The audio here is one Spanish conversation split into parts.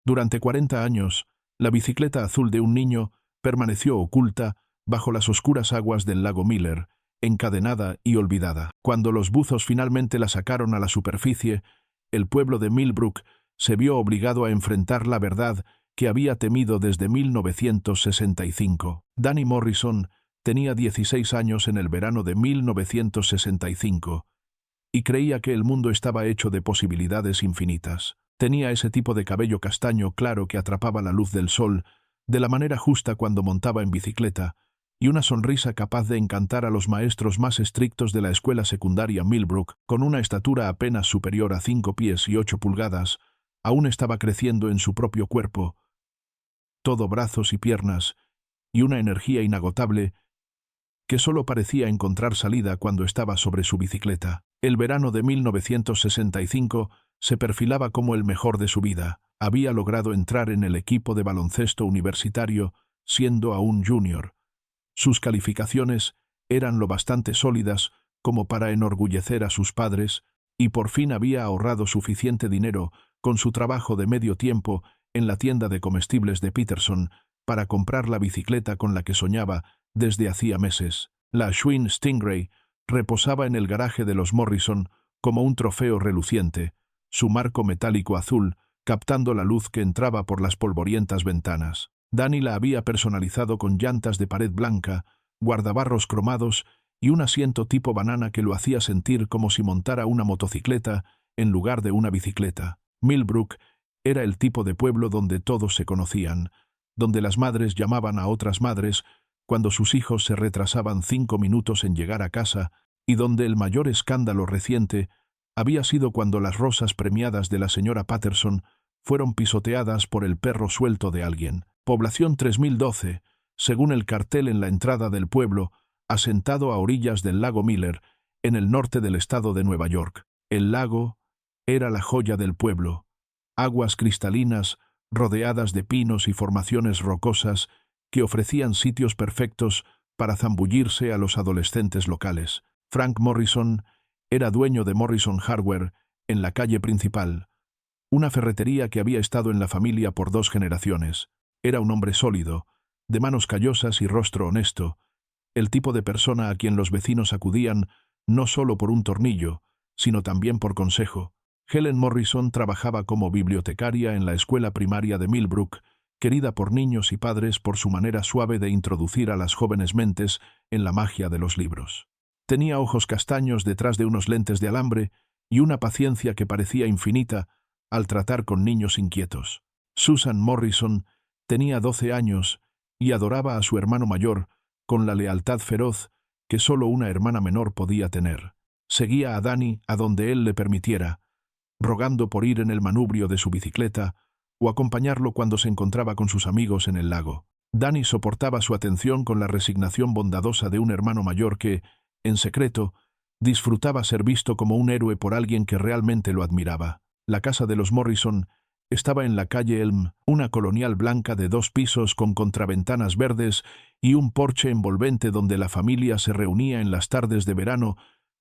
Durante 40 años, la bicicleta azul de un niño permaneció oculta bajo las oscuras aguas del lago Miller, encadenada y olvidada. Cuando los buzos finalmente la sacaron a la superficie, el pueblo de Millbrook se vio obligado a enfrentar la verdad que había temido desde 1965. Danny Morrison tenía 16 años en el verano de 1965 y creía que el mundo estaba hecho de posibilidades infinitas. Tenía ese tipo de cabello castaño claro que atrapaba la luz del sol de la manera justa cuando montaba en bicicleta, y una sonrisa capaz de encantar a los maestros más estrictos de la escuela secundaria Millbrook. Con una estatura apenas superior a 5 pies y 8 pulgadas, aún estaba creciendo en su propio cuerpo, todo brazos y piernas, y una energía inagotable que solo parecía encontrar salida cuando estaba sobre su bicicleta. El verano de 1965 se perfilaba como el mejor de su vida. Había logrado entrar en el equipo de baloncesto universitario siendo aún junior. Sus calificaciones eran lo bastante sólidas como para enorgullecer a sus padres, y por fin había ahorrado suficiente dinero con su trabajo de medio tiempo en la tienda de comestibles de Peterson para comprar la bicicleta con la que soñaba desde hacía meses. La Schwinn Stingray reposaba en el garaje de los Morrison como un trofeo reluciente, su marco metálico azul captando la luz que entraba por las polvorientas ventanas. Danny la había personalizado con llantas de pared blanca, guardabarros cromados y un asiento tipo banana que lo hacía sentir como si montara una motocicleta en lugar de una bicicleta. Millbrook era el tipo de pueblo donde todos se conocían, donde las madres llamaban a otras madres cuando sus hijos se retrasaban 5 minutos en llegar a casa, y donde el mayor escándalo reciente había sido cuando las rosas premiadas de la señora Patterson fueron pisoteadas por el perro suelto de alguien. Población 3012, según el cartel en la entrada del pueblo, asentado a orillas del lago Miller, en el norte del estado de Nueva York. El lago era la joya del pueblo. Aguas cristalinas, rodeadas de pinos y formaciones rocosas que ofrecían sitios perfectos para zambullirse a los adolescentes locales. Frank Morrison era dueño de Morrison Hardware en la calle principal, una ferretería que había estado en la familia por 2 generaciones. Era un hombre sólido, de manos callosas y rostro honesto, el tipo de persona a quien los vecinos acudían no solo por un tornillo, sino también por consejo. Helen Morrison trabajaba como bibliotecaria en la escuela primaria de Millbrook, querida por niños y padres por su manera suave de introducir a las jóvenes mentes en la magia de los libros. Tenía ojos castaños detrás de unos lentes de alambre y una paciencia que parecía infinita al tratar con niños inquietos. Susan Morrison tenía 12 años y adoraba a su hermano mayor con la lealtad feroz que solo una hermana menor podía tener. Seguía a Danny a donde él le permitiera, rogando por ir en el manubrio de su bicicleta o acompañarlo cuando se encontraba con sus amigos en el lago. Danny soportaba su atención con la resignación bondadosa de un hermano mayor que, en secreto, disfrutaba ser visto como un héroe por alguien que realmente lo admiraba. La casa de los Morrison estaba en la calle Elm, una colonial blanca de 2 pisos con contraventanas verdes y un porche envolvente donde la familia se reunía en las tardes de verano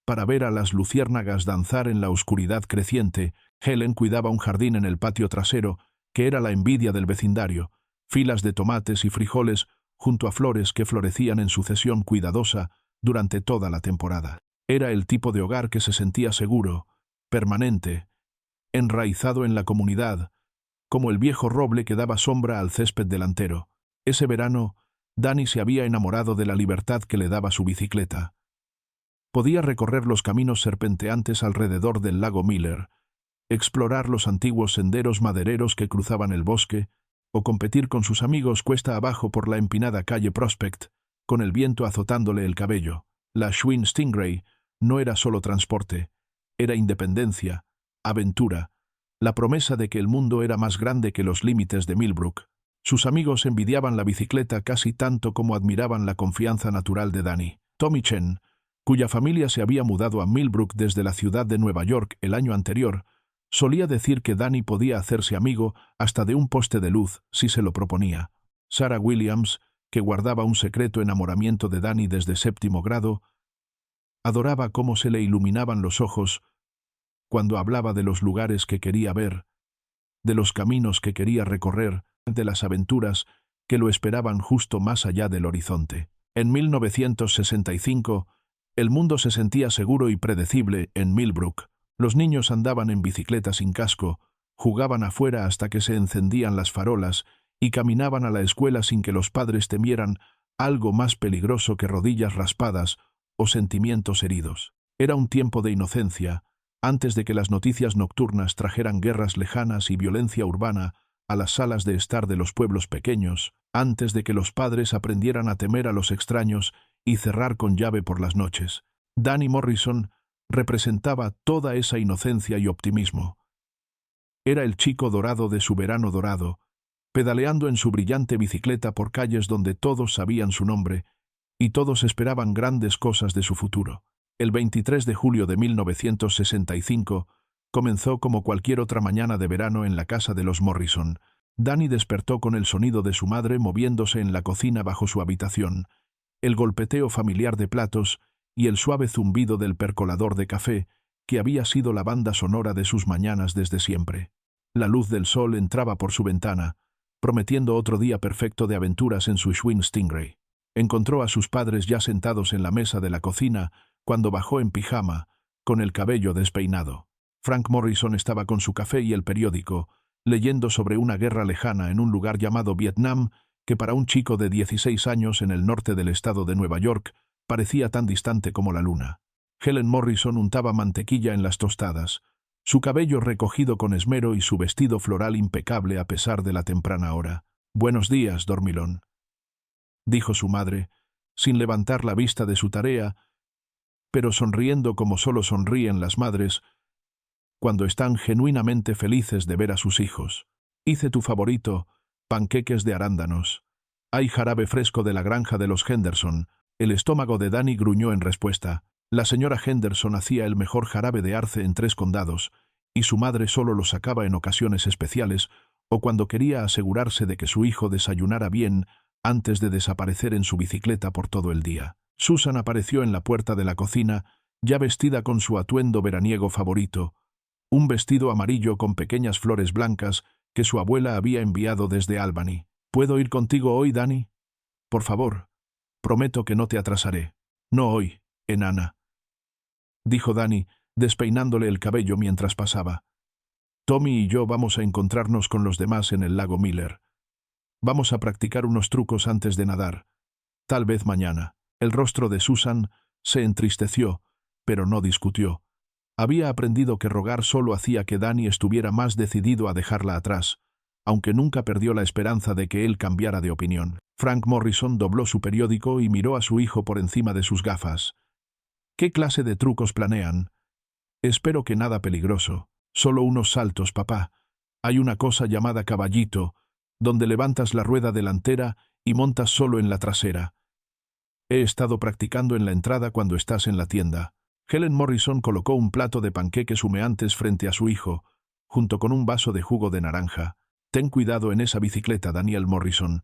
para ver a las luciérnagas danzar en la oscuridad creciente. Helen cuidaba un jardín en el patio trasero, que era la envidia del vecindario, filas de tomates y frijoles junto a flores que florecían en sucesión cuidadosa durante toda la temporada. Era el tipo de hogar que se sentía seguro, permanente, enraizado en la comunidad, como el viejo roble que daba sombra al césped delantero. Ese verano, Danny se había enamorado de la libertad que le daba su bicicleta. Podía recorrer los caminos serpenteantes alrededor del lago Miller, explorar los antiguos senderos madereros que cruzaban el bosque, o competir con sus amigos cuesta abajo por la empinada calle Prospect, con el viento azotándole el cabello. La Schwinn Stingray no era solo transporte, era independencia, aventura, la promesa de que el mundo era más grande que los límites de Millbrook. Sus amigos envidiaban la bicicleta casi tanto como admiraban la confianza natural de Danny. Tommy Chen, cuya familia se había mudado a Millbrook desde la ciudad de Nueva York el año anterior, solía decir que Danny podía hacerse amigo hasta de un poste de luz si se lo proponía. Sarah Williams, que guardaba un secreto enamoramiento de Danny desde 7º grado, adoraba cómo se le iluminaban los ojos cuando hablaba de los lugares que quería ver, de los caminos que quería recorrer, de las aventuras que lo esperaban justo más allá del horizonte. En 1965, el mundo se sentía seguro y predecible en Millbrook. Los niños andaban en bicicleta sin casco, jugaban afuera hasta que se encendían las farolas y caminaban a la escuela sin que los padres temieran algo más peligroso que rodillas raspadas o sentimientos heridos. Era un tiempo de inocencia, antes de que las noticias nocturnas trajeran guerras lejanas y violencia urbana a las salas de estar de los pueblos pequeños, antes de que los padres aprendieran a temer a los extraños y cerrar con llave por las noches. Danny Morrison representaba toda esa inocencia y optimismo. Era el chico dorado de su verano dorado, pedaleando en su brillante bicicleta por calles donde todos sabían su nombre y todos esperaban grandes cosas de su futuro. El 23 de julio de 1965 comenzó como cualquier otra mañana de verano en la casa de los Morrison. Danny despertó con el sonido de su madre moviéndose en la cocina bajo su habitación, el golpeteo familiar de platos y el suave zumbido del percolador de café, que había sido la banda sonora de sus mañanas desde siempre. La luz del sol entraba por su ventana, prometiendo otro día perfecto de aventuras en su Schwinn Stingray. Encontró a sus padres ya sentados en la mesa de la cocina cuando bajó en pijama, con el cabello despeinado. Frank Morrison estaba con su café y el periódico, leyendo sobre una guerra lejana en un lugar llamado Vietnam, que para un chico de 16 años en el norte del estado de Nueva York parecía tan distante como la luna. Helen Morrison untaba mantequilla en las tostadas, su cabello recogido con esmero y su vestido floral impecable a pesar de la temprana hora. «Buenos días, dormilón», dijo su madre, sin levantar la vista de su tarea, pero sonriendo como solo sonríen las madres cuando están genuinamente felices de ver a sus hijos. «Hice tu favorito, panqueques de arándanos. Hay jarabe fresco de la granja de los Henderson». El estómago de Danny gruñó en respuesta. La señora Henderson hacía el mejor jarabe de arce en 3 condados, y su madre solo lo sacaba en ocasiones especiales o cuando quería asegurarse de que su hijo desayunara bien antes de desaparecer en su bicicleta por todo el día. Susan apareció en la puerta de la cocina, ya vestida con su atuendo veraniego favorito, un vestido amarillo con pequeñas flores blancas que su abuela había enviado desde Albany. «¿Puedo ir contigo hoy, Danny? Por favor. Prometo que no te atrasaré». «No hoy, enana», dijo Danny, despeinándole el cabello mientras pasaba. «Tommy y yo vamos a encontrarnos con los demás en el lago Miller. Vamos a practicar unos trucos antes de nadar. Tal vez mañana». El rostro de Susan se entristeció, pero no discutió. Había aprendido que rogar solo hacía que Danny estuviera más decidido a dejarla atrás, aunque nunca perdió la esperanza de que él cambiara de opinión. Frank Morrison dobló su periódico y miró a su hijo por encima de sus gafas. «¿Qué clase de trucos planean?» «Espero que nada peligroso. Solo unos saltos, papá. Hay una cosa llamada caballito, donde levantas la rueda delantera y montas solo en la trasera. He estado practicando en la entrada cuando estás en la tienda». Helen Morrison colocó un plato de panqueques humeantes frente a su hijo, junto con un vaso de jugo de naranja. «Ten cuidado en esa bicicleta, Daniel Morrison.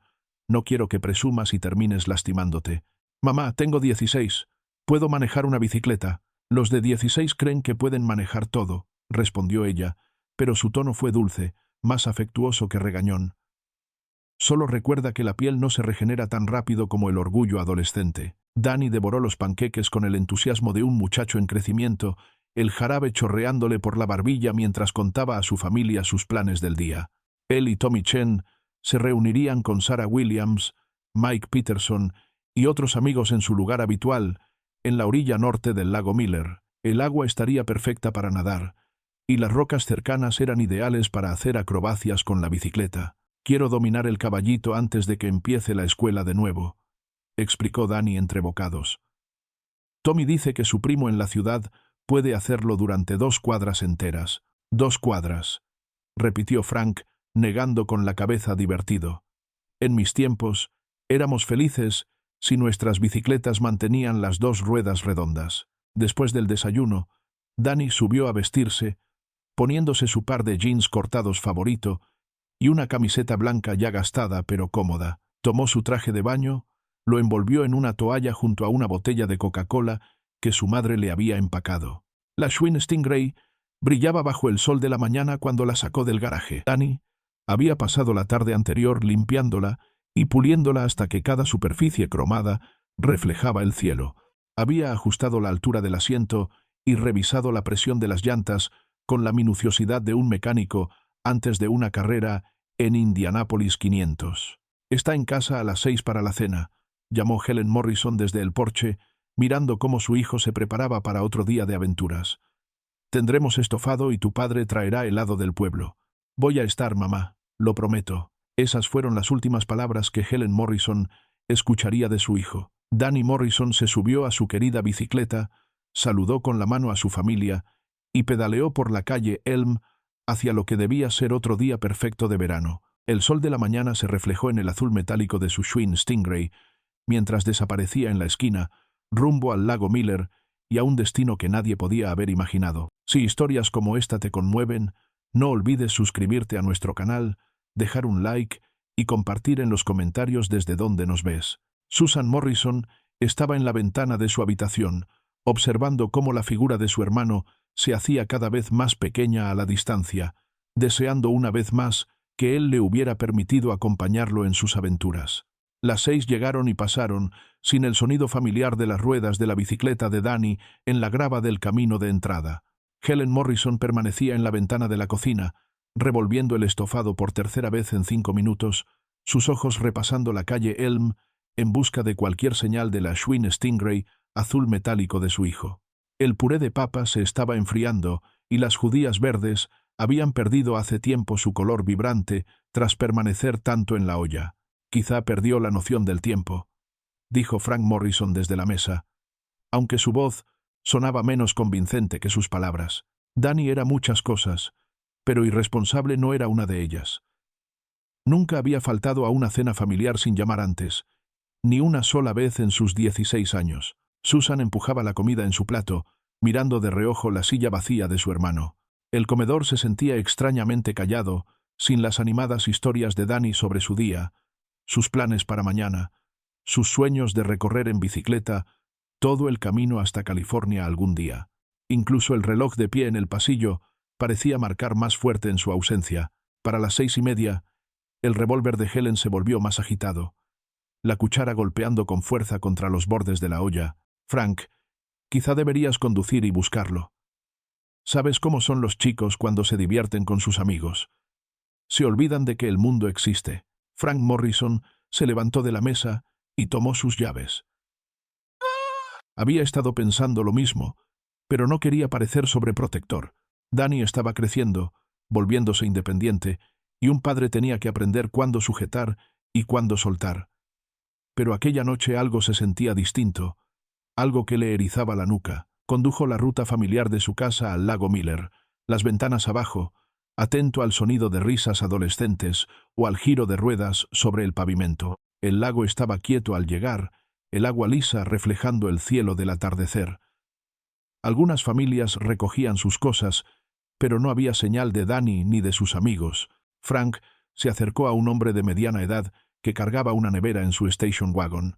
No quiero que presumas y termines lastimándote». «Mamá, tengo 16. Puedo manejar una bicicleta». «Los de 16 creen que pueden manejar todo», respondió ella, pero su tono fue dulce, más afectuoso que regañón. «Solo recuerda que la piel no se regenera tan rápido como el orgullo adolescente». Danny devoró los panqueques con el entusiasmo de un muchacho en crecimiento, el jarabe chorreándole por la barbilla mientras contaba a su familia sus planes del día. Él y Tommy Chen se reunirían con Sarah Williams, Mike Peterson y otros amigos en su lugar habitual, en la orilla norte del lago Miller. El agua estaría perfecta para nadar, y las rocas cercanas eran ideales para hacer acrobacias con la bicicleta. «Quiero dominar el caballito antes de que empiece la escuela de nuevo», explicó Danny entre bocados. «Tommy dice que su primo en la ciudad puede hacerlo durante 2 cuadras enteras». «2 cuadras», repitió Frank, negando con la cabeza divertido. «En mis tiempos, éramos felices si nuestras bicicletas mantenían las 2 ruedas redondas». Después del desayuno, Danny subió a vestirse, poniéndose su par de jeans cortados favorito y una camiseta blanca ya gastada pero cómoda. Tomó su traje de baño, lo envolvió en una toalla junto a una botella de Coca-Cola que su madre le había empacado. La Schwinn Stingray Brillaba bajo el sol de la mañana cuando la sacó del garaje. Danny había pasado la tarde anterior limpiándola y puliéndola hasta que cada superficie cromada reflejaba el cielo. Había ajustado la altura del asiento y revisado la presión de las llantas con la minuciosidad de un mecánico antes de una carrera en Indianapolis 500. «Está en casa a las 6 para la cena», llamó Helen Morrison desde el porche, mirando cómo su hijo se preparaba para otro día de aventuras. «Tendremos estofado y tu padre traerá helado del pueblo. Voy a estar, mamá, lo prometo». Esas fueron las últimas palabras que Helen Morrison escucharía de su hijo. Danny Morrison se subió a su querida bicicleta, saludó con la mano a su familia y pedaleó por la calle Elm hacia lo que debía ser otro día perfecto de verano. El sol de la mañana se reflejó en el azul metálico de su Schwinn Stingray mientras desaparecía en la esquina, rumbo al lago Miller y a un destino que nadie podía haber imaginado. Si historias como esta te conmueven, no olvides suscribirte a nuestro canal, dejar un like y compartir en los comentarios desde dónde nos ves. Susan Morrison estaba en la ventana de su habitación, observando cómo la figura de su hermano se hacía cada vez más pequeña a la distancia, deseando una vez más que él le hubiera permitido acompañarlo en sus aventuras. Las 6 llegaron y pasaron, sin el sonido familiar de las ruedas de la bicicleta de Danny en la grava del camino de entrada. Helen Morrison permanecía en la ventana de la cocina, revolviendo el estofado por tercera vez en 5 minutos, sus ojos repasando la calle Elm en busca de cualquier señal de la Schwinn Stingray azul metálico de su hijo. El puré de papa se estaba enfriando y las judías verdes habían perdido hace tiempo su color vibrante tras permanecer tanto en la olla. «Quizá perdió la noción del tiempo», dijo Frank Morrison desde la mesa, aunque su voz sonaba menos convincente que sus palabras. Danny era muchas cosas, pero irresponsable no era una de ellas. Nunca había faltado a una cena familiar sin llamar antes, ni una sola vez en sus 16 años. Susan empujaba la comida en su plato, mirando de reojo la silla vacía de su hermano. El comedor se sentía extrañamente callado, sin las animadas historias de Danny sobre su día, sus planes para mañana, sus sueños de recorrer en bicicleta todo el camino hasta California algún día. Incluso el reloj de pie en el pasillo parecía marcar más fuerte en su ausencia. Para las 6:30, el revólver de Helen se volvió más agitado, la cuchara golpeando con fuerza contra los bordes de la olla. «Frank, quizá deberías conducir y buscarlo. ¿Sabes cómo son los chicos cuando se divierten con sus amigos? Se olvidan de que el mundo existe». Frank Morrison se levantó de la mesa y tomó sus llaves. Había estado pensando lo mismo, pero no quería parecer sobreprotector. Danny estaba creciendo, volviéndose independiente, y un padre tenía que aprender cuándo sujetar y cuándo soltar. Pero aquella noche algo se sentía distinto, algo que le erizaba la nuca. Condujo la ruta familiar de su casa al lago Miller, las ventanas abajo, atento al sonido de risas adolescentes o al giro de ruedas sobre el pavimento. El lago estaba quieto al llegar, el agua lisa reflejando el cielo del atardecer. Algunas familias recogían sus cosas, pero no había señal de Danny ni de sus amigos. Frank se acercó a un hombre de mediana edad que cargaba una nevera en su station wagon.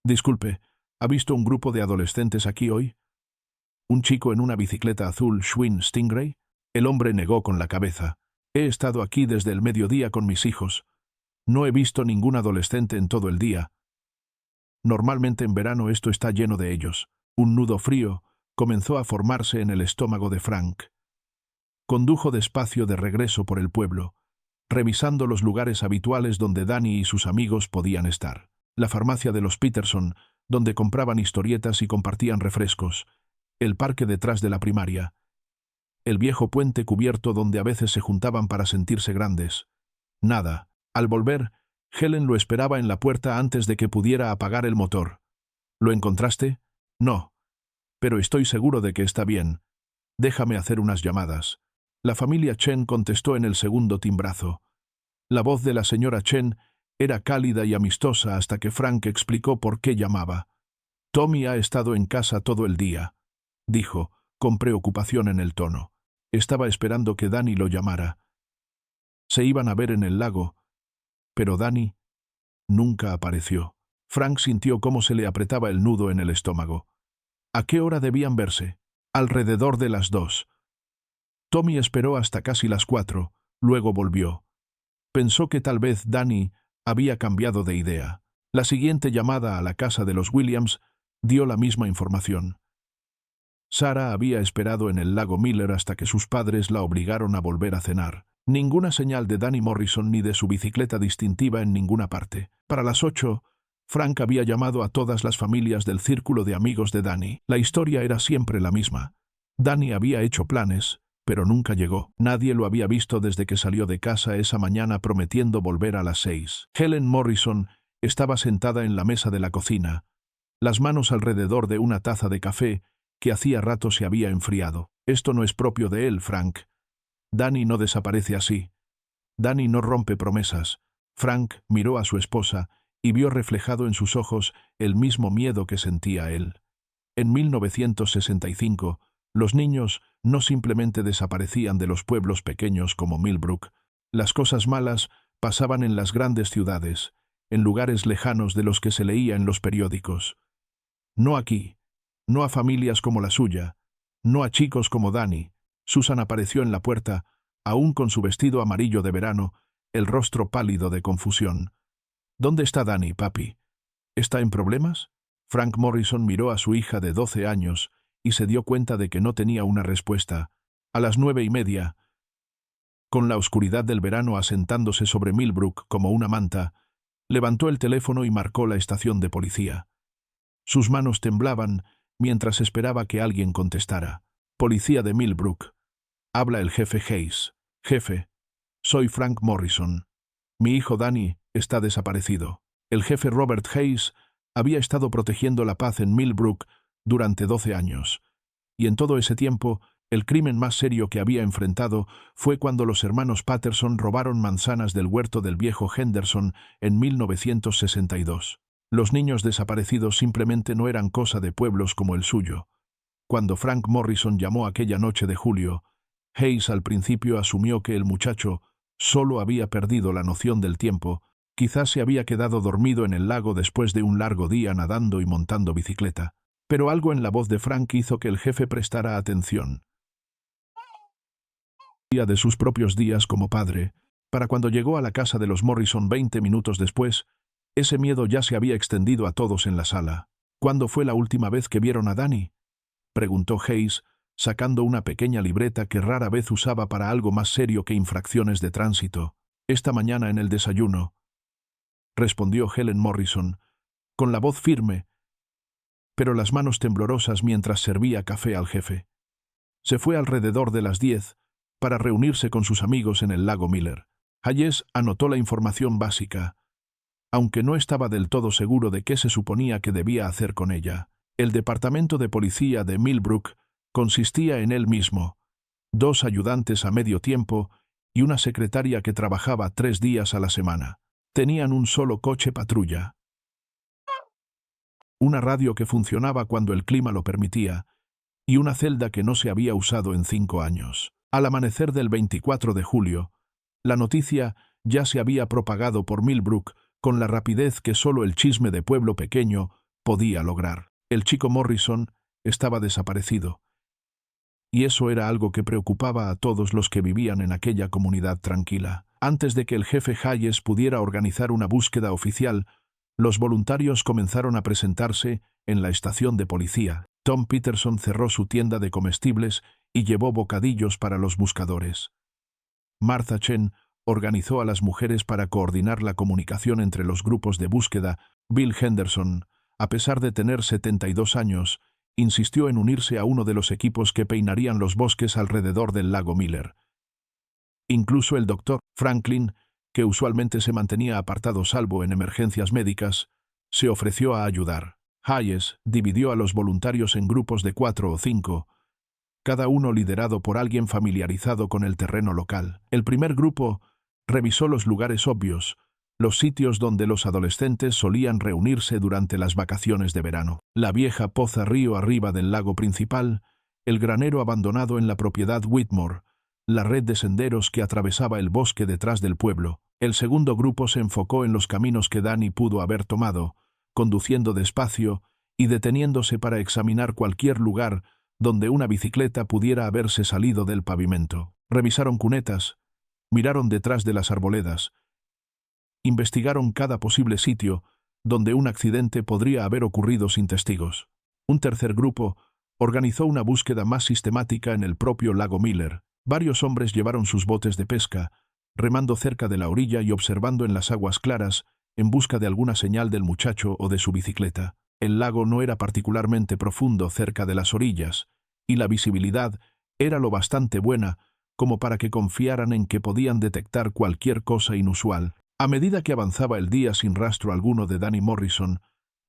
«Disculpe, ¿ha visto un grupo de adolescentes aquí hoy? ¿Un chico en una bicicleta azul Schwinn Stingray?» El hombre negó con la cabeza. «He estado aquí desde el mediodía con mis hijos. No he visto ningún adolescente en todo el día. Normalmente en verano esto está lleno de ellos». Un nudo frío comenzó a formarse en el estómago de Frank. Condujo despacio de regreso por el pueblo, revisando los lugares habituales donde Danny y sus amigos podían estar. La farmacia de los Peterson, donde compraban historietas y compartían refrescos. El parque detrás de la primaria. El viejo puente cubierto donde a veces se juntaban para sentirse grandes. Nada. Al volver, Helen lo esperaba en la puerta antes de que pudiera apagar el motor. «¿Lo encontraste?» «No. Pero estoy seguro de que está bien. Déjame hacer unas llamadas». La familia Chen contestó en el segundo timbrazo. La voz de la señora Chen era cálida y amistosa hasta que Frank explicó por qué llamaba. «Tommy ha estado en casa todo el día», dijo, con preocupación en el tono. Estaba esperando que Danny lo llamara. Se iban a ver en el lago, pero Danny nunca apareció. Frank sintió cómo se le apretaba el nudo en el estómago. ¿A qué hora debían verse? Alrededor de las 2. Tommy esperó hasta casi las 4, luego volvió. Pensó que tal vez Danny había cambiado de idea. La siguiente llamada a la casa de los Williams dio la misma información. Sarah había esperado en el lago Miller hasta que sus padres la obligaron a volver a cenar. Ninguna señal de Danny Morrison ni de su bicicleta distintiva en ninguna parte. Para las 8, Frank había llamado a todas las familias del círculo de amigos de Danny. La historia era siempre la misma. Danny había hecho planes, pero nunca llegó. Nadie lo había visto desde que salió de casa esa mañana prometiendo volver a las 6. Helen Morrison estaba sentada en la mesa de la cocina, las manos alrededor de una taza de café que hacía rato se había enfriado. Esto no es propio de él, Frank. Danny no desaparece así. Danny no rompe promesas. Frank miró a su esposa y vio reflejado en sus ojos el mismo miedo que sentía él. En 1965, los niños no simplemente desaparecían de los pueblos pequeños como Millbrook. Las cosas malas pasaban en las grandes ciudades, en lugares lejanos de los que se leía en los periódicos. No aquí, no a familias como la suya, no a chicos como Danny. Susan apareció en la puerta, aún con su vestido amarillo de verano, el rostro pálido de confusión. ¿Dónde está Danny, papi? ¿Está en problemas? Frank Morrison miró a su hija de 12 años y se dio cuenta de que no tenía una respuesta. A las 9:30, con la oscuridad del verano asentándose sobre Millbrook como una manta, levantó el teléfono y marcó la estación de policía. Sus manos temblaban mientras esperaba que alguien contestara. Policía de Millbrook. Habla el jefe Hayes. Jefe, soy Frank Morrison. Mi hijo Danny está desaparecido. El jefe Robert Hayes había estado protegiendo la paz en Millbrook durante 12 años. Y en todo ese tiempo, el crimen más serio que había enfrentado fue cuando los hermanos Patterson robaron manzanas del huerto del viejo Henderson en 1962. Los niños desaparecidos simplemente no eran cosa de pueblos como el suyo. Cuando Frank Morrison llamó aquella noche de julio, Hayes al principio asumió que el muchacho solo había perdido la noción del tiempo, quizás se había quedado dormido en el lago después de un largo día nadando y montando bicicleta. Pero algo en la voz de Frank hizo que el jefe prestara atención. De sus propios días como padre, para cuando llegó a la casa de los Morrison 20 minutos después, ese miedo ya se había extendido a todos en la sala. ¿Cuándo fue la última vez que vieron a Danny?, preguntó Hayes, sacando una pequeña libreta que rara vez usaba para algo más serio que infracciones de tránsito. Esta mañana en el desayuno, respondió Helen Morrison, con la voz firme, pero las manos temblorosas mientras servía café al jefe. Se fue alrededor de las 10 para reunirse con sus amigos en el lago Miller. Hayes anotó la información básica, aunque no estaba del todo seguro de qué se suponía que debía hacer con ella. El departamento de policía de Millbrook consistía en él mismo, 2 ayudantes a medio tiempo y una secretaria que trabajaba 3 días a la semana. Tenían un solo coche patrulla, una radio que funcionaba cuando el clima lo permitía, y una celda que no se había usado en 5 años. Al amanecer del 24 de julio, la noticia ya se había propagado por Millbrook con la rapidez que solo el chisme de pueblo pequeño podía lograr. El chico Morrison estaba desaparecido, y eso era algo que preocupaba a todos los que vivían en aquella comunidad tranquila. Antes de que el jefe Hayes pudiera organizar una búsqueda oficial, los voluntarios comenzaron a presentarse en la estación de policía. Tom Peterson cerró su tienda de comestibles y llevó bocadillos para los buscadores. Martha Chen organizó a las mujeres para coordinar la comunicación entre los grupos de búsqueda. Bill Henderson, a pesar de tener 72 años, insistió en unirse a uno de los equipos que peinarían los bosques alrededor del lago Miller. Incluso el doctor Franklin, que usualmente se mantenía apartado salvo en emergencias médicas, se ofreció a ayudar. Hayes dividió a los voluntarios en grupos de 4 o 5, cada uno liderado por alguien familiarizado con el terreno local. El primer grupo revisó los lugares obvios, los sitios donde los adolescentes solían reunirse durante las vacaciones de verano. La vieja poza río arriba del lago principal, el granero abandonado en la propiedad Whitmore, la red de senderos que atravesaba el bosque detrás del pueblo. El segundo grupo se enfocó en los caminos que Danny pudo haber tomado, conduciendo despacio y deteniéndose para examinar cualquier lugar donde una bicicleta pudiera haberse salido del pavimento. Revisaron cunetas, miraron detrás de las arboledas, investigaron cada posible sitio donde un accidente podría haber ocurrido sin testigos. Un tercer grupo organizó una búsqueda más sistemática en el propio lago Miller. Varios hombres llevaron sus botes de pesca, remando cerca de la orilla y observando en las aguas claras en busca de alguna señal del muchacho o de su bicicleta. El lago no era particularmente profundo cerca de las orillas, y la visibilidad era lo bastante buena como para que confiaran en que podían detectar cualquier cosa inusual. A medida que avanzaba el día sin rastro alguno de Danny Morrison,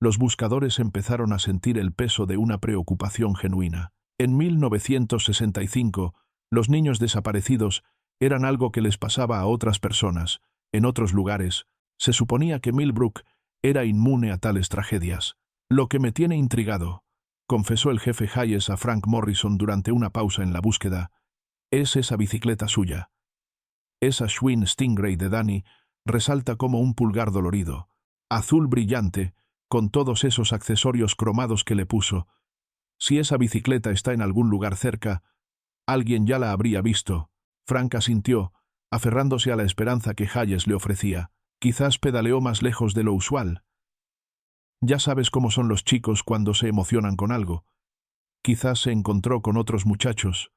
los buscadores empezaron a sentir el peso de una preocupación genuina. En 1965, los niños desaparecidos eran algo que les pasaba a otras personas. En otros lugares, se suponía que Millbrook era inmune a tales tragedias. «Lo que me tiene intrigado», confesó el jefe Hayes a Frank Morrison durante una pausa en la búsqueda, «es esa bicicleta suya. Esa Schwinn Stingray de Danny resalta como un pulgar dolorido, azul brillante, con todos esos accesorios cromados que le puso. Si esa bicicleta está en algún lugar cerca, alguien ya la habría visto». Frank asintió, aferrándose a la esperanza que Hayes le ofrecía. «Quizás pedaleó más lejos de lo usual. Ya sabes cómo son los chicos cuando se emocionan con algo. Quizás se encontró con otros muchachos.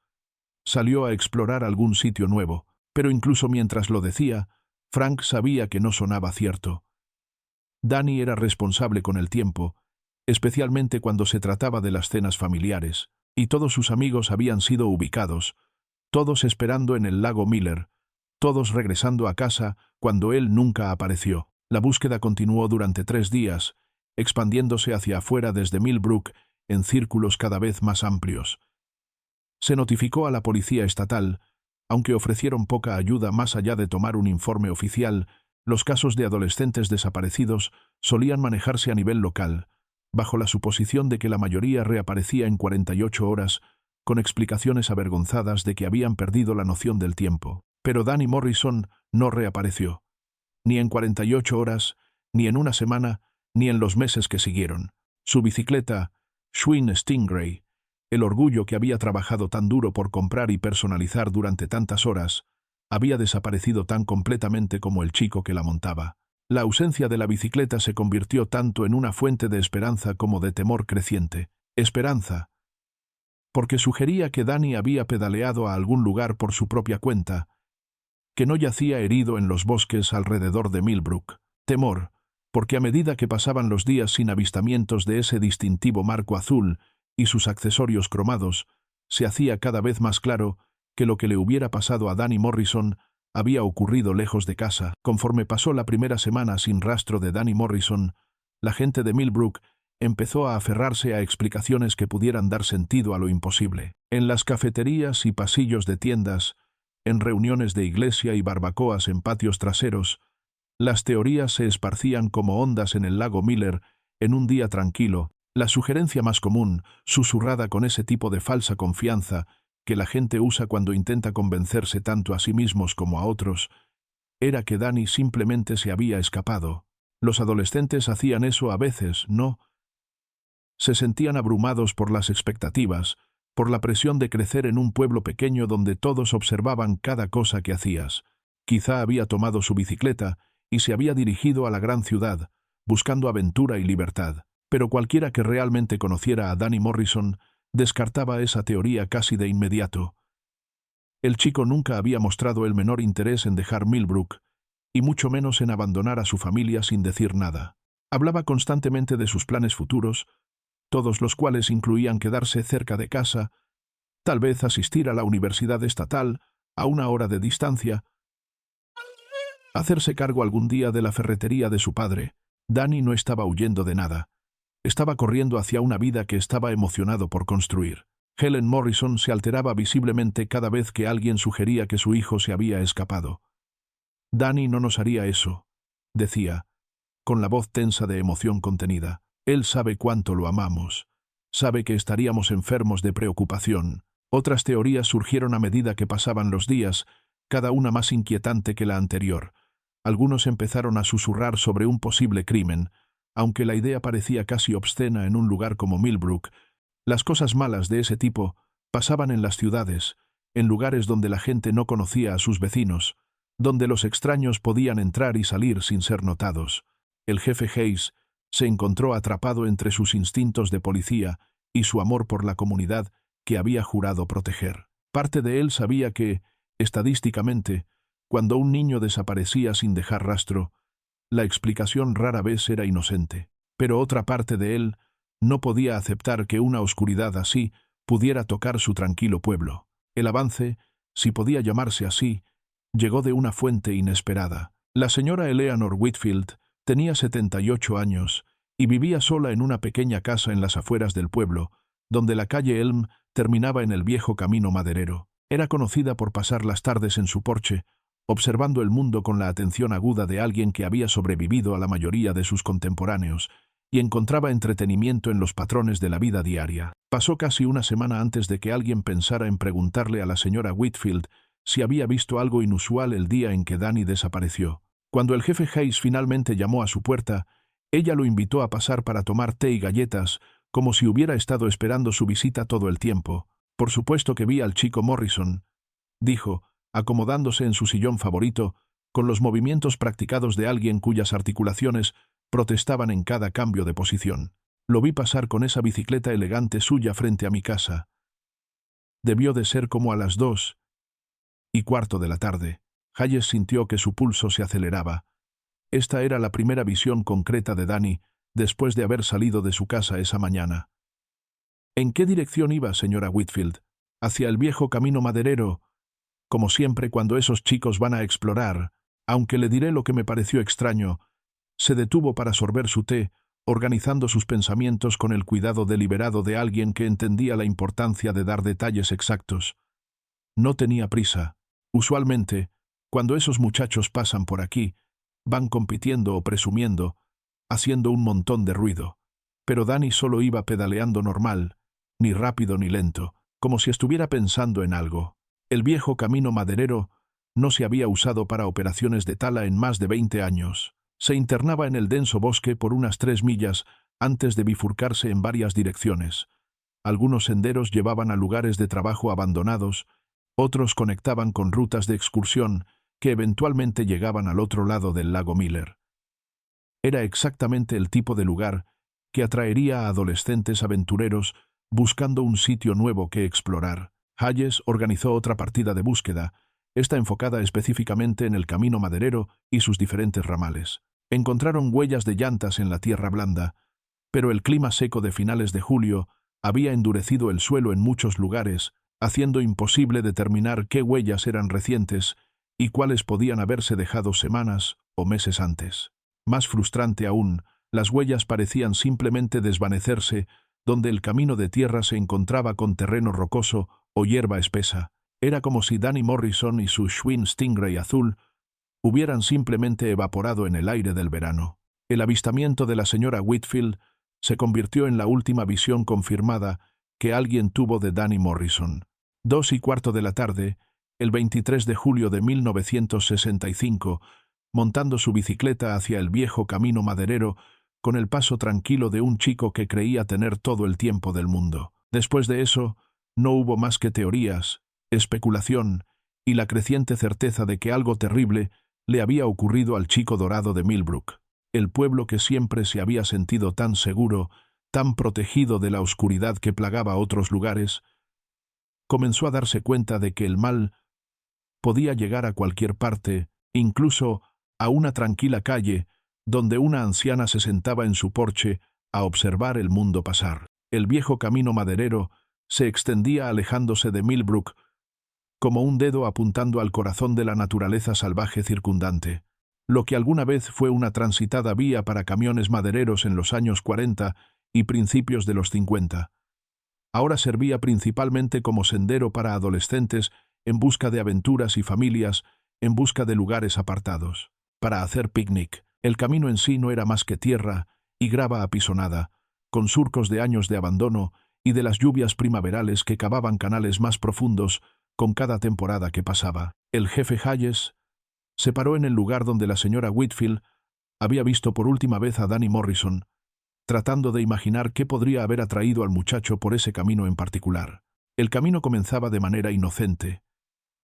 Salió a explorar algún sitio nuevo». Pero incluso mientras lo decía, Frank sabía que no sonaba cierto. Danny era responsable con el tiempo, especialmente cuando se trataba de las cenas familiares, y todos sus amigos habían sido ubicados, todos esperando en el lago Miller, todos regresando a casa cuando él nunca apareció. La búsqueda continuó durante 3 días, expandiéndose hacia afuera desde Millbrook en círculos cada vez más amplios. Se notificó a la policía estatal. Aunque ofrecieron poca ayuda más allá de tomar un informe oficial, los casos de adolescentes desaparecidos solían manejarse a nivel local, bajo la suposición de que la mayoría reaparecía en 48 horas, con explicaciones avergonzadas de que habían perdido la noción del tiempo. Pero Danny Morrison no reapareció, ni en 48 horas, ni en una semana, ni en los meses que siguieron. Su bicicleta, Schwinn Stingray, el orgullo que había trabajado tan duro por comprar y personalizar durante tantas horas, había desaparecido tan completamente como el chico que la montaba. La ausencia de la bicicleta se convirtió tanto en una fuente de esperanza como de temor creciente. Esperanza, porque sugería que Danny había pedaleado a algún lugar por su propia cuenta, que no yacía herido en los bosques alrededor de Millbrook. Temor, porque a medida que pasaban los días sin avistamientos de ese distintivo marco azul y sus accesorios cromados, se hacía cada vez más claro que lo que le hubiera pasado a Danny Morrison había ocurrido lejos de casa. Conforme pasó la primera semana sin rastro de Danny Morrison, la gente de Millbrook empezó a aferrarse a explicaciones que pudieran dar sentido a lo imposible. En las cafeterías y pasillos de tiendas, en reuniones de iglesia y barbacoas en patios traseros, las teorías se esparcían como ondas en el lago Miller en un día tranquilo. La sugerencia más común, susurrada con ese tipo de falsa confianza que la gente usa cuando intenta convencerse tanto a sí mismos como a otros, era que Danny simplemente se había escapado. Los adolescentes hacían eso a veces, ¿no? Se sentían abrumados por las expectativas, por la presión de crecer en un pueblo pequeño donde todos observaban cada cosa que hacías. Quizá había tomado su bicicleta y se había dirigido a la gran ciudad, buscando aventura y libertad. Pero cualquiera que realmente conociera a Danny Morrison descartaba esa teoría casi de inmediato. El chico nunca había mostrado el menor interés en dejar Millbrook, y mucho menos en abandonar a su familia sin decir nada. Hablaba constantemente de sus planes futuros, todos los cuales incluían quedarse cerca de casa, tal vez asistir a la universidad estatal, a una hora de distancia, hacerse cargo algún día de la ferretería de su padre. Danny no estaba huyendo de nada. Estaba corriendo hacia una vida que estaba emocionado por construir. Helen Morrison se alteraba visiblemente cada vez que alguien sugería que su hijo se había escapado. «Danny no nos haría eso», decía, con la voz tensa de emoción contenida. «Él sabe cuánto lo amamos. Sabe que estaríamos enfermos de preocupación». Otras teorías surgieron a medida que pasaban los días, cada una más inquietante que la anterior. Algunos empezaron a susurrar sobre un posible crimen. Aunque la idea parecía casi obscena en un lugar como Millbrook, Las cosas malas de ese tipo pasaban en las ciudades, en lugares donde la gente no conocía a sus vecinos, donde los extraños podían entrar y salir sin ser notados. El jefe Hayes se encontró atrapado entre sus instintos de policía y su amor por la comunidad que había jurado proteger. Parte de él sabía que, estadísticamente, cuando un niño desaparecía sin dejar rastro, la explicación rara vez era inocente. Pero otra parte de él no podía aceptar que una oscuridad así pudiera tocar su tranquilo pueblo. El avance, si podía llamarse así, llegó de una fuente inesperada. La señora Eleanor Whitfield tenía 78 años y vivía sola en una pequeña casa en las afueras del pueblo, donde la calle Elm terminaba en el viejo camino maderero. Era conocida por pasar las tardes en su porche, observando el mundo con la atención aguda de alguien que había sobrevivido a la mayoría de sus contemporáneos y encontraba entretenimiento en los patrones de la vida diaria. Pasó casi una semana antes de que alguien pensara en preguntarle a la señora Whitfield si había visto algo inusual el día en que Danny desapareció. Cuando el jefe Hayes finalmente llamó a su puerta, ella lo invitó a pasar para tomar té y galletas, como si hubiera estado esperando su visita todo el tiempo. Por supuesto que vi al chico Morrison, dijo, acomodándose en su sillón favorito, con los movimientos practicados de alguien cuyas articulaciones protestaban en cada cambio de posición. Lo vi pasar con esa bicicleta elegante suya frente a mi casa. Debió de ser como a las 2:15 de la tarde. Hayes sintió que su pulso se aceleraba. Esta era la primera visión concreta de Danny después de haber salido de su casa esa mañana. ¿En qué dirección iba, señora Whitfield? Hacia el viejo camino maderero. Como siempre cuando esos chicos van a explorar, aunque le diré lo que me pareció extraño, se detuvo para sorber su té, organizando sus pensamientos con el cuidado deliberado de alguien que entendía la importancia de dar detalles exactos. No tenía prisa. Usualmente, cuando esos muchachos pasan por aquí, van compitiendo o presumiendo, haciendo un montón de ruido. Pero Danny solo iba pedaleando normal, ni rápido ni lento, como si estuviera pensando en algo. El viejo camino maderero no se había usado para operaciones de tala en más de 20 años. Se internaba en el denso bosque por unas 3 millas antes de bifurcarse en varias direcciones. Algunos senderos llevaban a lugares de trabajo abandonados, otros conectaban con rutas de excursión que eventualmente llegaban al otro lado del lago Miller. Era exactamente el tipo de lugar que atraería a adolescentes aventureros buscando un sitio nuevo que explorar. Hayes organizó otra partida de búsqueda, esta enfocada específicamente en el camino maderero y sus diferentes ramales. Encontraron huellas de llantas en la tierra blanda, pero el clima seco de finales de julio había endurecido el suelo en muchos lugares, haciendo imposible determinar qué huellas eran recientes y cuáles podían haberse dejado semanas o meses antes. Más frustrante aún, las huellas parecían simplemente desvanecerse donde el camino de tierra se encontraba con terreno rocoso o hierba espesa. Era como si Danny Morrison y su Schwinn Stingray azul hubieran simplemente evaporado en el aire del verano. El avistamiento de la señora Whitfield se convirtió en la última visión confirmada que alguien tuvo de Danny Morrison. 2:15 de la tarde, el 23 de julio de 1965, montando su bicicleta hacia el viejo camino maderero, con el paso tranquilo de un chico que creía tener todo el tiempo del mundo. Después de eso, no hubo más que teorías, especulación y la creciente certeza de que algo terrible le había ocurrido al chico dorado de Millbrook. El pueblo que siempre se había sentido tan seguro, tan protegido de la oscuridad que plagaba otros lugares, comenzó a darse cuenta de que el mal podía llegar a cualquier parte, incluso a una tranquila calle donde una anciana se sentaba en su porche a observar el mundo pasar. El viejo camino maderero se extendía alejándose de Millbrook como un dedo apuntando al corazón de la naturaleza salvaje circundante. Lo que alguna vez fue una transitada vía para camiones madereros en los años 40 y principios de los 50. Ahora servía principalmente como sendero para adolescentes en busca de aventuras y familias en busca de lugares apartados. Para hacer picnic, el camino en sí no era más que tierra y grava apisonada, con surcos de años de abandono y de las lluvias primaverales que cavaban canales más profundos con cada temporada que pasaba. El jefe Hayes se paró en el lugar donde la señora Whitfield había visto por última vez a Danny Morrison tratando de imaginar qué podría haber atraído al muchacho por ese camino en particular. El camino comenzaba de manera inocente,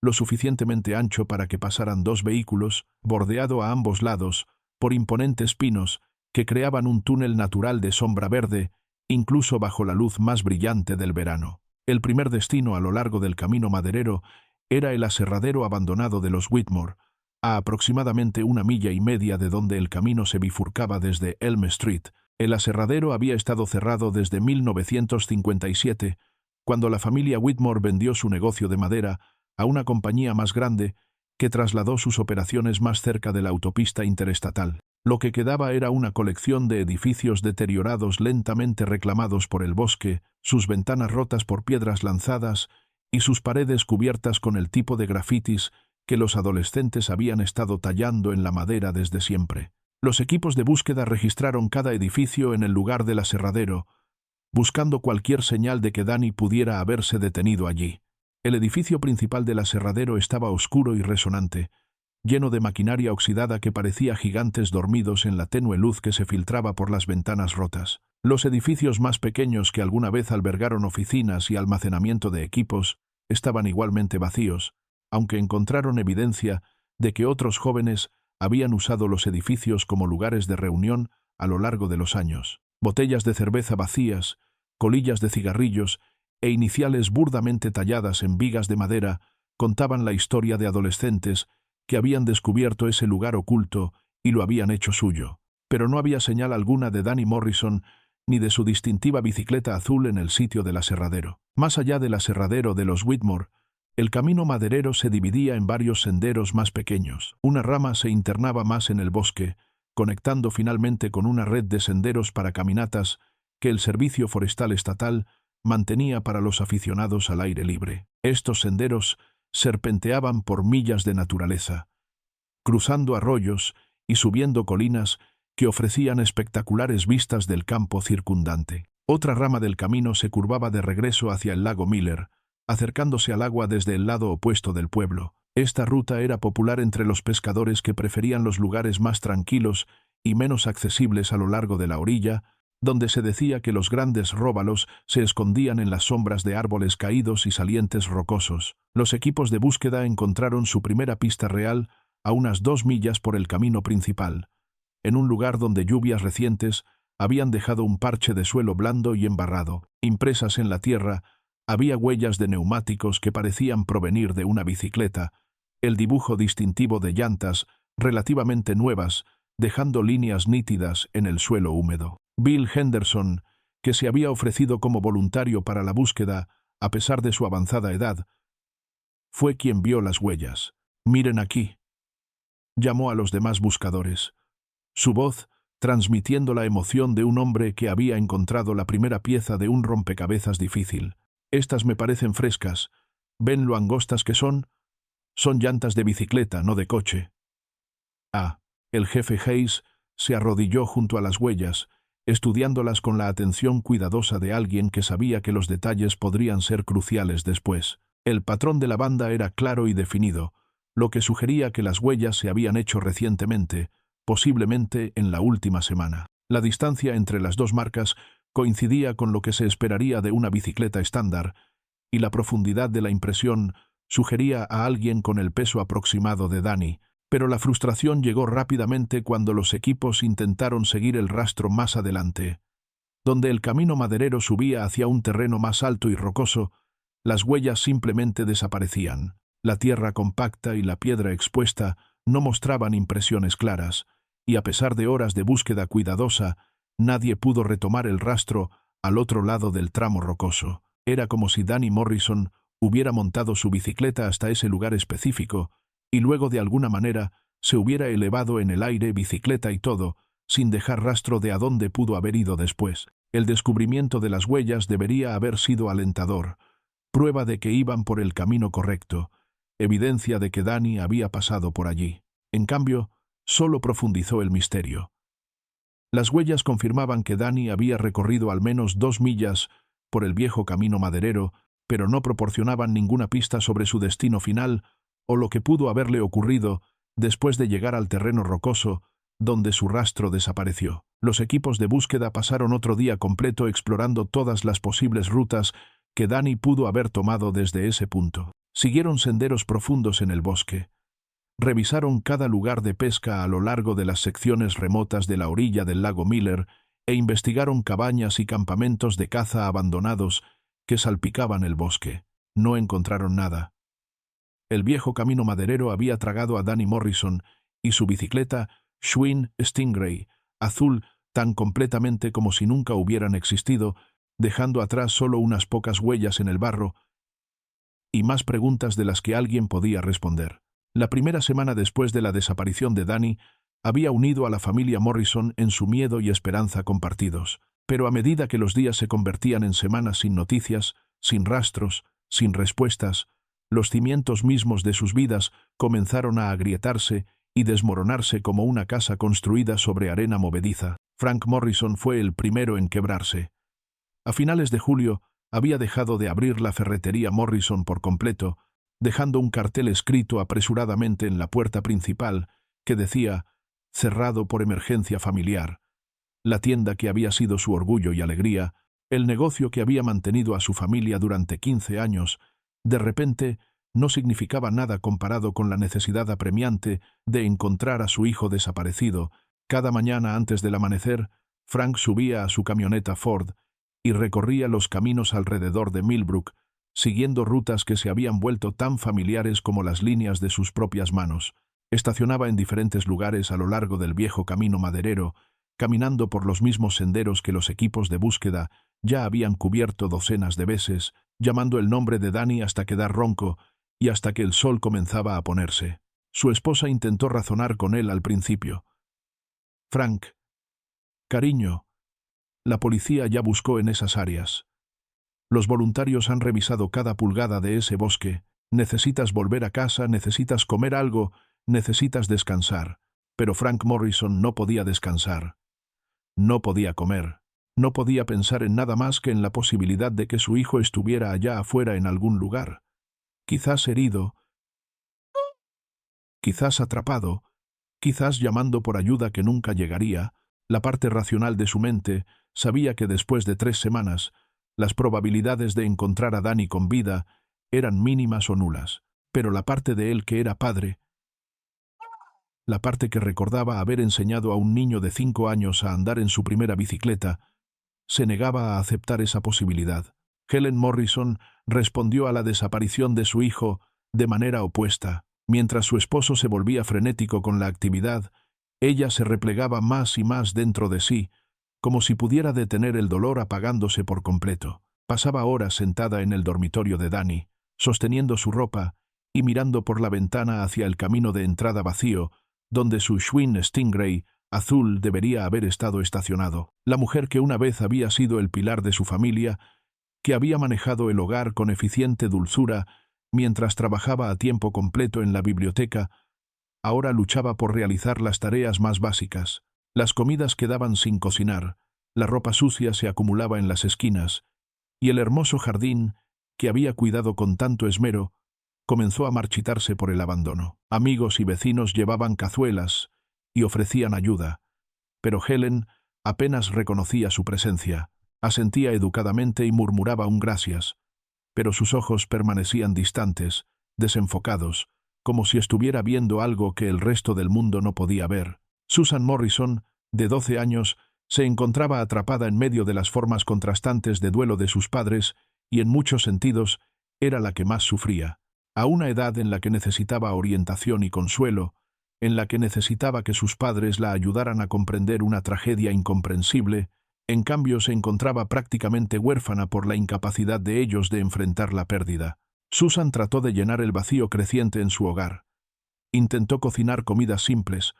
lo suficientemente ancho para que pasaran dos vehículos, bordeado a ambos lados por imponentes pinos que creaban un túnel natural de sombra verde, incluso bajo la luz más brillante del verano. El primer destino a lo largo del camino maderero era el aserradero abandonado de los Whitmore, a aproximadamente 1,5 millas de donde el camino se bifurcaba desde Elm Street. El aserradero había estado cerrado desde 1957, cuando la familia Whitmore vendió su negocio de madera a una compañía más grande que trasladó sus operaciones más cerca de la autopista interestatal. Lo que quedaba era una colección de edificios deteriorados lentamente reclamados por el bosque, sus ventanas rotas por piedras lanzadas y sus paredes cubiertas con el tipo de grafitis que los adolescentes habían estado tallando en la madera desde siempre. Los equipos de búsqueda registraron cada edificio en el lugar del aserradero, buscando cualquier señal de que Danny pudiera haberse detenido allí. El edificio principal del aserradero estaba oscuro y resonante, lleno de maquinaria oxidada que parecía gigantes dormidos en la tenue luz que se filtraba por las ventanas rotas. Los edificios más pequeños que alguna vez albergaron oficinas y almacenamiento de equipos estaban igualmente vacíos, aunque encontraron evidencia de que otros jóvenes habían usado los edificios como lugares de reunión a lo largo de los años. Botellas de cerveza vacías, colillas de cigarrillos e iniciales burdamente talladas en vigas de madera contaban la historia de adolescentes que habían descubierto ese lugar oculto y lo habían hecho suyo. Pero no había señal alguna de Danny Morrison ni de su distintiva bicicleta azul en el sitio del aserradero. Más allá del aserradero de los Whitmore, el camino maderero se dividía en varios senderos más pequeños. Una rama se internaba más en el bosque, conectando finalmente con una red de senderos para caminatas que el Servicio Forestal Estatal mantenía para los aficionados al aire libre. Estos senderos serpenteaban por millas de naturaleza, cruzando arroyos y subiendo colinas que ofrecían espectaculares vistas del campo circundante. Otra rama del camino se curvaba de regreso hacia el lago Miller, acercándose al agua desde el lado opuesto del pueblo. Esta ruta era popular entre los pescadores que preferían los lugares más tranquilos y menos accesibles a lo largo de la orilla, donde se decía que los grandes róbalos se escondían en las sombras de árboles caídos y salientes rocosos. Los equipos de búsqueda encontraron su primera pista real a unas 2 millas por el camino principal, en un lugar donde lluvias recientes habían dejado un parche de suelo blando y embarrado. Impresas en la tierra, había huellas de neumáticos que parecían provenir de una bicicleta, el dibujo distintivo de llantas relativamente nuevas, dejando líneas nítidas en el suelo húmedo. Bill Henderson, que se había ofrecido como voluntario para la búsqueda a pesar de su avanzada edad, fue quien vio las huellas. «Miren aquí», llamó a los demás buscadores, su voz transmitiendo la emoción de un hombre que había encontrado la primera pieza de un rompecabezas difícil. «Estas me parecen frescas. ¿Ven lo angostas que son? Son llantas de bicicleta, no de coche». El jefe Hayes se arrodilló junto a las huellas, estudiándolas con la atención cuidadosa de alguien que sabía que los detalles podrían ser cruciales después. El patrón de la banda era claro y definido, lo que sugería que las huellas se habían hecho recientemente, posiblemente en la última semana. La distancia entre las dos marcas coincidía con lo que se esperaría de una bicicleta estándar, y la profundidad de la impresión sugería a alguien con el peso aproximado de Danny. Pero la frustración llegó rápidamente cuando los equipos intentaron seguir el rastro más adelante. Donde el camino maderero subía hacia un terreno más alto y rocoso, las huellas simplemente desaparecían. La tierra compacta y la piedra expuesta no mostraban impresiones claras, y a pesar de horas de búsqueda cuidadosa, nadie pudo retomar el rastro al otro lado del tramo rocoso. Era como si Danny Morrison hubiera montado su bicicleta hasta ese lugar específico, y luego de alguna manera se hubiera elevado en el aire, bicicleta y todo, sin dejar rastro de a dónde pudo haber ido después. El descubrimiento de las huellas debería haber sido alentador, prueba de que iban por el camino correcto, evidencia de que Danny había pasado por allí. En cambio, solo profundizó el misterio. Las huellas confirmaban que Danny había recorrido al menos 2 millas por el viejo camino maderero, pero no proporcionaban ninguna pista sobre su destino final o lo que pudo haberle ocurrido después de llegar al terreno rocoso donde su rastro desapareció. Los equipos de búsqueda pasaron otro día completo explorando todas las posibles rutas que Danny pudo haber tomado desde ese punto. Siguieron senderos profundos en el bosque. Revisaron cada lugar de pesca a lo largo de las secciones remotas de la orilla del lago Miller e investigaron cabañas y campamentos de caza abandonados que salpicaban el bosque. No encontraron nada. El viejo camino maderero había tragado a Danny Morrison y su bicicleta Schwinn Stingray, azul tan completamente como si nunca hubieran existido, dejando atrás solo unas pocas huellas en el barro y más preguntas de las que alguien podía responder. La primera semana después de la desaparición de Danny había unido a la familia Morrison en su miedo y esperanza compartidos, pero a medida que los días se convertían en semanas sin noticias, sin rastros, sin respuestas, los cimientos mismos de sus vidas comenzaron a agrietarse y desmoronarse como una casa construida sobre arena movediza. Frank Morrison fue el primero en quebrarse. A finales de julio había dejado de abrir la ferretería Morrison por completo, dejando un cartel escrito apresuradamente en la puerta principal que decía «Cerrado por emergencia familiar». La tienda que había sido su orgullo y alegría, el negocio que había mantenido a su familia durante 15 años, de repente no significaba nada comparado con la necesidad apremiante de encontrar a su hijo desaparecido. Cada mañana antes del amanecer, Frank subía a su camioneta Ford y recorría los caminos alrededor de Millbrook, siguiendo rutas que se habían vuelto tan familiares como las líneas de sus propias manos. Estacionaba en diferentes lugares a lo largo del viejo camino maderero, caminando por los mismos senderos que los equipos de búsqueda ya habían cubierto docenas de veces, llamando el nombre de Danny hasta quedar ronco y hasta que el sol comenzaba a ponerse. Su esposa intentó razonar con él al principio. «Frank, cariño, la policía ya buscó en esas áreas. Los voluntarios han revisado cada pulgada de ese bosque. Necesitas volver a casa, necesitas comer algo, necesitas descansar». Pero Frank Morrison no podía descansar. No podía comer. No podía pensar en nada más que en la posibilidad de que su hijo estuviera allá afuera en algún lugar. Quizás herido, quizás atrapado, quizás llamando por ayuda que nunca llegaría. La parte racional de su mente sabía que después de 3 semanas, las probabilidades de encontrar a Danny con vida eran mínimas o nulas. Pero la parte de él que era padre, la parte que recordaba haber enseñado a un niño de 5 años a andar en su primera bicicleta, se negaba a aceptar esa posibilidad. Helen Morrison respondió a la desaparición de su hijo de manera opuesta. Mientras su esposo se volvía frenético con la actividad, ella se replegaba más y más dentro de sí, como si pudiera detener el dolor apagándose por completo. Pasaba horas sentada en el dormitorio de Danny, sosteniendo su ropa y mirando por la ventana hacia el camino de entrada vacío, donde su Schwinn Stingray azul debería haber estado estacionado. La mujer que una vez había sido el pilar de su familia, que había manejado el hogar con eficiente dulzura mientras trabajaba a tiempo completo en la biblioteca, ahora luchaba por realizar las tareas más básicas. Las comidas quedaban sin cocinar, la ropa sucia se acumulaba en las esquinas, y el hermoso jardín, que había cuidado con tanto esmero, comenzó a marchitarse por el abandono. Amigos y vecinos llevaban cazuelas y ofrecían ayuda, pero Helen apenas reconocía su presencia, asentía educadamente y murmuraba un gracias, pero sus ojos permanecían distantes, desenfocados, como si estuviera viendo algo que el resto del mundo no podía ver. Susan Morrison, de 12 años, se encontraba atrapada en medio de las formas contrastantes de duelo de sus padres y en muchos sentidos era la que más sufría. A una edad en la que necesitaba orientación y consuelo, en la que necesitaba que sus padres la ayudaran a comprender una tragedia incomprensible, en cambio se encontraba prácticamente huérfana por la incapacidad de ellos de enfrentar la pérdida. Susan trató de llenar el vacío creciente en su hogar. Intentó cocinar comidas simples,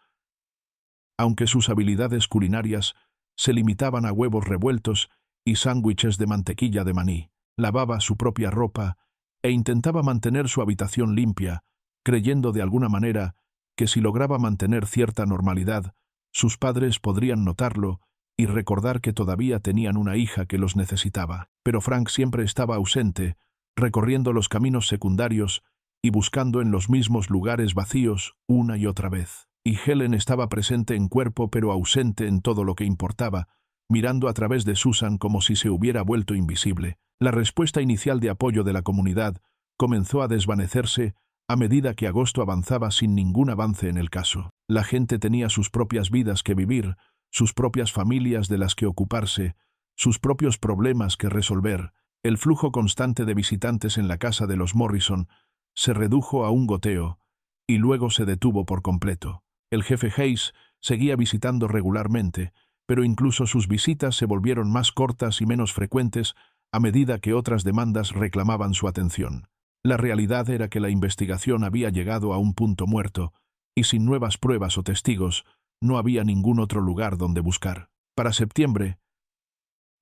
aunque sus habilidades culinarias se limitaban a huevos revueltos y sándwiches de mantequilla de maní. Lavaba su propia ropa e intentaba mantener su habitación limpia, creyendo de alguna manera que si lograba mantener cierta normalidad, sus padres podrían notarlo y recordar que todavía tenían una hija que los necesitaba. Pero Frank siempre estaba ausente, recorriendo los caminos secundarios y buscando en los mismos lugares vacíos una y otra vez. y Helen estaba presente en cuerpo pero ausente en todo lo que importaba, mirando a través de Susan como si se hubiera vuelto invisible. La respuesta inicial de apoyo de la comunidad comenzó a desvanecerse a medida que agosto avanzaba sin ningún avance en el caso. La gente tenía sus propias vidas que vivir, sus propias familias de las que ocuparse, sus propios problemas que resolver. El flujo constante de visitantes en la casa de los Morrison se redujo a un goteo y luego se detuvo por completo. El jefe Hayes seguía visitando regularmente, pero incluso sus visitas se volvieron más cortas y menos frecuentes a medida que otras demandas reclamaban su atención. La realidad era que la investigación había llegado a un punto muerto, y sin nuevas pruebas o testigos, no había ningún otro lugar donde buscar. Para septiembre,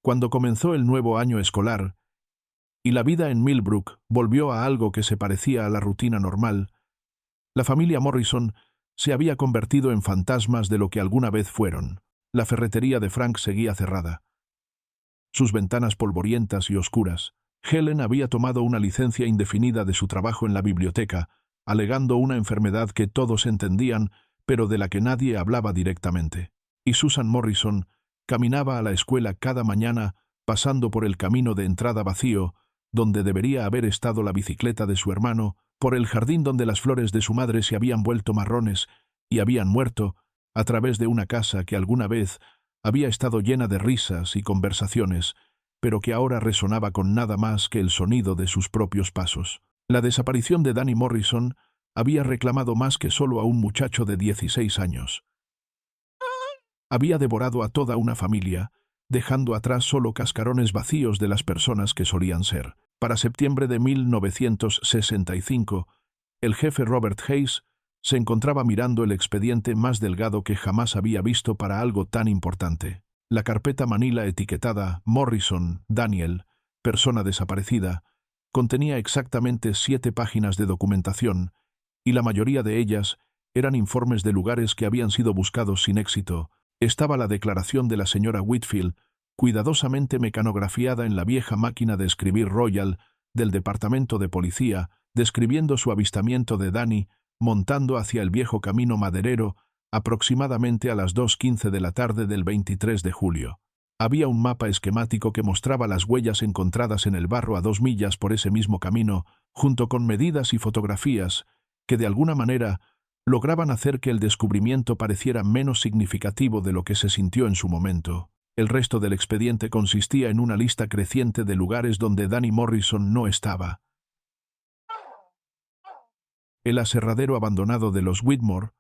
cuando comenzó el nuevo año escolar, y la vida en Millbrook volvió a algo que se parecía a la rutina normal, la familia Morrison se había convertido en fantasmas de lo que alguna vez fueron. La ferretería de Frank seguía cerrada, sus ventanas polvorientas y oscuras. Helen había tomado una licencia indefinida de su trabajo en la biblioteca, alegando una enfermedad que todos entendían, pero de la que nadie hablaba directamente. Y Susan Morrison caminaba a la escuela cada mañana, pasando por el camino de entrada vacío, donde debería haber estado la bicicleta de su hermano, por el jardín donde las flores de su madre se habían vuelto marrones y habían muerto, a través de una casa que alguna vez había estado llena de risas y conversaciones, pero que ahora resonaba con nada más que el sonido de sus propios pasos. La desaparición de Danny Morrison había reclamado más que solo a un muchacho de 16 años. Había devorado a toda una familia, dejando atrás solo cascarones vacíos de las personas que solían ser. Para septiembre de 1965, el jefe Robert Hayes se encontraba mirando el expediente más delgado que jamás había visto para algo tan importante. La carpeta manila etiquetada Morrison, Daniel, persona desaparecida, contenía exactamente 7 páginas de documentación, y la mayoría de ellas eran informes de lugares que habían sido buscados sin éxito. Estaba la declaración de la señora Whitfield, cuidadosamente mecanografiada en la vieja máquina de escribir Royal del Departamento de Policía, describiendo su avistamiento de Danny montando hacia el viejo camino maderero aproximadamente a las 2:15 de la tarde del 23 de julio. Había un mapa esquemático que mostraba las huellas encontradas en el barro a 2 millas por ese mismo camino, junto con medidas y fotografías que de alguna manera lograban hacer que el descubrimiento pareciera menos significativo de lo que se sintió en su momento. El resto del expediente consistía en una lista creciente de lugares donde Danny Morrison no estaba. El aserradero abandonado de los Whitmore,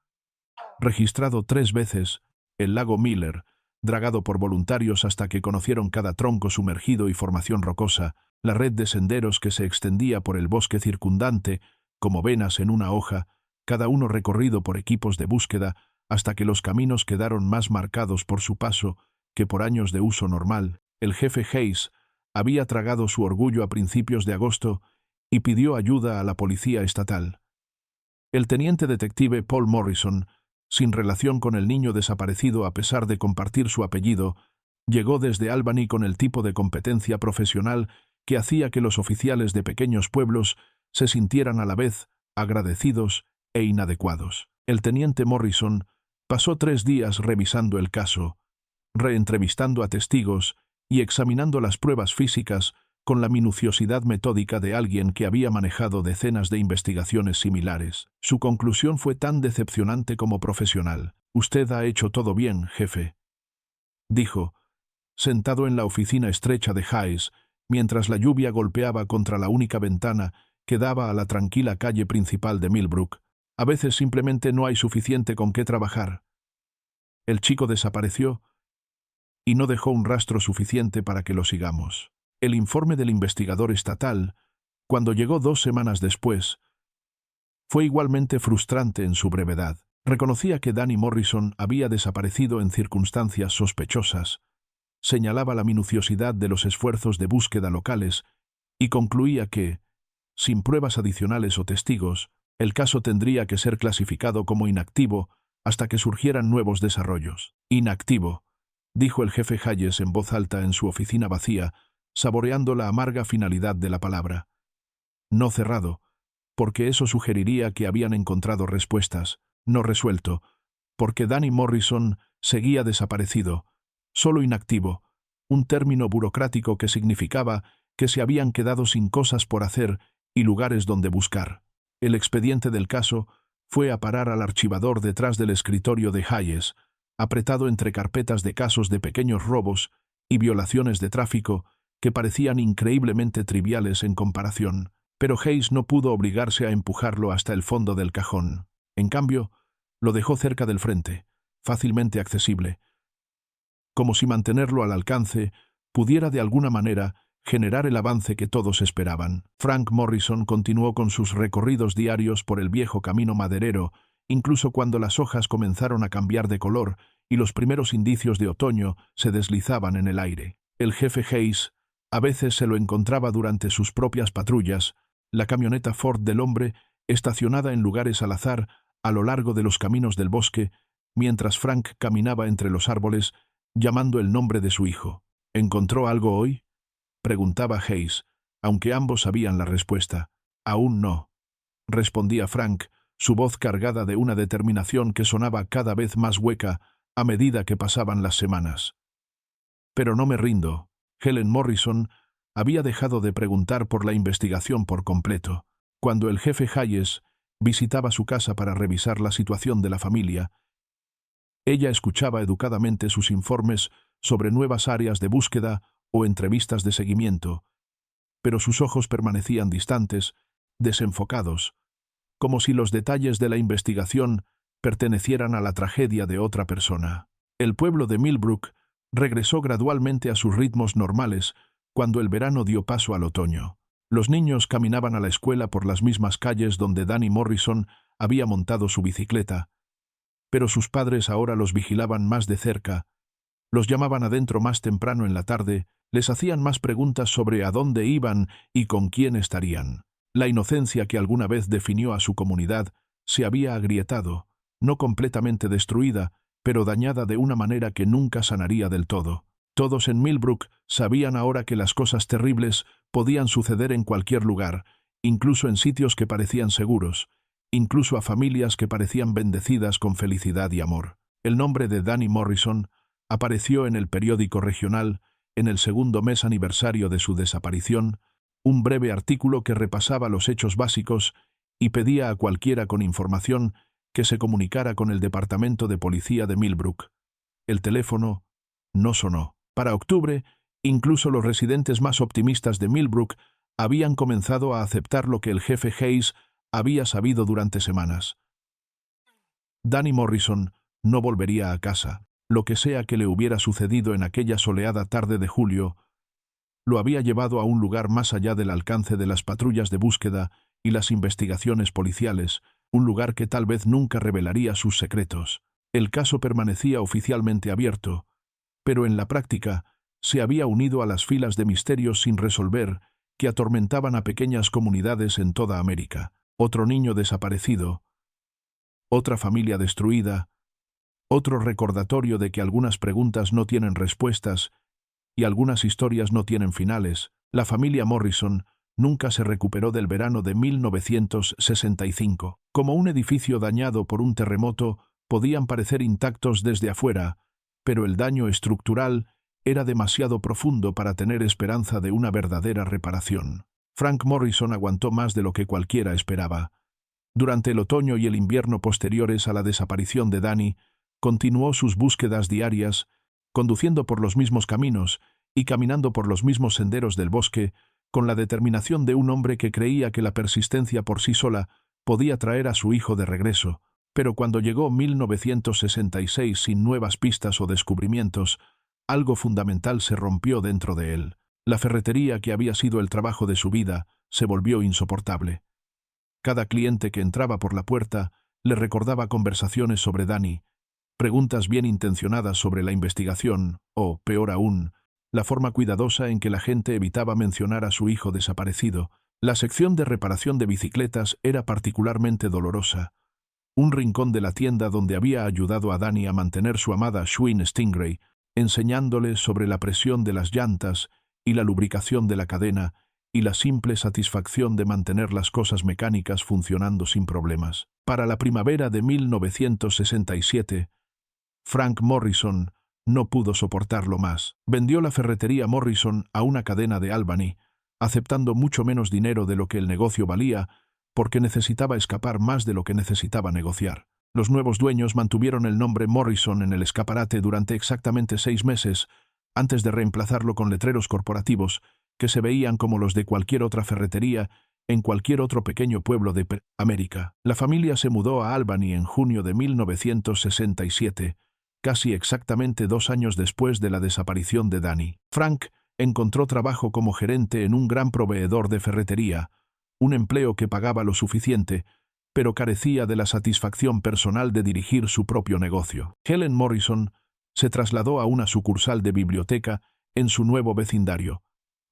registrado 3 veces, el lago Miller, dragado por voluntarios hasta que conocieron cada tronco sumergido y formación rocosa, la red de senderos que se extendía por el bosque circundante, como venas en una hoja, cada uno recorrido por equipos de búsqueda, hasta que los caminos quedaron más marcados por su paso que por años de uso normal. El jefe Hayes había tragado su orgullo a principios de agosto y pidió ayuda a la policía estatal. El teniente detective Paul Morrison, sin relación con el niño desaparecido a pesar de compartir su apellido, llegó desde Albany con el tipo de competencia profesional que hacía que los oficiales de pequeños pueblos se sintieran a la vez agradecidos e inadecuados. El teniente Morrison pasó 3 días revisando el caso, reentrevistando a testigos y examinando las pruebas físicas con la minuciosidad metódica de alguien que había manejado decenas de investigaciones similares. Su conclusión fue tan decepcionante como profesional. «Usted ha hecho todo bien, jefe», dijo, sentado en la oficina estrecha de Hayes, mientras la lluvia golpeaba contra la única ventana que daba a la tranquila calle principal de Millbrook. «A veces simplemente no hay suficiente con qué trabajar. El chico desapareció y no dejó un rastro suficiente para que lo sigamos». El informe del investigador estatal, cuando llegó 2 semanas después, fue igualmente frustrante en su brevedad. Reconocía que Danny Morrison había desaparecido en circunstancias sospechosas, señalaba la minuciosidad de los esfuerzos de búsqueda locales y concluía que, sin pruebas adicionales o testigos, el caso tendría que ser clasificado como inactivo hasta que surgieran nuevos desarrollos. «Inactivo», dijo el jefe Hayes en voz alta en su oficina vacía, saboreando la amarga finalidad de la palabra. «No cerrado, porque eso sugeriría que habían encontrado respuestas. No resuelto, porque Danny Morrison seguía desaparecido, solo inactivo, un término burocrático que significaba que se habían quedado sin cosas por hacer y lugares donde buscar. El expediente del caso fue a parar al archivador detrás del escritorio de Hayes, apretado entre carpetas de casos de pequeños robos y violaciones de tráfico que parecían increíblemente triviales en comparación. Pero Hayes no pudo obligarse a empujarlo hasta el fondo del cajón. En cambio, lo dejó cerca del frente, fácilmente accesible, como si mantenerlo al alcance pudiera de alguna manera generar el avance que todos esperaban. Frank Morrison continuó con sus recorridos diarios por el viejo camino maderero, incluso cuando las hojas comenzaron a cambiar de color y los primeros indicios de otoño se deslizaban en el aire. El jefe Hayes a veces se lo encontraba durante sus propias patrullas, la camioneta Ford del hombre estacionada en lugares al azar a lo largo de los caminos del bosque, mientras Frank caminaba entre los árboles, llamando el nombre de su hijo. ¿Encontró algo hoy?, preguntaba Hayes, aunque ambos sabían la respuesta. Aún no, respondía Frank, su voz cargada de una determinación que sonaba cada vez más hueca a medida que pasaban las semanas. Pero no me rindo. Helen Morrison había dejado de preguntar por la investigación por completo. Cuando el jefe Hayes visitaba su casa para revisar la situación de la familia, ella escuchaba educadamente sus informes sobre nuevas áreas de búsqueda o entrevistas de seguimiento, pero sus ojos permanecían distantes, desenfocados, como si los detalles de la investigación pertenecieran a la tragedia de otra persona. El pueblo de Millbrook regresó gradualmente a sus ritmos normales cuando el verano dio paso al otoño. Los niños caminaban a la escuela por las mismas calles donde Danny Morrison había montado su bicicleta, pero sus padres ahora los vigilaban más de cerca, los llamaban adentro más temprano en la tarde, les hacían más preguntas sobre a dónde iban y con quién estarían. La inocencia que alguna vez definió a su comunidad se había agrietado, no completamente destruida, pero dañada de una manera que nunca sanaría del todo. Todos en Millbrook sabían ahora que las cosas terribles podían suceder en cualquier lugar, incluso en sitios que parecían seguros, incluso a familias que parecían bendecidas con felicidad y amor. El nombre de Danny Morrison apareció en el periódico regional en el segundo mes aniversario de su desaparición, un breve artículo que repasaba los hechos básicos y pedía a cualquiera con información que se comunicara con el departamento de policía de Millbrook. El teléfono no sonó. Para octubre, incluso los residentes más optimistas de Millbrook habían comenzado a aceptar lo que el jefe Hayes había sabido durante semanas. Danny Morrison no volvería a casa. Lo que sea que le hubiera sucedido en aquella soleada tarde de julio, lo había llevado a un lugar más allá del alcance de las patrullas de búsqueda y las investigaciones policiales, un lugar que tal vez nunca revelaría sus secretos. El caso permanecía oficialmente abierto, pero en la práctica se había unido a las filas de misterios sin resolver que atormentaban a pequeñas comunidades en toda América. Otro niño desaparecido, otra familia destruida, otro recordatorio de que algunas preguntas no tienen respuestas y algunas historias no tienen finales. La familia Morrison nunca se recuperó del verano de 1965. Como un edificio dañado por un terremoto, podían parecer intactos desde afuera, pero el daño estructural era demasiado profundo para tener esperanza de una verdadera reparación. Frank Morrison aguantó más de lo que cualquiera esperaba. Durante el otoño y el invierno posteriores a la desaparición de Danny, continuó sus búsquedas diarias, conduciendo por los mismos caminos y caminando por los mismos senderos del bosque, con la determinación de un hombre que creía que la persistencia por sí sola podía traer a su hijo de regreso. Pero cuando llegó 1966 sin nuevas pistas o descubrimientos, algo fundamental se rompió dentro de él. La ferretería, que había sido el trabajo de su vida, se volvió insoportable. Cada cliente que entraba por la puerta le recordaba conversaciones sobre Danny, preguntas bien intencionadas sobre la investigación, o, peor aún, la forma cuidadosa en que la gente evitaba mencionar a su hijo desaparecido. La sección de reparación de bicicletas era particularmente dolorosa. Un rincón de la tienda donde había ayudado a Danny a mantener su amada Schwinn Stingray, enseñándole sobre la presión de las llantas y la lubricación de la cadena, y la simple satisfacción de mantener las cosas mecánicas funcionando sin problemas. Para la primavera de 1967, Frank Morrison no pudo soportarlo más. Vendió la ferretería Morrison a una cadena de Albany, aceptando mucho menos dinero de lo que el negocio valía, porque necesitaba escapar más de lo que necesitaba negociar. Los nuevos dueños mantuvieron el nombre Morrison en el escaparate durante exactamente 6 meses, antes de reemplazarlo con letreros corporativos que se veían como los de cualquier otra ferretería en cualquier otro pequeño pueblo de América. La familia se mudó a Albany en junio de 1967, casi exactamente 2 años después de la desaparición de Danny. Frank encontró trabajo como gerente en un gran proveedor de ferretería, un empleo que pagaba lo suficiente, pero carecía de la satisfacción personal de dirigir su propio negocio. Helen Morrison se trasladó a una sucursal de biblioteca en su nuevo vecindario,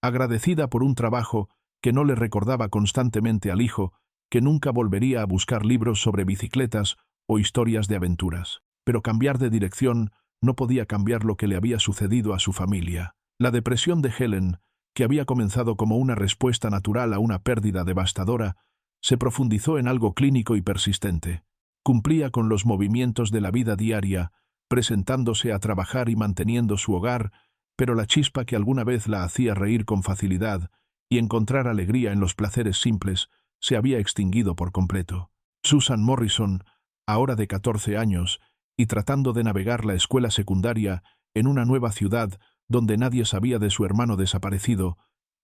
agradecida por un trabajo que no le recordaba constantemente al hijo que nunca volvería a buscar libros sobre bicicletas o historias de aventuras. Pero cambiar de dirección no podía cambiar lo que le había sucedido a su familia. La depresión de Helen, que había comenzado como una respuesta natural a una pérdida devastadora, se profundizó en algo clínico y persistente. Cumplía con los movimientos de la vida diaria, presentándose a trabajar y manteniendo su hogar, pero la chispa que alguna vez la hacía reír con facilidad y encontrar alegría en los placeres simples se había extinguido por completo. Susan Morrison, ahora de 14 años, y tratando de navegar la escuela secundaria en una nueva ciudad donde nadie sabía de su hermano desaparecido,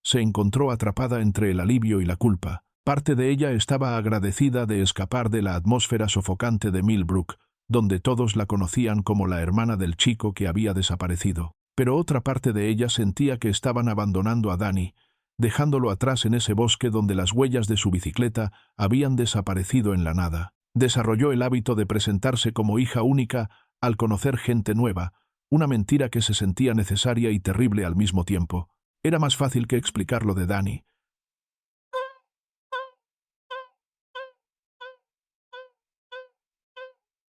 se encontró atrapada entre el alivio y la culpa. Parte de ella estaba agradecida de escapar de la atmósfera sofocante de Millbrook, donde todos la conocían como la hermana del chico que había desaparecido. Pero otra parte de ella sentía que estaban abandonando a Danny, dejándolo atrás en ese bosque donde las huellas de su bicicleta habían desaparecido en la nada. Desarrolló el hábito de presentarse como hija única al conocer gente nueva, una mentira que se sentía necesaria y terrible al mismo tiempo. Era más fácil que explicar lo de Danny.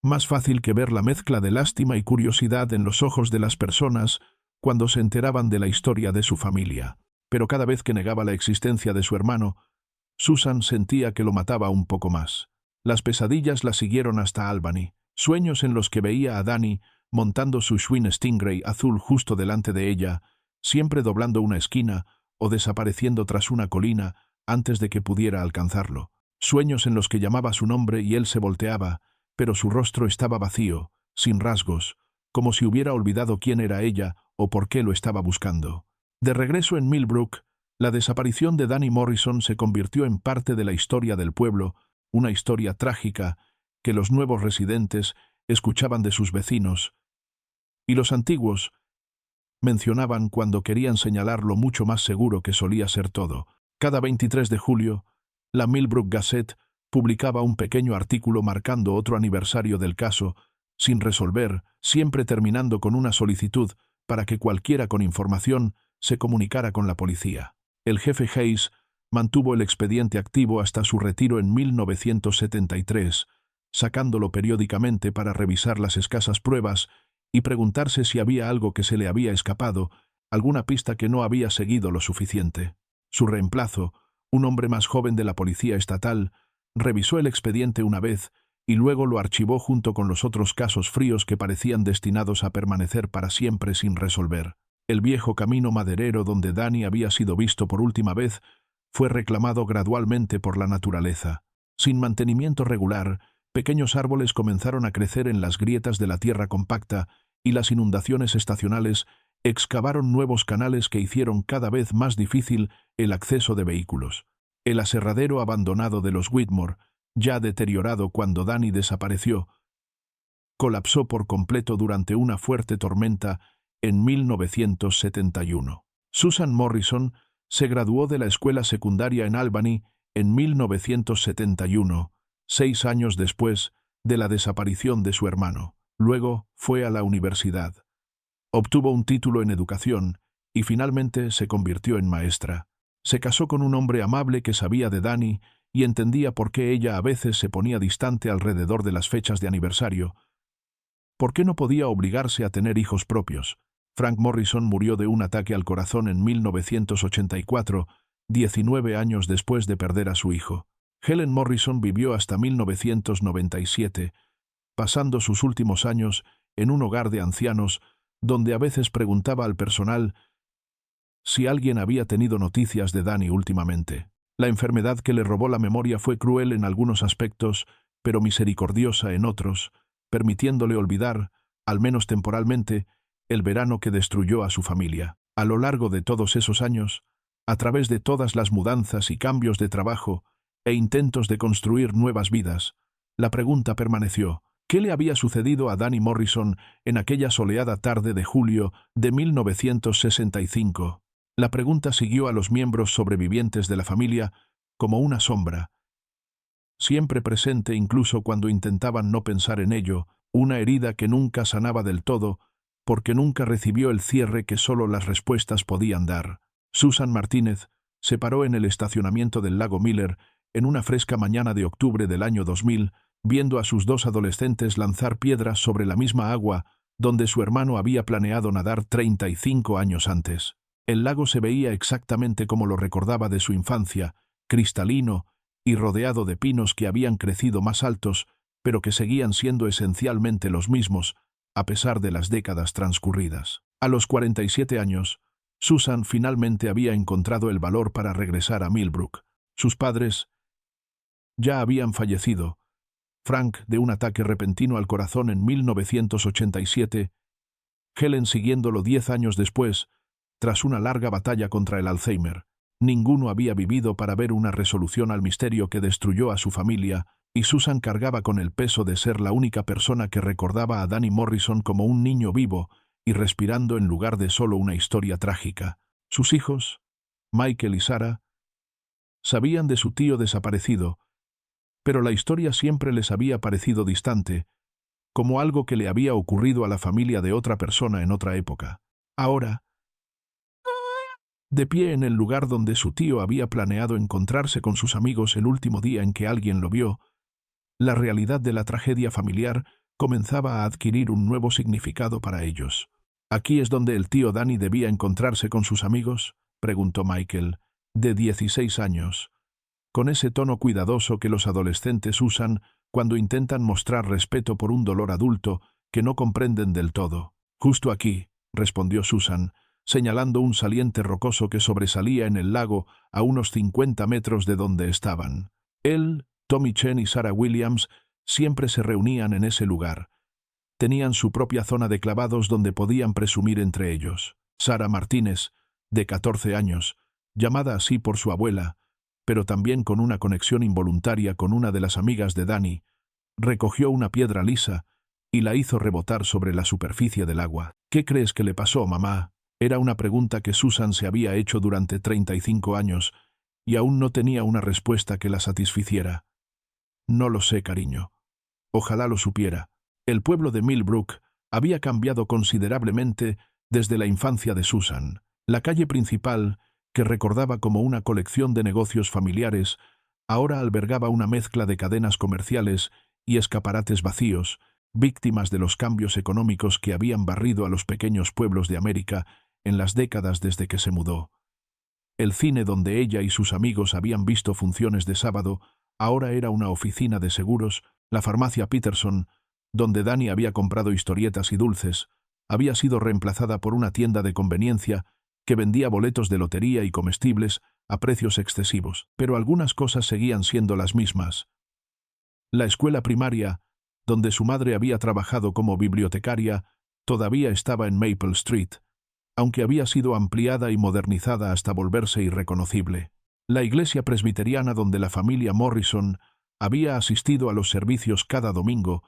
Más fácil que ver la mezcla de lástima y curiosidad en los ojos de las personas cuando se enteraban de la historia de su familia. Pero cada vez que negaba la existencia de su hermano, Susan sentía que lo mataba un poco más. Las pesadillas la siguieron hasta Albany, sueños en los que veía a Danny montando su Schwinn Stingray azul justo delante de ella, siempre doblando una esquina o desapareciendo tras una colina antes de que pudiera alcanzarlo. Sueños en los que llamaba su nombre y él se volteaba, pero su rostro estaba vacío, sin rasgos, como si hubiera olvidado quién era ella o por qué lo estaba buscando. De regreso en Millbrook, la desaparición de Danny Morrison se convirtió en parte de la historia del pueblo, una historia trágica que los nuevos residentes escuchaban de sus vecinos, y los antiguos mencionaban cuando querían señalar lo mucho más seguro que solía ser todo. Cada 23 de julio, la Millbrook Gazette publicaba un pequeño artículo marcando otro aniversario del caso, sin resolver, siempre terminando con una solicitud para que cualquiera con información se comunicara con la policía. El jefe Hayes mantuvo el expediente activo hasta su retiro en 1973, sacándolo periódicamente para revisar las escasas pruebas y preguntarse si había algo que se le había escapado, alguna pista que no había seguido lo suficiente. Su reemplazo, un hombre más joven de la policía estatal, revisó el expediente una vez y luego lo archivó junto con los otros casos fríos que parecían destinados a permanecer para siempre sin resolver. El viejo camino maderero donde Danny había sido visto por última vez fue reclamado gradualmente por la naturaleza. Sin mantenimiento regular, pequeños árboles comenzaron a crecer en las grietas de la tierra compacta y las inundaciones estacionales excavaron nuevos canales que hicieron cada vez más difícil el acceso de vehículos. El aserradero abandonado de los Whitmore, ya deteriorado cuando Danny desapareció, colapsó por completo durante una fuerte tormenta en 1971. Susan Morrison se graduó de la escuela secundaria en Albany en 1971, 6 años después de la desaparición de su hermano. Luego fue a la universidad. Obtuvo un título en educación y finalmente se convirtió en maestra. Se casó con un hombre amable que sabía de Danny y entendía por qué ella a veces se ponía distante alrededor de las fechas de aniversario. ¿Por qué no podía obligarse a tener hijos propios? Frank Morrison murió de un ataque al corazón en 1984, 19 años después de perder a su hijo. Helen Morrison vivió hasta 1997, pasando sus últimos años en un hogar de ancianos, donde a veces preguntaba al personal si alguien había tenido noticias de Danny últimamente. La enfermedad que le robó la memoria fue cruel en algunos aspectos, pero misericordiosa en otros, permitiéndole olvidar, al menos temporalmente, el verano que destruyó a su familia. A lo largo de todos esos años, a través de todas las mudanzas y cambios de trabajo e intentos de construir nuevas vidas, la pregunta permaneció: ¿qué le había sucedido a Danny Morrison en aquella soleada tarde de julio de 1965? La pregunta siguió a los miembros sobrevivientes de la familia como una sombra, siempre presente incluso cuando intentaban no pensar en ello, una herida que nunca sanaba del todo, porque nunca recibió el cierre que solo las respuestas podían dar. Susan Martínez se paró en el estacionamiento del lago Miller en una fresca mañana de octubre del año 2000, viendo a sus dos adolescentes lanzar piedras sobre la misma agua donde su hermano había planeado nadar 35 años antes. El lago se veía exactamente como lo recordaba de su infancia, cristalino y rodeado de pinos que habían crecido más altos, pero que seguían siendo esencialmente los mismos, a pesar de las décadas transcurridas. A los 47 años, Susan finalmente había encontrado el valor para regresar a Millbrook. Sus padres ya habían fallecido. Frank de un ataque repentino al corazón en 1987, Helen siguiéndolo 10 años después, tras una larga batalla contra el Alzheimer. Ninguno había vivido para ver una resolución al misterio que destruyó a su familia, y Susan cargaba con el peso de ser la única persona que recordaba a Danny Morrison como un niño vivo y respirando en lugar de solo una historia trágica. Sus hijos, Michael y Sarah, sabían de su tío desaparecido, pero la historia siempre les había parecido distante, como algo que le había ocurrido a la familia de otra persona en otra época. Ahora, de pie en el lugar donde su tío había planeado encontrarse con sus amigos el último día en que alguien lo vio, la realidad de la tragedia familiar comenzaba a adquirir un nuevo significado para ellos. ¿Aquí es donde el tío Danny debía encontrarse con sus amigos?, preguntó Michael, de 16 años, con ese tono cuidadoso que los adolescentes usan cuando intentan mostrar respeto por un dolor adulto que no comprenden del todo. Justo aquí, respondió Susan, señalando un saliente rocoso que sobresalía en el lago a unos 50 metros de donde estaban. Él, Tommy Chen y Sarah Williams siempre se reunían en ese lugar. Tenían su propia zona de clavados donde podían presumir entre ellos. Sarah Martínez, de 14 años, llamada así por su abuela, pero también con una conexión involuntaria con una de las amigas de Danny, recogió una piedra lisa y la hizo rebotar sobre la superficie del agua. ¿Qué crees que le pasó, mamá? Era una pregunta que Susan se había hecho durante 35 años y aún no tenía una respuesta que la satisficiera. No lo sé, cariño. Ojalá lo supiera. El pueblo de Millbrook había cambiado considerablemente desde la infancia de Susan. La calle principal, que recordaba como una colección de negocios familiares, ahora albergaba una mezcla de cadenas comerciales y escaparates vacíos, víctimas de los cambios económicos que habían barrido a los pequeños pueblos de América en las décadas desde que se mudó. El cine donde ella y sus amigos habían visto funciones de sábado ahora era una oficina de seguros. La farmacia Peterson, donde Danny había comprado historietas y dulces, había sido reemplazada por una tienda de conveniencia que vendía boletos de lotería y comestibles a precios excesivos, pero algunas cosas seguían siendo las mismas. La escuela primaria, donde su madre había trabajado como bibliotecaria, todavía estaba en Maple Street, aunque había sido ampliada y modernizada hasta volverse irreconocible. La iglesia presbiteriana donde la familia Morrison había asistido a los servicios cada domingo,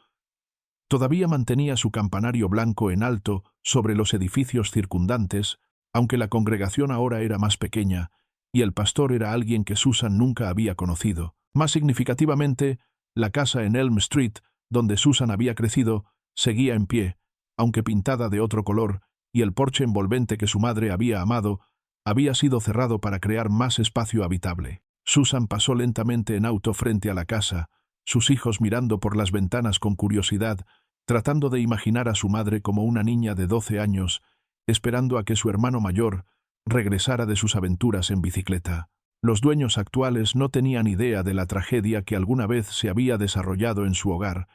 todavía mantenía su campanario blanco en alto sobre los edificios circundantes, aunque la congregación ahora era más pequeña, y el pastor era alguien que Susan nunca había conocido. Más significativamente, la casa en Elm Street, donde Susan había crecido, seguía en pie, aunque pintada de otro color, y el porche envolvente que su madre había amado había sido cerrado para crear más espacio habitable. Susan pasó lentamente en auto frente a la casa, sus hijos mirando por las ventanas con curiosidad, tratando de imaginar a su madre como una niña de 12 años, esperando a que su hermano mayor regresara de sus aventuras en bicicleta. Los dueños actuales no tenían idea de la tragedia que alguna vez se había desarrollado en su hogar,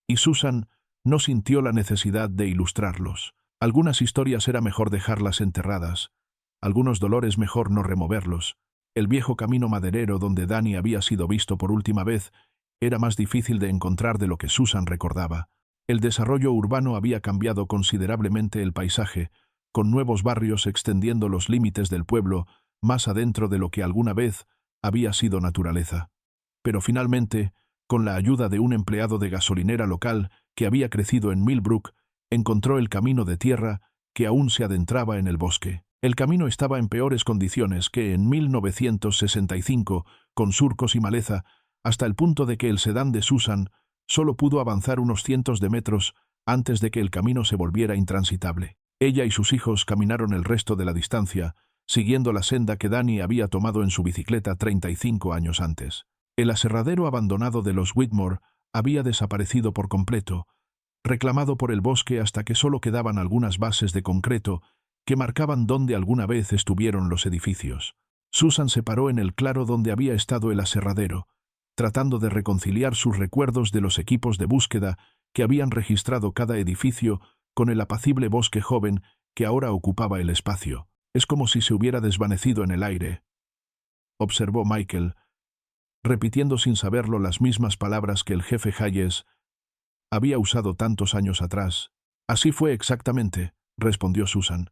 y Susan no sintió la necesidad de ilustrarlos. Algunas historias era mejor dejarlas enterradas, algunos dolores mejor no removerlos. El viejo camino maderero donde Danny había sido visto por última vez era más difícil de encontrar de lo que Susan recordaba. El desarrollo urbano había cambiado considerablemente el paisaje, con nuevos barrios extendiendo los límites del pueblo más adentro de lo que alguna vez había sido naturaleza. Pero finalmente, con la ayuda de un empleado de gasolinera local que había crecido en Millbrook, encontró el camino de tierra que aún se adentraba en el bosque. El camino estaba en peores condiciones que en 1965, con surcos y maleza, hasta el punto de que el sedán de Susan solo pudo avanzar unos cientos de metros antes de que el camino se volviera intransitable. Ella y sus hijos caminaron el resto de la distancia, siguiendo la senda que Danny había tomado en su bicicleta 35 años antes. El aserradero abandonado de los Whitmore había desaparecido por completo, reclamado por el bosque hasta que solo quedaban algunas bases de concreto que marcaban dónde alguna vez estuvieron los edificios. Susan se paró en el claro donde había estado el aserradero, tratando de reconciliar sus recuerdos de los equipos de búsqueda que habían registrado cada edificio con el apacible bosque joven que ahora ocupaba el espacio. Es como si se hubiera desvanecido en el aire, observó Michael, repitiendo sin saberlo las mismas palabras que el jefe Hayes había usado tantos años atrás. Así fue exactamente, respondió Susan.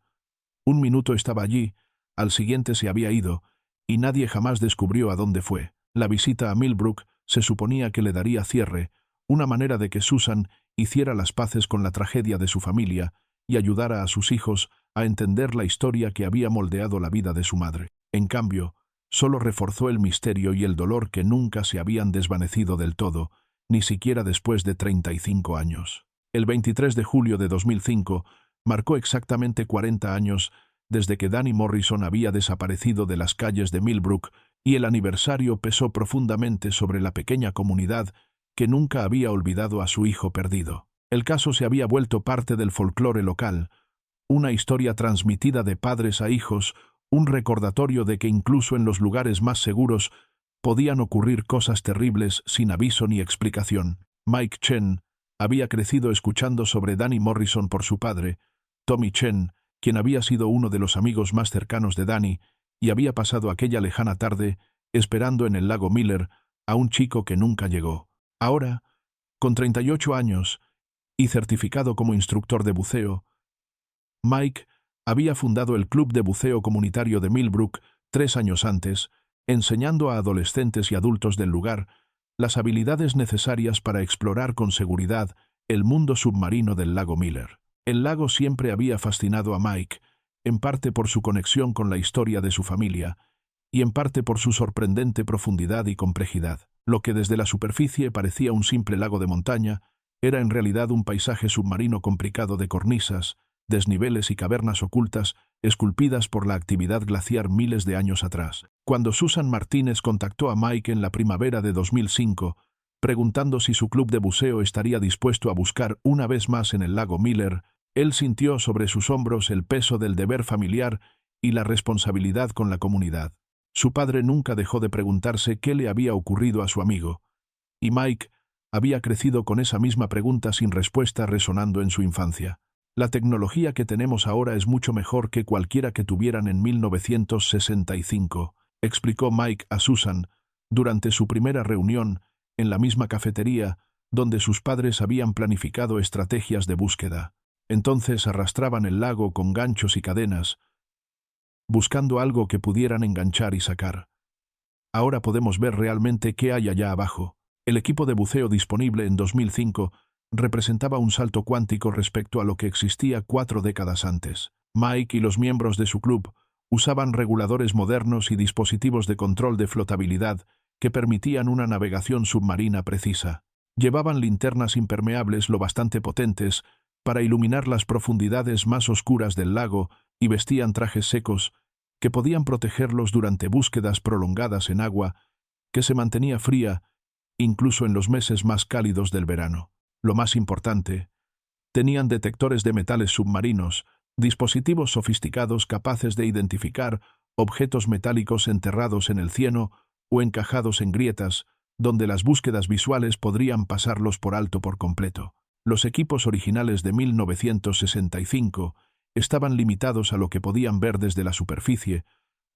Un minuto estaba allí, al siguiente se había ido, y nadie jamás descubrió a dónde fue. La visita a Millbrook se suponía que le daría cierre, una manera de que Susan hiciera las paces con la tragedia de su familia y ayudara a sus hijos a entender la historia que había moldeado la vida de su madre. En cambio, solo reforzó el misterio y el dolor que nunca se habían desvanecido del todo, ni siquiera después de 35 años. El 23 de julio de 2005 marcó exactamente 40 años desde que Danny Morrison había desaparecido de las calles de Millbrook, y el aniversario pesó profundamente sobre la pequeña comunidad que nunca había olvidado a su hijo perdido. El caso se había vuelto parte del folclore local, una historia transmitida de padres a hijos, un recordatorio de que incluso en los lugares más seguros podían ocurrir cosas terribles sin aviso ni explicación. Mike Chen había crecido escuchando sobre Danny Morrison por su padre, Tommy Chen, quien había sido uno de los amigos más cercanos de Danny, y había pasado aquella lejana tarde esperando en el lago Miller a un chico que nunca llegó. Ahora, con 38 años y certificado como instructor de buceo, Mike había fundado el Club de Buceo Comunitario de Millbrook 3 años antes, enseñando a adolescentes y adultos del lugar las habilidades necesarias para explorar con seguridad el mundo submarino del lago Miller. El lago siempre había fascinado a Mike, en parte por su conexión con la historia de su familia, y en parte por su sorprendente profundidad y complejidad. Lo que desde la superficie parecía un simple lago de montaña, era en realidad un paisaje submarino complicado de cornisas, desniveles y cavernas ocultas esculpidas por la actividad glaciar miles de años atrás. Cuando Susan Martínez contactó a Mike en la primavera de 2005, preguntando si su club de buceo estaría dispuesto a buscar una vez más en el lago Miller, él sintió sobre sus hombros el peso del deber familiar y la responsabilidad con la comunidad. Su padre nunca dejó de preguntarse qué le había ocurrido a su amigo, y Mike había crecido con esa misma pregunta sin respuesta resonando en su infancia. La tecnología que tenemos ahora es mucho mejor que cualquiera que tuvieran en 1965, explicó Mike a Susan durante su primera reunión en la misma cafetería donde sus padres habían planificado estrategias de búsqueda. Entonces arrastraban el lago con ganchos y cadenas, buscando algo que pudieran enganchar y sacar. Ahora podemos ver realmente qué hay allá abajo. El equipo de buceo disponible en 2005 representaba un salto cuántico respecto a lo que existía 4 décadas antes. Mike y los miembros de su club usaban reguladores modernos y dispositivos de control de flotabilidad que permitían una navegación submarina precisa. Llevaban linternas impermeables lo bastante potentes para iluminar las profundidades más oscuras del lago y vestían trajes secos que podían protegerlos durante búsquedas prolongadas en agua que se mantenía fría incluso en los meses más cálidos del verano. Lo más importante, tenían detectores de metales submarinos, dispositivos sofisticados capaces de identificar objetos metálicos enterrados en el cieno o encajados en grietas, donde las búsquedas visuales podrían pasarlos por alto por completo. Los equipos originales de 1965 estaban limitados a lo que podían ver desde la superficie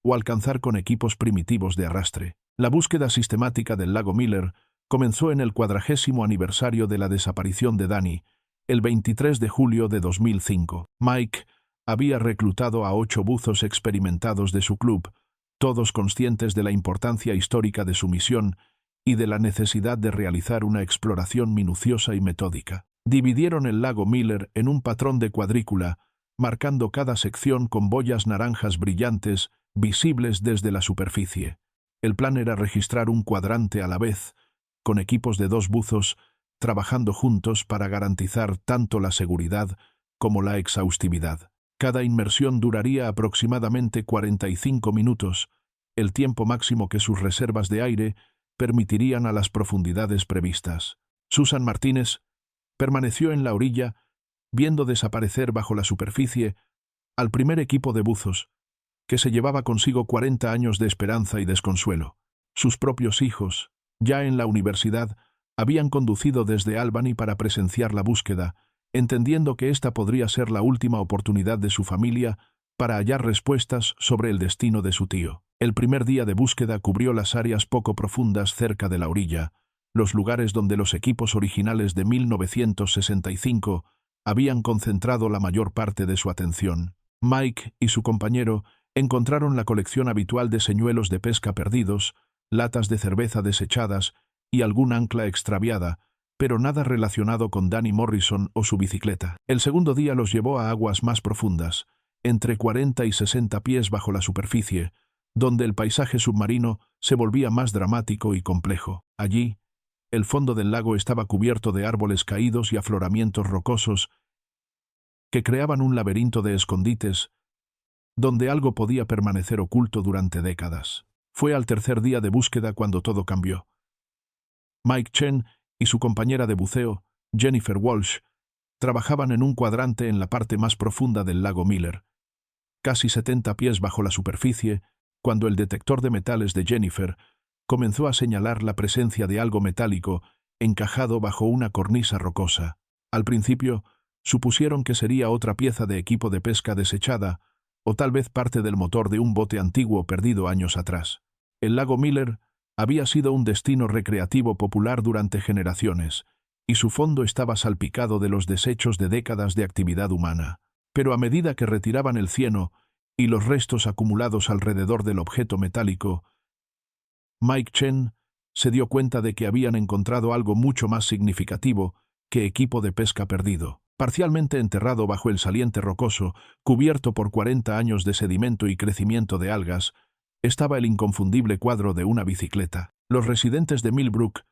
o alcanzar con equipos primitivos de arrastre. La búsqueda sistemática del lago Miller comenzó en el 40º aniversario de la desaparición de Danny, el 23 de julio de 2005. Mike había reclutado a 8 buzos experimentados de su club, todos conscientes de la importancia histórica de su misión y de la necesidad de realizar una exploración minuciosa y metódica. Dividieron el lago Miller en un patrón de cuadrícula, marcando cada sección con boyas naranjas brillantes visibles desde la superficie. El plan era registrar un cuadrante a la vez, con equipos de 2 buzos trabajando juntos para garantizar tanto la seguridad como la exhaustividad. Cada inmersión duraría aproximadamente 45 minutos, el tiempo máximo que sus reservas de aire permitirían a las profundidades previstas. Susan Martínez permaneció en la orilla, viendo desaparecer bajo la superficie al primer equipo de buzos, que se llevaba consigo 40 años de esperanza y desconsuelo. Sus propios hijos, ya en la universidad, habían conducido desde Albany para presenciar la búsqueda, entendiendo que esta podría ser la última oportunidad de su familia para hallar respuestas sobre el destino de su tío. El primer día de búsqueda cubrió las áreas poco profundas cerca de la orilla, los lugares donde los equipos originales de 1965 habían concentrado la mayor parte de su atención. Mike y su compañero encontraron la colección habitual de señuelos de pesca perdidos, latas de cerveza desechadas y algún ancla extraviada, pero nada relacionado con Danny Morrison o su bicicleta. El segundo día los llevó a aguas más profundas, entre 40 y 60 pies bajo la superficie, donde el paisaje submarino se volvía más dramático y complejo. Allí, el fondo del lago estaba cubierto de árboles caídos y afloramientos rocosos que creaban un laberinto de escondites donde algo podía permanecer oculto durante décadas. Fue al tercer día de búsqueda cuando todo cambió. Mike Chen y su compañera de buceo, Jennifer Walsh, trabajaban en un cuadrante en la parte más profunda del lago Miller, casi 70 pies bajo la superficie, cuando el detector de metales de Jennifer comenzó a señalar la presencia de algo metálico encajado bajo una cornisa rocosa. Al principio, supusieron que sería otra pieza de equipo de pesca desechada, o tal vez parte del motor de un bote antiguo perdido años atrás. El lago Miller había sido un destino recreativo popular durante generaciones, y su fondo estaba salpicado de los desechos de décadas de actividad humana. Pero a medida que retiraban el cieno y los restos acumulados alrededor del objeto metálico, Mike Chen se dio cuenta de que habían encontrado algo mucho más significativo que equipo de pesca perdido. Parcialmente enterrado bajo el saliente rocoso, cubierto por 40 años de sedimento y crecimiento de algas, estaba el inconfundible cuadro de una bicicleta. Los residentes de Millbrook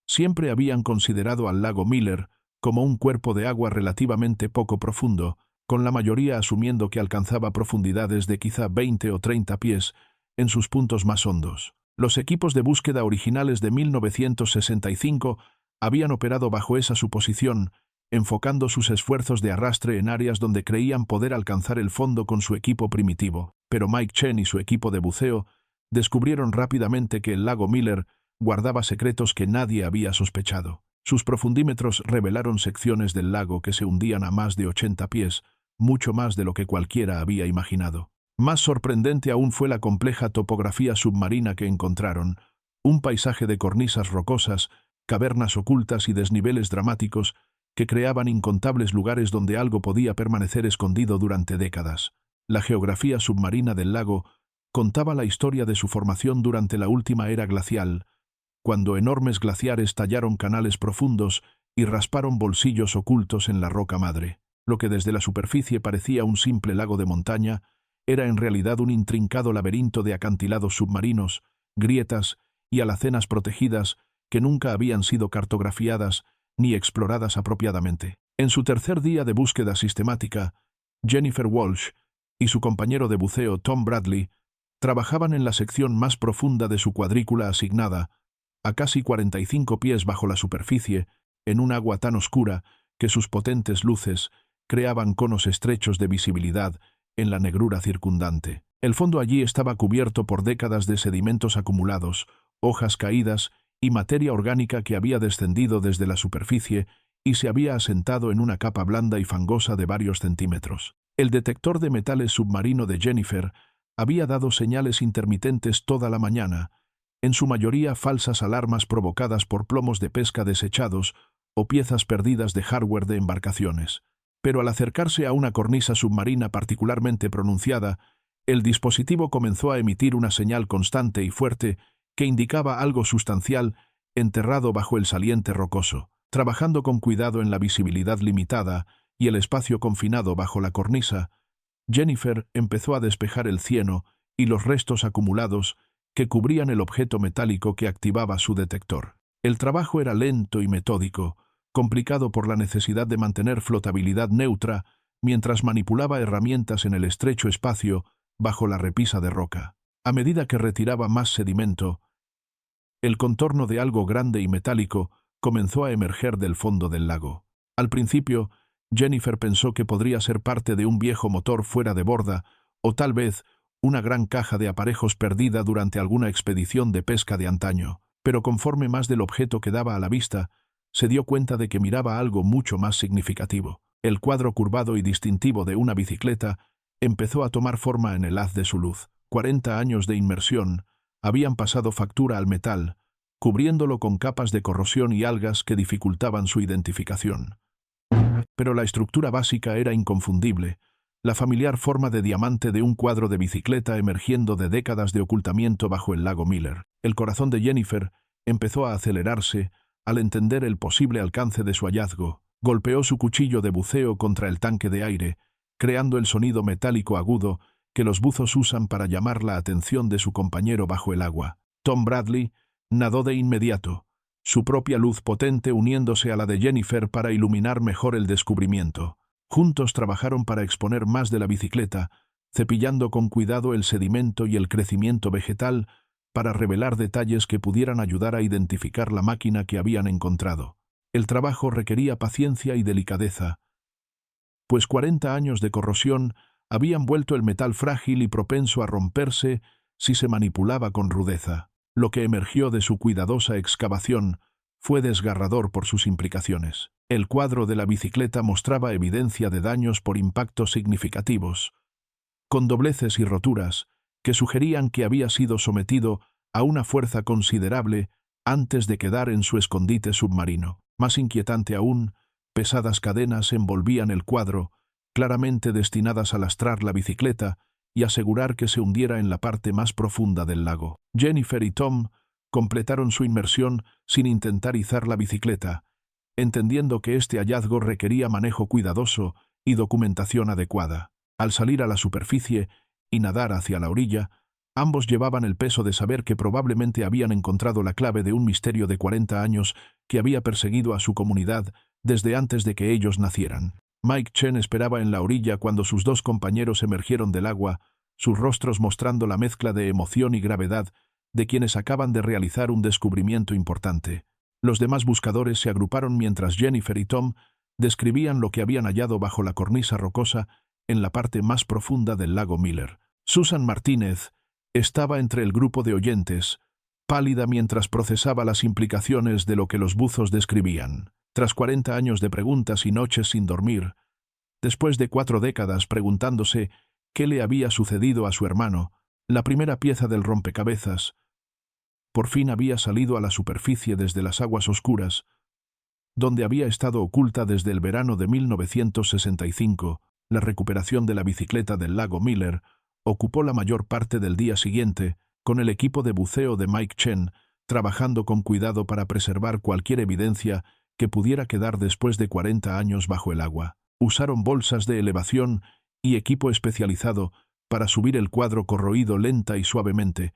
siempre habían considerado al lago Miller como un cuerpo de agua relativamente poco profundo, con la mayoría asumiendo que alcanzaba profundidades de quizá 20 o 30 pies en sus puntos más hondos. Los equipos de búsqueda originales de 1965 habían operado bajo esa suposición, enfocando sus esfuerzos de arrastre en áreas donde creían poder alcanzar el fondo con su equipo primitivo. Pero Mike Chen y su equipo de buceo descubrieron rápidamente que el lago Miller guardaba secretos que nadie había sospechado. Sus profundímetros revelaron secciones del lago que se hundían a más de 80 pies, mucho más de lo que cualquiera había imaginado. Más sorprendente aún fue la compleja topografía submarina que encontraron, un paisaje de cornisas rocosas, cavernas ocultas y desniveles dramáticos que creaban incontables lugares donde algo podía permanecer escondido durante décadas. La geografía submarina del lago contaba la historia de su formación durante la última era glacial, cuando enormes glaciares tallaron canales profundos y rasparon bolsillos ocultos en la roca madre. Lo que desde la superficie parecía un simple lago de montaña, era en realidad un intrincado laberinto de acantilados submarinos, grietas y alacenas protegidas que nunca habían sido cartografiadas ni exploradas apropiadamente. En su tercer día de búsqueda sistemática, Jennifer Walsh y su compañero de buceo Tom Bradley trabajaban en la sección más profunda de su cuadrícula asignada, a casi 45 pies bajo la superficie, en un agua tan oscura que sus potentes luces creaban conos estrechos de visibilidad en la negrura circundante. El fondo allí estaba cubierto por décadas de sedimentos acumulados, hojas caídas y materia orgánica que había descendido desde la superficie y se había asentado en una capa blanda y fangosa de varios centímetros. El detector de metales submarino de Jennifer había dado señales intermitentes toda la mañana, en su mayoría falsas alarmas provocadas por plomos de pesca desechados o piezas perdidas de hardware de embarcaciones. Pero al acercarse a una cornisa submarina particularmente pronunciada, el dispositivo comenzó a emitir una señal constante y fuerte que indicaba algo sustancial enterrado bajo el saliente rocoso. Trabajando con cuidado en la visibilidad limitada y el espacio confinado bajo la cornisa, Jennifer empezó a despejar el cieno y los restos acumulados que cubrían el objeto metálico que activaba su detector. El trabajo era lento y metódico, complicado por la necesidad de mantener flotabilidad neutra mientras manipulaba herramientas en el estrecho espacio bajo la repisa de roca. A medida que retiraba más sedimento, el contorno de algo grande y metálico comenzó a emerger del fondo del lago. Al principio, Jennifer pensó que podría ser parte de un viejo motor fuera de borda o tal vez una gran caja de aparejos perdida durante alguna expedición de pesca de antaño, pero conforme más del objeto quedaba a la vista, se dio cuenta de que miraba algo mucho más significativo. El cuadro curvado y distintivo de una bicicleta empezó a tomar forma en el haz de su luz. 40 años de inmersión habían pasado factura al metal, cubriéndolo con capas de corrosión y algas que dificultaban su identificación. Pero la estructura básica era inconfundible, la familiar forma de diamante de un cuadro de bicicleta emergiendo de décadas de ocultamiento bajo el lago Miller. El corazón de Jennifer empezó a acelerarse al entender el posible alcance de su hallazgo. Golpeó su cuchillo de buceo contra el tanque de aire, creando el sonido metálico agudo que los buzos usan para llamar la atención de su compañero bajo el agua. Tom Bradley nadó de inmediato, su propia luz potente uniéndose a la de Jennifer para iluminar mejor el descubrimiento. Juntos trabajaron para exponer más de la bicicleta, cepillando con cuidado el sedimento y el crecimiento vegetal para revelar detalles que pudieran ayudar a identificar la máquina que habían encontrado. El trabajo requería paciencia y delicadeza, pues 40 años de corrosión habían vuelto el metal frágil y propenso a romperse si se manipulaba con rudeza. Lo que emergió de su cuidadosa excavación fue desgarrador por sus implicaciones. El cuadro de la bicicleta mostraba evidencia de daños por impactos significativos, con dobleces y roturas que sugerían que había sido sometido a una fuerza considerable antes de quedar en su escondite submarino. Más inquietante aún, pesadas cadenas envolvían el cuadro, claramente destinadas a lastrar la bicicleta y asegurar que se hundiera en la parte más profunda del lago. Jennifer y Tom completaron su inmersión sin intentar izar la bicicleta, entendiendo que este hallazgo requería manejo cuidadoso y documentación adecuada. Al salir a la superficie y nadar hacia la orilla, ambos llevaban el peso de saber que probablemente habían encontrado la clave de un misterio de 40 años que había perseguido a su comunidad desde antes de que ellos nacieran. Mike Chen esperaba en la orilla cuando sus dos compañeros emergieron del agua, sus rostros mostrando la mezcla de emoción y gravedad de quienes acaban de realizar un descubrimiento importante. Los demás buscadores se agruparon mientras Jennifer y Tom describían lo que habían hallado bajo la cornisa rocosa en la parte más profunda del lago Miller. Susan Martínez estaba entre el grupo de oyentes, pálida mientras procesaba las implicaciones de lo que los buzos describían. Tras 40 años de preguntas y noches sin dormir, después de 4 décadas preguntándose qué le había sucedido a su hermano, la primera pieza del rompecabezas por fin había salido a la superficie desde las aguas oscuras, donde había estado oculta desde el verano de 1965. La recuperación de la bicicleta del lago Miller ocupó la mayor parte del día siguiente, con el equipo de buceo de Mike Chen trabajando con cuidado para preservar cualquier evidencia que pudiera quedar después de 40 años bajo el agua. Usaron bolsas de elevación y equipo especializado para subir el cuadro corroído lenta y suavemente,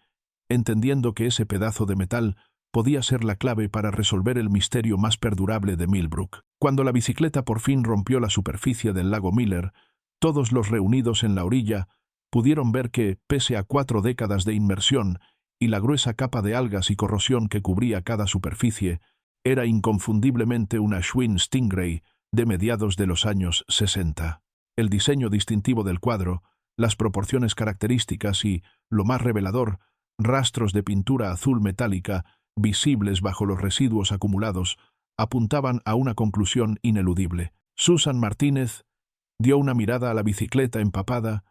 entendiendo que ese pedazo de metal podía ser la clave para resolver el misterio más perdurable de Millbrook. Cuando la bicicleta por fin rompió la superficie del lago Miller, todos los reunidos en la orilla pudieron ver que, pese a 4 décadas de inmersión y la gruesa capa de algas y corrosión que cubría cada superficie, era inconfundiblemente una Schwinn Stingray de mediados de los años 60. El diseño distintivo del cuadro, las proporciones características y, lo más revelador, rastros de pintura azul metálica, visibles bajo los residuos acumulados, apuntaban a una conclusión ineludible. Susan Martínez dio una mirada a la bicicleta empapada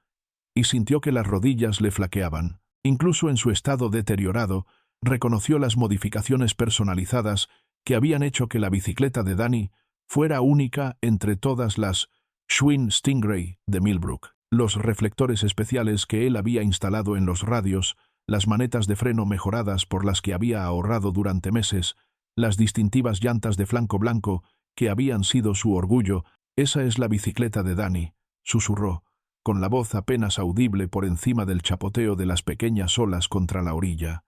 y sintió que las rodillas le flaqueaban. Incluso en su estado deteriorado, reconoció las modificaciones personalizadas que habían hecho que la bicicleta de Danny fuera única entre todas las Schwinn Stingray de Millbrook. Los reflectores especiales que él había instalado en los radios, las manetas de freno mejoradas por las que había ahorrado durante meses, las distintivas llantas de flanco blanco que habían sido su orgullo. «Esa es la bicicleta de Danny», susurró, con la voz apenas audible por encima del chapoteo de las pequeñas olas contra la orilla.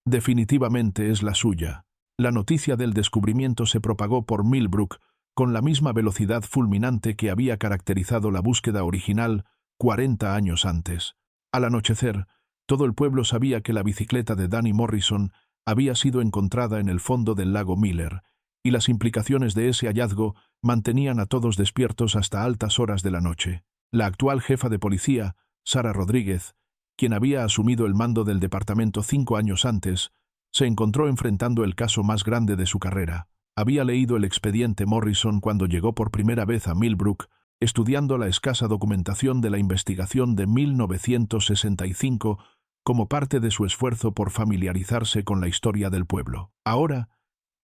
«Definitivamente es la suya». La noticia del descubrimiento se propagó por Millbrook con la misma velocidad fulminante que había caracterizado la búsqueda original 40 años antes. Al anochecer, todo el pueblo sabía que la bicicleta de Danny Morrison había sido encontrada en el fondo del lago Miller, y las implicaciones de ese hallazgo mantenían a todos despiertos hasta altas horas de la noche. La actual jefa de policía, Sara Rodríguez, quien había asumido el mando del departamento 5 años antes, se encontró enfrentando el caso más grande de su carrera. Había leído el expediente Morrison cuando llegó por primera vez a Millbrook, estudiando la escasa documentación de la investigación de 1965 como parte de su esfuerzo por familiarizarse con la historia del pueblo. Ahora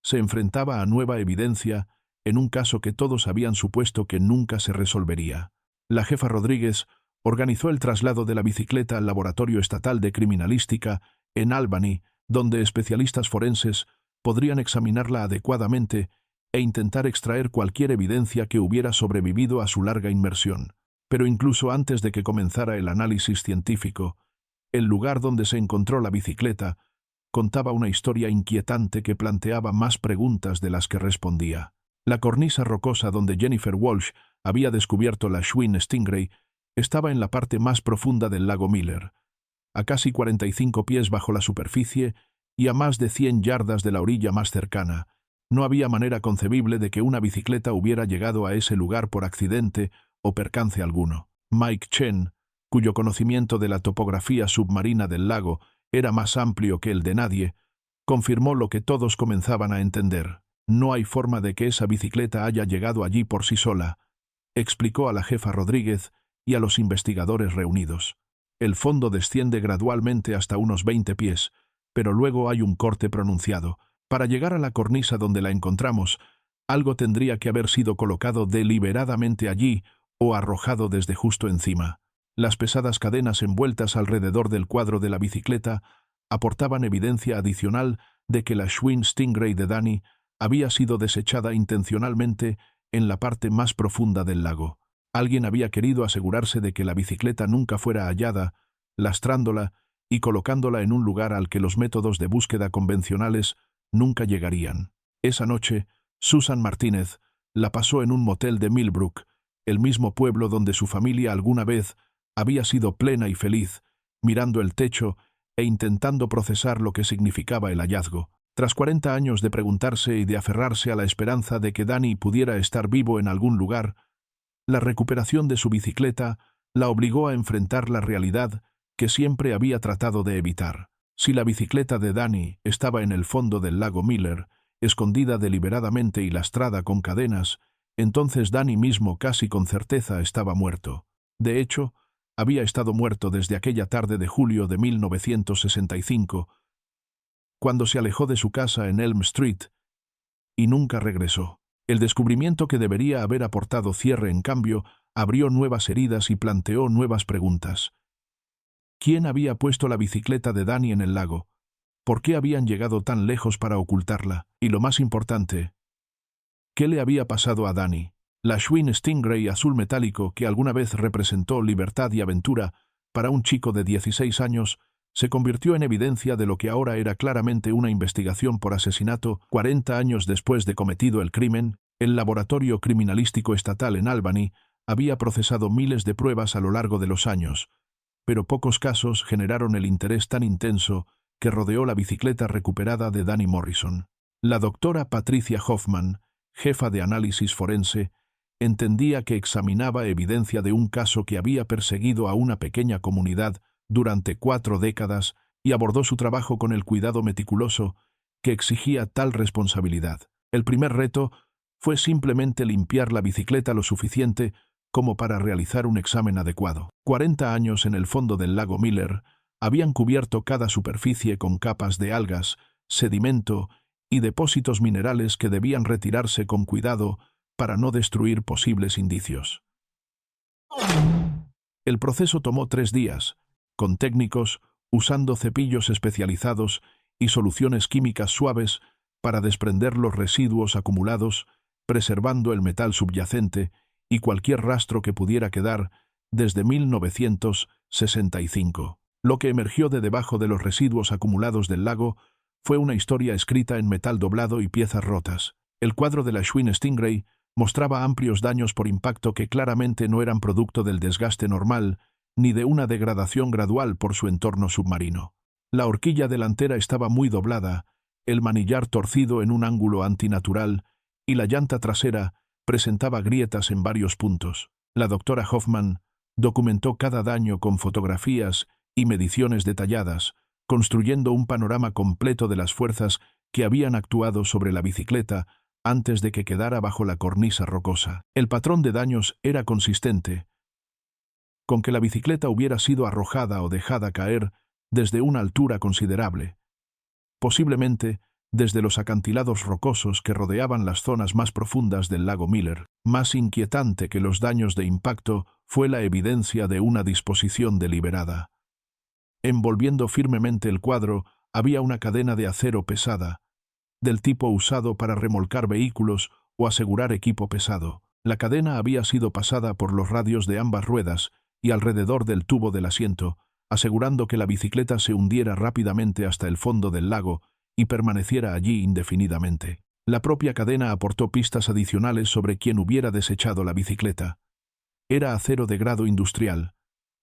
se enfrentaba a nueva evidencia en un caso que todos habían supuesto que nunca se resolvería. La jefa Rodríguez organizó el traslado de la bicicleta al Laboratorio Estatal de Criminalística en Albany, donde especialistas forenses podrían examinarla adecuadamente e intentar extraer cualquier evidencia que hubiera sobrevivido a su larga inmersión. Pero incluso antes de que comenzara el análisis científico, el lugar donde se encontró la bicicleta contaba una historia inquietante que planteaba más preguntas de las que respondía. La cornisa rocosa donde Jennifer Walsh había descubierto la Schwinn Stingray estaba en la parte más profunda del lago Miller, a casi 45 pies bajo la superficie y a más de 100 yardas de la orilla más cercana. No había manera concebible de que una bicicleta hubiera llegado a ese lugar por accidente o percance alguno. Mike Chen, cuyo conocimiento de la topografía submarina del lago era más amplio que el de nadie, confirmó lo que todos comenzaban a entender. «No hay forma de que esa bicicleta haya llegado allí por sí sola», explicó a la jefa Rodríguez y a los investigadores reunidos. «El fondo desciende gradualmente hasta unos 20 pies, pero luego hay un corte pronunciado. Para llegar a la cornisa donde la encontramos, algo tendría que haber sido colocado deliberadamente allí o arrojado desde justo encima». Las pesadas cadenas envueltas alrededor del cuadro de la bicicleta aportaban evidencia adicional de que la Schwinn Stingray de Danny había sido desechada intencionalmente en la parte más profunda del lago. Alguien había querido asegurarse de que la bicicleta nunca fuera hallada, lastrándola y colocándola en un lugar al que los métodos de búsqueda convencionales nunca llegarían. Esa noche, Susan Martínez la pasó en un motel de Millbrook, el mismo pueblo donde su familia alguna vez había sido plena y feliz, mirando el techo e intentando procesar lo que significaba el hallazgo. Tras 40 años de preguntarse y de aferrarse a la esperanza de que Danny pudiera estar vivo en algún lugar, la recuperación de su bicicleta la obligó a enfrentar la realidad que siempre había tratado de evitar. Si la bicicleta de Danny estaba en el fondo del lago Miller, escondida deliberadamente y lastrada con cadenas, entonces Danny mismo casi con certeza estaba muerto. De hecho, había estado muerto desde aquella tarde de julio de 1965, cuando se alejó de su casa en Elm Street y nunca regresó. El descubrimiento que debería haber aportado cierre, en cambio, abrió nuevas heridas y planteó nuevas preguntas. ¿Quién había puesto la bicicleta de Danny en el lago? ¿Por qué habían llegado tan lejos para ocultarla? Y lo más importante, ¿qué le había pasado a Danny? La Schwinn Stingray azul metálico, que alguna vez representó libertad y aventura para un chico de 16 años, se convirtió en evidencia de lo que ahora era claramente una investigación por asesinato. 40 años después de cometido el crimen, el Laboratorio Criminalístico Estatal en Albany había procesado miles de pruebas a lo largo de los años, pero pocos casos generaron el interés tan intenso que rodeó la bicicleta recuperada de Danny Morrison. La doctora Patricia Hoffman, jefa de análisis forense, entendía que examinaba evidencia de un caso que había perseguido a una pequeña comunidad durante 4 décadas y abordó su trabajo con el cuidado meticuloso que exigía tal responsabilidad. El primer reto fue simplemente limpiar la bicicleta lo suficiente como para realizar un examen adecuado. 40 años en el fondo del lago Miller habían cubierto cada superficie con capas de algas, sedimento y depósitos minerales que debían retirarse con cuidado para no destruir posibles indicios. El proceso tomó 3 días, con técnicos usando cepillos especializados y soluciones químicas suaves para desprender los residuos acumulados, preservando el metal subyacente y cualquier rastro que pudiera quedar desde 1965. Lo que emergió de debajo de los residuos acumulados del lago fue una historia escrita en metal doblado y piezas rotas. El cuadro de la Schwinn Stingray mostraba amplios daños por impacto que claramente no eran producto del desgaste normal ni de una degradación gradual por su entorno submarino. La horquilla delantera estaba muy doblada, el manillar torcido en un ángulo antinatural y la llanta trasera presentaba grietas en varios puntos. La doctora Hoffman documentó cada daño con fotografías y mediciones detalladas, construyendo un panorama completo de las fuerzas que habían actuado sobre la bicicleta antes de que quedara bajo la cornisa rocosa. El patrón de daños era consistente, con que la bicicleta hubiera sido arrojada o dejada caer desde una altura considerable, posiblemente desde los acantilados rocosos que rodeaban las zonas más profundas del lago Miller. Más inquietante que los daños de impacto fue la evidencia de una disposición deliberada. Envolviendo firmemente el cuadro había una cadena de acero pesada, del tipo usado para remolcar vehículos o asegurar equipo pesado. La cadena había sido pasada por los radios de ambas ruedas y alrededor del tubo del asiento, asegurando que la bicicleta se hundiera rápidamente hasta el fondo del lago y permaneciera allí indefinidamente. La propia cadena aportó pistas adicionales sobre quién hubiera desechado la bicicleta. Era acero de grado industrial,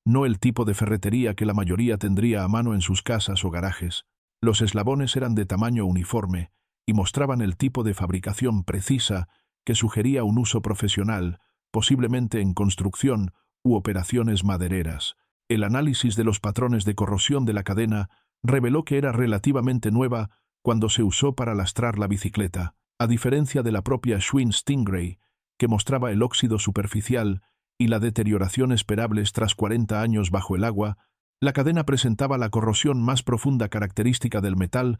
no el tipo de ferretería que la mayoría tendría a mano en sus casas o garajes. Los eslabones eran de tamaño uniforme y mostraban el tipo de fabricación precisa que sugería un uso profesional, posiblemente en construcción u operaciones madereras. El análisis de los patrones de corrosión de la cadena reveló que era relativamente nueva cuando se usó para lastrar la bicicleta, a diferencia de la propia Schwinn Stingray, que mostraba el óxido superficial y la deterioración esperables tras 40 años bajo el agua. La cadena presentaba la corrosión más profunda característica del metal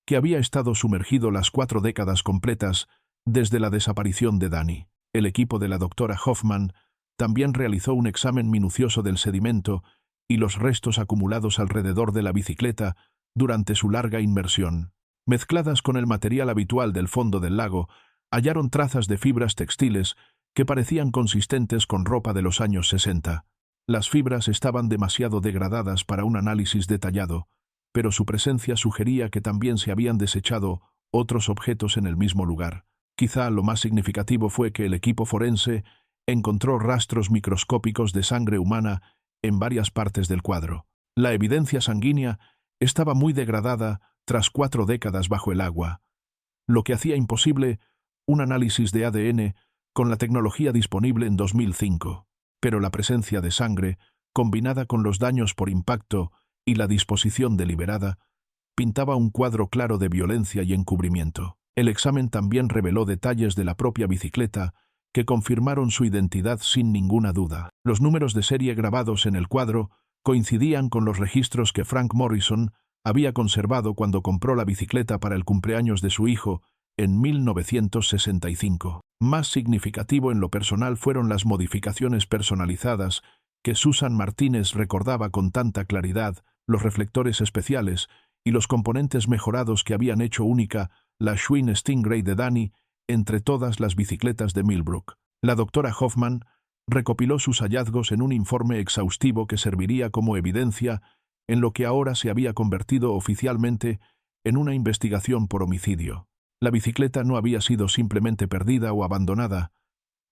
que había estado sumergido las 4 décadas completas desde la desaparición de Danny. El equipo de la doctora Hoffman también realizó un examen minucioso del sedimento y los restos acumulados alrededor de la bicicleta durante su larga inmersión. Mezcladas con el material habitual del fondo del lago, hallaron trazas de fibras textiles que parecían consistentes con ropa de los años 60. Las fibras estaban demasiado degradadas para un análisis detallado, pero su presencia sugería que también se habían desechado otros objetos en el mismo lugar. Quizá lo más significativo fue que el equipo forense encontró rastros microscópicos de sangre humana en varias partes del cuadro. La evidencia sanguínea estaba muy degradada tras 4 décadas bajo el agua, lo que hacía imposible un análisis de ADN con la tecnología disponible en 2005. Pero la presencia de sangre, combinada con los daños por impacto y la disposición deliberada, pintaba un cuadro claro de violencia y encubrimiento. El examen también reveló detalles de la propia bicicleta que confirmaron su identidad sin ninguna duda. Los números de serie grabados en el cuadro coincidían con los registros que Frank Morrison había conservado cuando compró la bicicleta para el cumpleaños de su hijo en 1965. Más significativo en lo personal fueron las modificaciones personalizadas que Susan Martínez recordaba con tanta claridad, los reflectores especiales y los componentes mejorados que habían hecho única la Schwinn Stingray de Danny entre todas las bicicletas de Millbrook. La doctora Hoffman recopiló sus hallazgos en un informe exhaustivo que serviría como evidencia en lo que ahora se había convertido oficialmente en una investigación por homicidio. La bicicleta no había sido simplemente perdida o abandonada,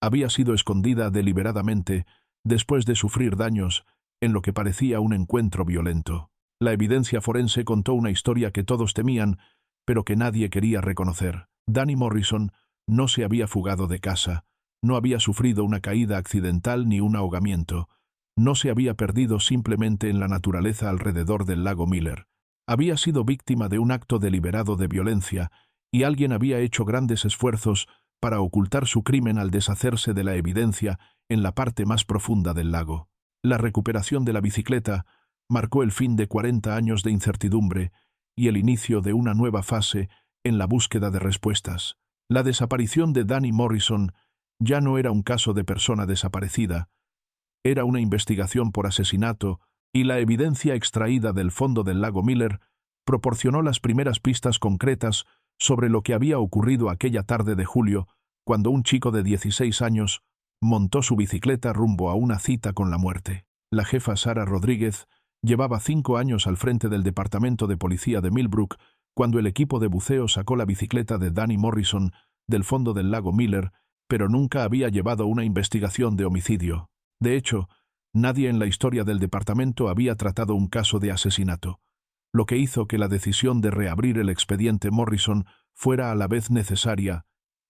había sido escondida deliberadamente después de sufrir daños en lo que parecía un encuentro violento. La evidencia forense contó una historia que todos temían, pero que nadie quería reconocer. Danny Morrison no se había fugado de casa, No había sufrido una caída accidental ni un ahogamiento. No se había perdido simplemente en la naturaleza alrededor del lago Miller. Había sido víctima de un acto deliberado de violencia, y alguien había hecho grandes esfuerzos para ocultar su crimen al deshacerse de la evidencia en la parte más profunda del lago. La recuperación de la bicicleta marcó el fin de 40 años de incertidumbre y el inicio de una nueva fase en la búsqueda de respuestas. La desaparición de Danny Morrison ya no era un caso de persona desaparecida, era una investigación por asesinato, y la evidencia extraída del fondo del lago Miller proporcionó las primeras pistas concretas sobre lo que había ocurrido aquella tarde de julio, cuando un chico de 16 años montó su bicicleta rumbo a una cita con la muerte. La jefa Sarah Rodríguez llevaba 5 años al frente del departamento de policía de Millbrook cuando el equipo de buceo sacó la bicicleta de Danny Morrison del fondo del lago Miller, pero nunca había llevado una investigación de homicidio. De hecho, nadie en la historia del departamento había tratado un caso de asesinato, lo que hizo que la decisión de reabrir el expediente Morrison fuera a la vez necesaria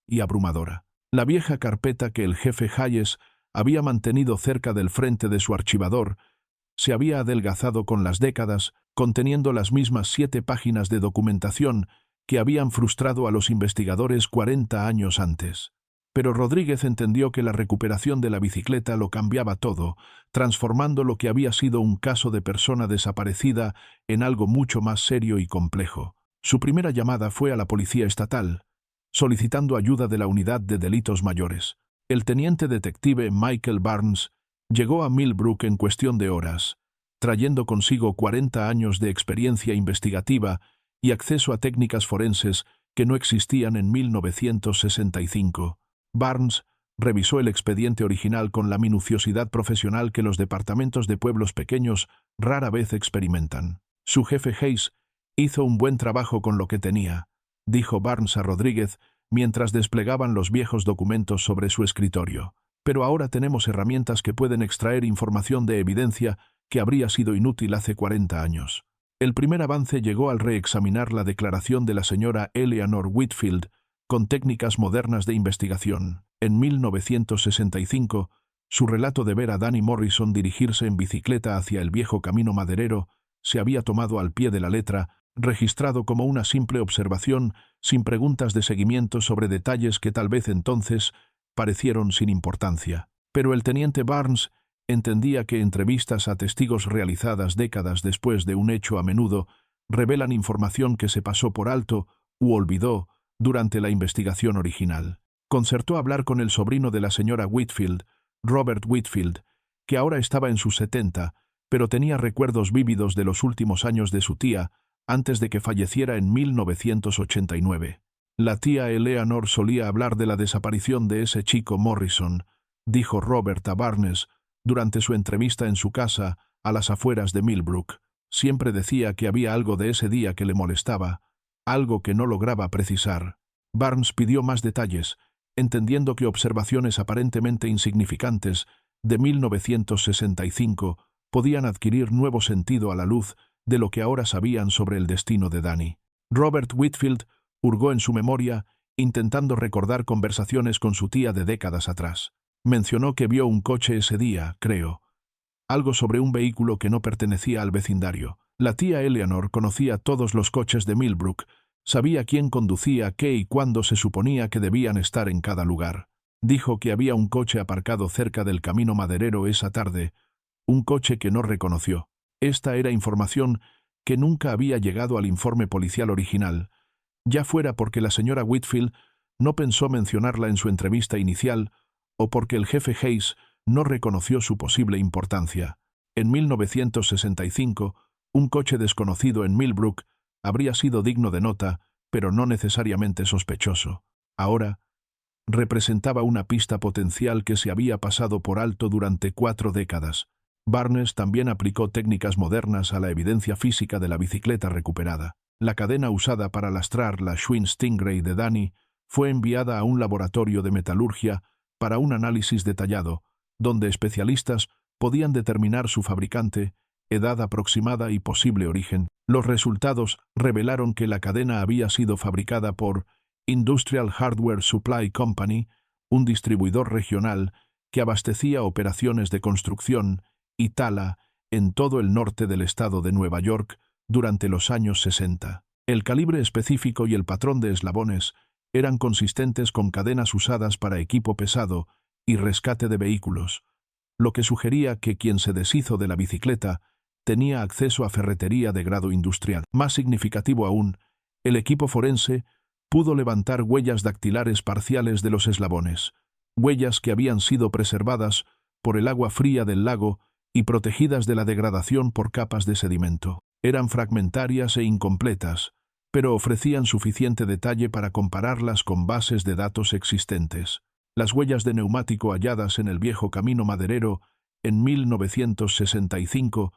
y abrumadora. La vieja carpeta que el jefe Hayes había mantenido cerca del frente de su archivador se había adelgazado con las décadas, conteniendo las mismas 7 páginas de documentación que habían frustrado a los investigadores 40 años antes. Pero Rodríguez entendió que la recuperación de la bicicleta lo cambiaba todo, transformando lo que había sido un caso de persona desaparecida en algo mucho más serio y complejo. Su primera llamada fue a la policía estatal, solicitando ayuda de la Unidad de Delitos Mayores. El teniente detective Michael Barnes llegó a Millbrook en cuestión de horas, trayendo consigo 40 años de experiencia investigativa y acceso a técnicas forenses que no existían en 1965. Barnes revisó el expediente original con la minuciosidad profesional que los departamentos de pueblos pequeños rara vez experimentan. Su jefe Hayes hizo un buen trabajo con lo que tenía, dijo Barnes a Rodríguez mientras desplegaban los viejos documentos sobre su escritorio. Pero ahora tenemos herramientas que pueden extraer información de evidencia que habría sido inútil hace 40 años. El primer avance llegó al reexaminar la declaración de la señora Eleanor Whitfield con técnicas modernas de investigación. En 1965, su relato de ver a Danny Morrison dirigirse en bicicleta hacia el viejo camino maderero se había tomado al pie de la letra, registrado como una simple observación, sin preguntas de seguimiento sobre detalles que tal vez entonces parecieron sin importancia. Pero el teniente Barnes entendía que entrevistas a testigos realizadas décadas después de un hecho a menudo revelan información que se pasó por alto u olvidó durante la investigación original. Concertó hablar con el sobrino de la señora Whitfield, Robert Whitfield, que ahora estaba en sus 70, pero tenía recuerdos vívidos de los últimos años de su tía antes de que falleciera en 1989. La tía Eleanor solía hablar de la desaparición de ese chico Morrison, dijo Robert a Barnes durante su entrevista en su casa a las afueras de Millbrook. Siempre decía que había algo de ese día que le molestaba, algo que no lograba precisar. Barnes pidió más detalles, entendiendo que observaciones aparentemente insignificantes de 1965 podían adquirir nuevo sentido a la luz de lo que ahora sabían sobre el destino de Danny. Robert Whitfield hurgó en su memoria, intentando recordar conversaciones con su tía de décadas atrás. Mencionó que vio un coche ese día, creo. Algo sobre un vehículo que no pertenecía al vecindario. La tía Eleanor conocía todos los coches de Millbrook, sabía quién conducía, qué y cuándo se suponía que debían estar en cada lugar. Dijo que había un coche aparcado cerca del camino maderero esa tarde, un coche que no reconoció. Esta era información que nunca había llegado al informe policial original, ya fuera porque la señora Whitfield no pensó mencionarla en su entrevista inicial o porque el jefe Hayes no reconoció su posible importancia. En 1965, un coche desconocido en Millbrook habría sido digno de nota, pero no necesariamente sospechoso. Ahora, representaba una pista potencial que se había pasado por alto durante 4 décadas. Barnes también aplicó técnicas modernas a la evidencia física de la bicicleta recuperada. La cadena usada para lastrar la Schwinn Stingray de Danny fue enviada a un laboratorio de metalurgia para un análisis detallado, donde especialistas podían determinar su fabricante, edad aproximada y posible origen. Los resultados revelaron que la cadena había sido fabricada por Industrial Hardware Supply Company, un distribuidor regional que abastecía operaciones de construcción y tala en todo el norte del estado de Nueva York durante los años 60. El calibre específico y el patrón de eslabones eran consistentes con cadenas usadas para equipo pesado y rescate de vehículos, lo que sugería que quien se deshizo de la bicicleta tenía acceso a ferretería de grado industrial. Más significativo aún, el equipo forense pudo levantar huellas dactilares parciales de los eslabones, huellas que habían sido preservadas por el agua fría del lago y protegidas de la degradación por capas de sedimento. Eran fragmentarias e incompletas, pero ofrecían suficiente detalle para compararlas con bases de datos existentes. Las huellas de neumático halladas en el viejo camino maderero en 1965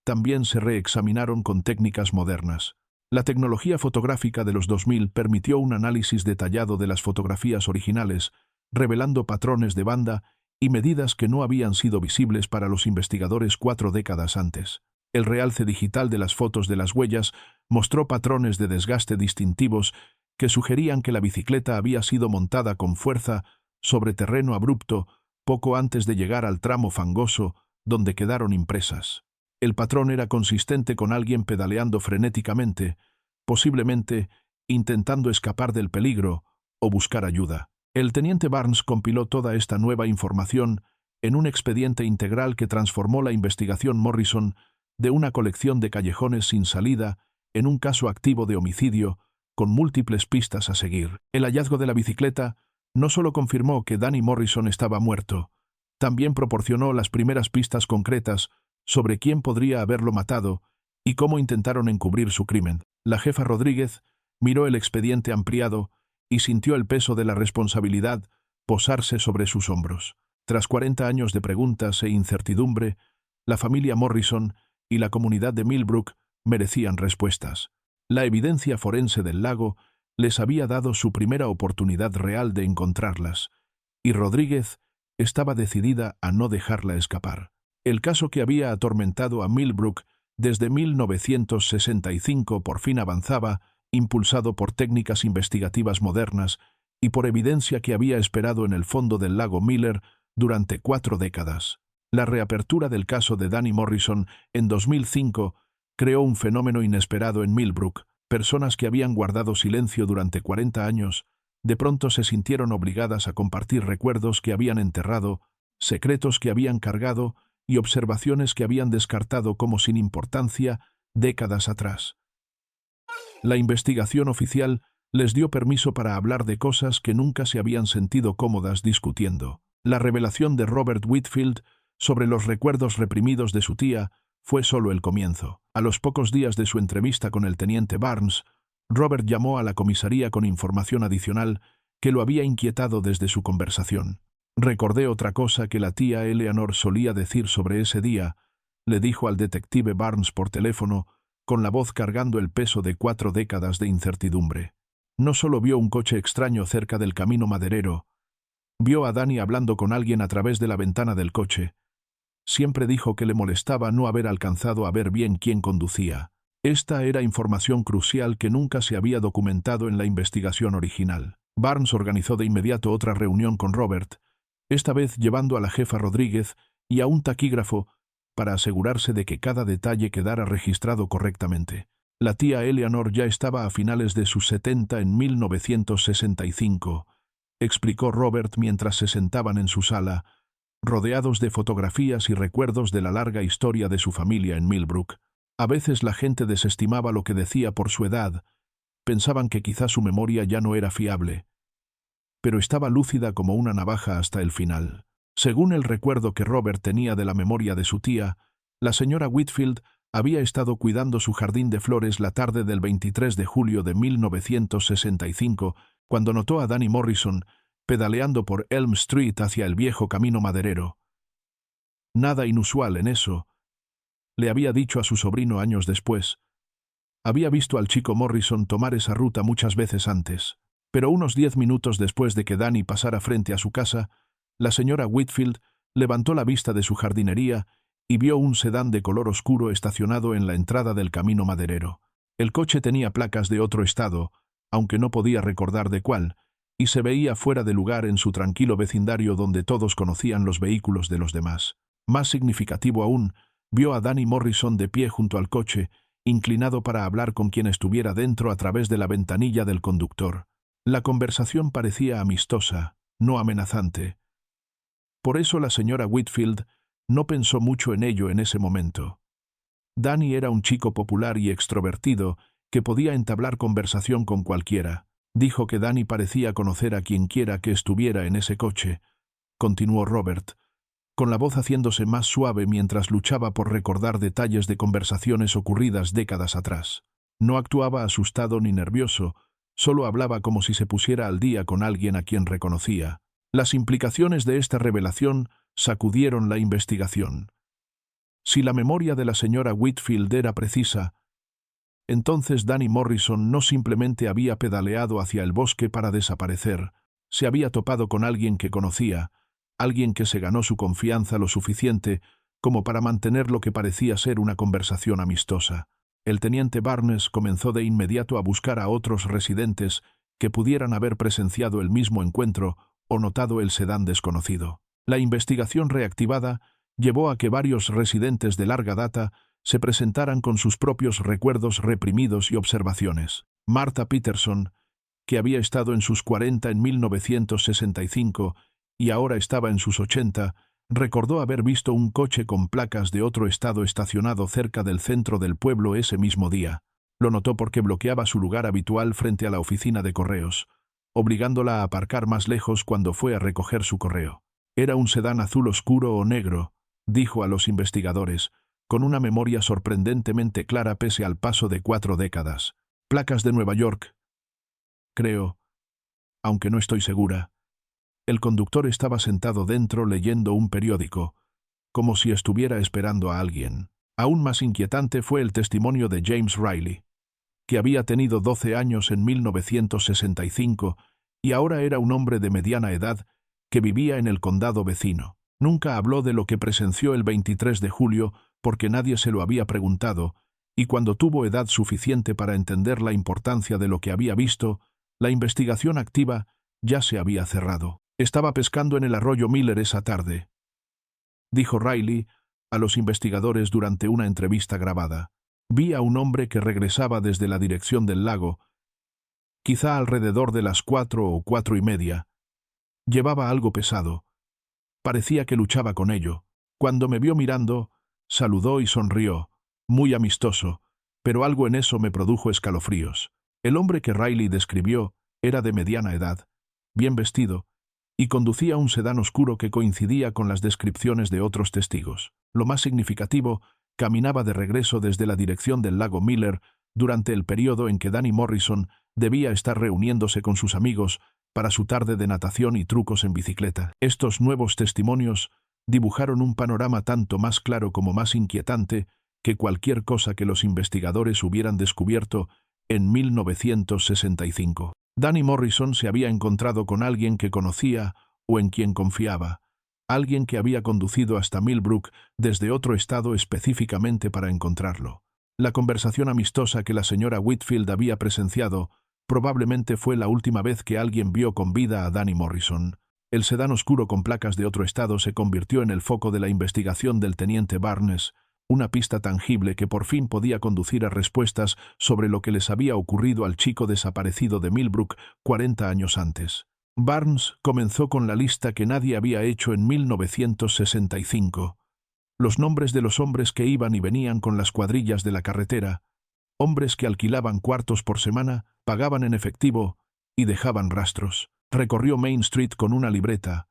también se reexaminaron con técnicas modernas. La tecnología fotográfica de los 2000 permitió un análisis detallado de las fotografías originales, revelando patrones de banda y medidas que no habían sido visibles para los investigadores 4 décadas antes. El realce digital de las fotos de las huellas mostró patrones de desgaste distintivos que sugerían que la bicicleta había sido montada con fuerza sobre terreno abrupto poco antes de llegar al tramo fangoso donde quedaron impresas. El patrón era consistente con alguien pedaleando frenéticamente, posiblemente intentando escapar del peligro o buscar ayuda. El teniente Barnes compiló toda esta nueva información en un expediente integral que transformó la investigación Morrison de una colección de callejones sin salida en un caso activo de homicidio con múltiples pistas a seguir. El hallazgo de la bicicleta no solo confirmó que Danny Morrison estaba muerto, también proporcionó las primeras pistas concretas sobre quién podría haberlo matado y cómo intentaron encubrir su crimen. La jefa Rodríguez miró el expediente ampliado y sintió el peso de la responsabilidad posarse sobre sus hombros. Tras 40 años de preguntas e incertidumbre, la familia Morrison y la comunidad de Millbrook merecían respuestas. La evidencia forense del lago les había dado su primera oportunidad real de encontrarlas, y Rodríguez estaba decidida a no dejarla escapar. El caso que había atormentado a Millbrook desde 1965 por fin avanzaba, impulsado por técnicas investigativas modernas y por evidencia que había esperado en el fondo del lago Miller durante 4 décadas. La reapertura del caso de Danny Morrison en 2005 creó un fenómeno inesperado en Millbrook. Personas que habían guardado silencio durante 40 años, de pronto se sintieron obligadas a compartir recuerdos que habían enterrado, secretos que habían cargado y observaciones que habían descartado como sin importancia décadas atrás. La investigación oficial les dio permiso para hablar de cosas que nunca se habían sentido cómodas discutiendo. La revelación de Robert Whitfield sobre los recuerdos reprimidos de su tía fue solo el comienzo. A los pocos días de su entrevista con el teniente Barnes, Robert llamó a la comisaría con información adicional que lo había inquietado desde su conversación. «Recordé otra cosa que la tía Eleanor solía decir sobre ese día», le dijo al detective Barnes por teléfono, con la voz cargando el peso de 4 décadas de incertidumbre. No solo vio un coche extraño cerca del camino maderero, vio a Danny hablando con alguien a través de la ventana del coche. Siempre dijo que le molestaba no haber alcanzado a ver bien quién conducía. Esta era información crucial que nunca se había documentado en la investigación original. Barnes organizó de inmediato otra reunión con Robert, esta vez llevando a la jefa Rodríguez y a un taquígrafo para asegurarse de que cada detalle quedara registrado correctamente. La tía Eleanor ya estaba a finales de sus 70 en 1965, explicó Robert mientras se sentaban en su sala, rodeados de fotografías y recuerdos de la larga historia de su familia en Millbrook. A veces la gente desestimaba lo que decía por su edad, pensaban que quizá su memoria ya no era fiable, pero estaba lúcida como una navaja hasta el final. Según el recuerdo que Robert tenía de la memoria de su tía, la señora Whitfield había estado cuidando su jardín de flores la tarde del 23 de julio de 1965, cuando notó a Danny Morrison pedaleando por Elm Street hacia el viejo camino maderero. Nada inusual en eso, le había dicho a su sobrino años después. Había visto al chico Morrison tomar esa ruta muchas veces antes, pero unos 10 minutos después de que Danny pasara frente a su casa, la señora Whitfield levantó la vista de su jardinería y vio un sedán de color oscuro estacionado en la entrada del camino maderero. El coche tenía placas de otro estado, aunque no podía recordar de cuál, y se veía fuera de lugar en su tranquilo vecindario donde todos conocían los vehículos de los demás. Más significativo aún, vio a Danny Morrison de pie junto al coche, inclinado para hablar con quien estuviera dentro a través de la ventanilla del conductor. La conversación parecía amistosa, no amenazante. Por eso la señora Whitfield no pensó mucho en ello en ese momento. Danny era un chico popular y extrovertido que podía entablar conversación con cualquiera. Dijo que Danny parecía conocer a quienquiera que estuviera en ese coche, continuó Robert, con la voz haciéndose más suave mientras luchaba por recordar detalles de conversaciones ocurridas décadas atrás. No actuaba asustado ni nervioso, solo hablaba como si se pusiera al día con alguien a quien reconocía. Las implicaciones de esta revelación sacudieron la investigación. Si la memoria de la señora Whitfield era precisa, entonces Danny Morrison no simplemente había pedaleado hacia el bosque para desaparecer, se había topado con alguien que conocía, alguien que se ganó su confianza lo suficiente como para mantener lo que parecía ser una conversación amistosa. El teniente Barnes comenzó de inmediato a buscar a otros residentes que pudieran haber presenciado el mismo encuentro o notado el sedán desconocido. La investigación reactivada llevó a que varios residentes de larga data se presentaran con sus propios recuerdos reprimidos y observaciones. Martha Peterson, que había estado en sus 40 en 1965 y ahora estaba en sus 80, recordó haber visto un coche con placas de otro estado estacionado cerca del centro del pueblo ese mismo día. Lo notó porque bloqueaba su lugar habitual frente a la oficina de correos, obligándola a aparcar más lejos cuando fue a recoger su correo. Era un sedán azul oscuro o negro, dijo a los investigadores, con una memoria sorprendentemente clara pese al paso de 4 décadas. Placas de Nueva York, creo, aunque no estoy segura. El conductor estaba sentado dentro leyendo un periódico, como si estuviera esperando a alguien. Aún más inquietante fue el testimonio de James Riley, que había tenido 12 años en 1965 y ahora era un hombre de mediana edad que vivía en el condado vecino. Nunca habló de lo que presenció el 23 de julio porque nadie se lo había preguntado, y cuando tuvo edad suficiente para entender la importancia de lo que había visto, la investigación activa ya se había cerrado. Estaba pescando en el arroyo Miller esa tarde, dijo Riley a los investigadores durante una entrevista grabada. Vi a un hombre que regresaba desde la dirección del lago, quizá alrededor de las 4 o 4:30. Llevaba algo pesado. Parecía que luchaba con ello. Cuando me vio mirando, saludó y sonrió, muy amistoso, pero algo en eso me produjo escalofríos. El hombre que Riley describió era de mediana edad, bien vestido, y conducía un sedán oscuro que coincidía con las descripciones de otros testigos. Lo más significativo, caminaba de regreso desde la dirección del lago Miller durante el periodo en que Danny Morrison debía estar reuniéndose con sus amigos para su tarde de natación y trucos en bicicleta. Estos nuevos testimonios dibujaron un panorama tanto más claro como más inquietante que cualquier cosa que los investigadores hubieran descubierto en 1965. Danny Morrison se había encontrado con alguien que conocía o en quien confiaba, alguien que había conducido hasta Millbrook desde otro estado específicamente para encontrarlo. La conversación amistosa que la señora Whitfield había presenciado probablemente fue la última vez que alguien vio con vida a Danny Morrison. El sedán oscuro con placas de otro estado se convirtió en el foco de la investigación del teniente Barnes, una pista tangible que por fin podía conducir a respuestas sobre lo que les había ocurrido al chico desaparecido de Millbrook 40 años antes. Barnes comenzó con la lista que nadie había hecho en 1965. Los nombres de los hombres que iban y venían con las cuadrillas de la carretera, hombres que alquilaban cuartos por semana, pagaban en efectivo y dejaban rastros. Recorrió Main Street con una libreta,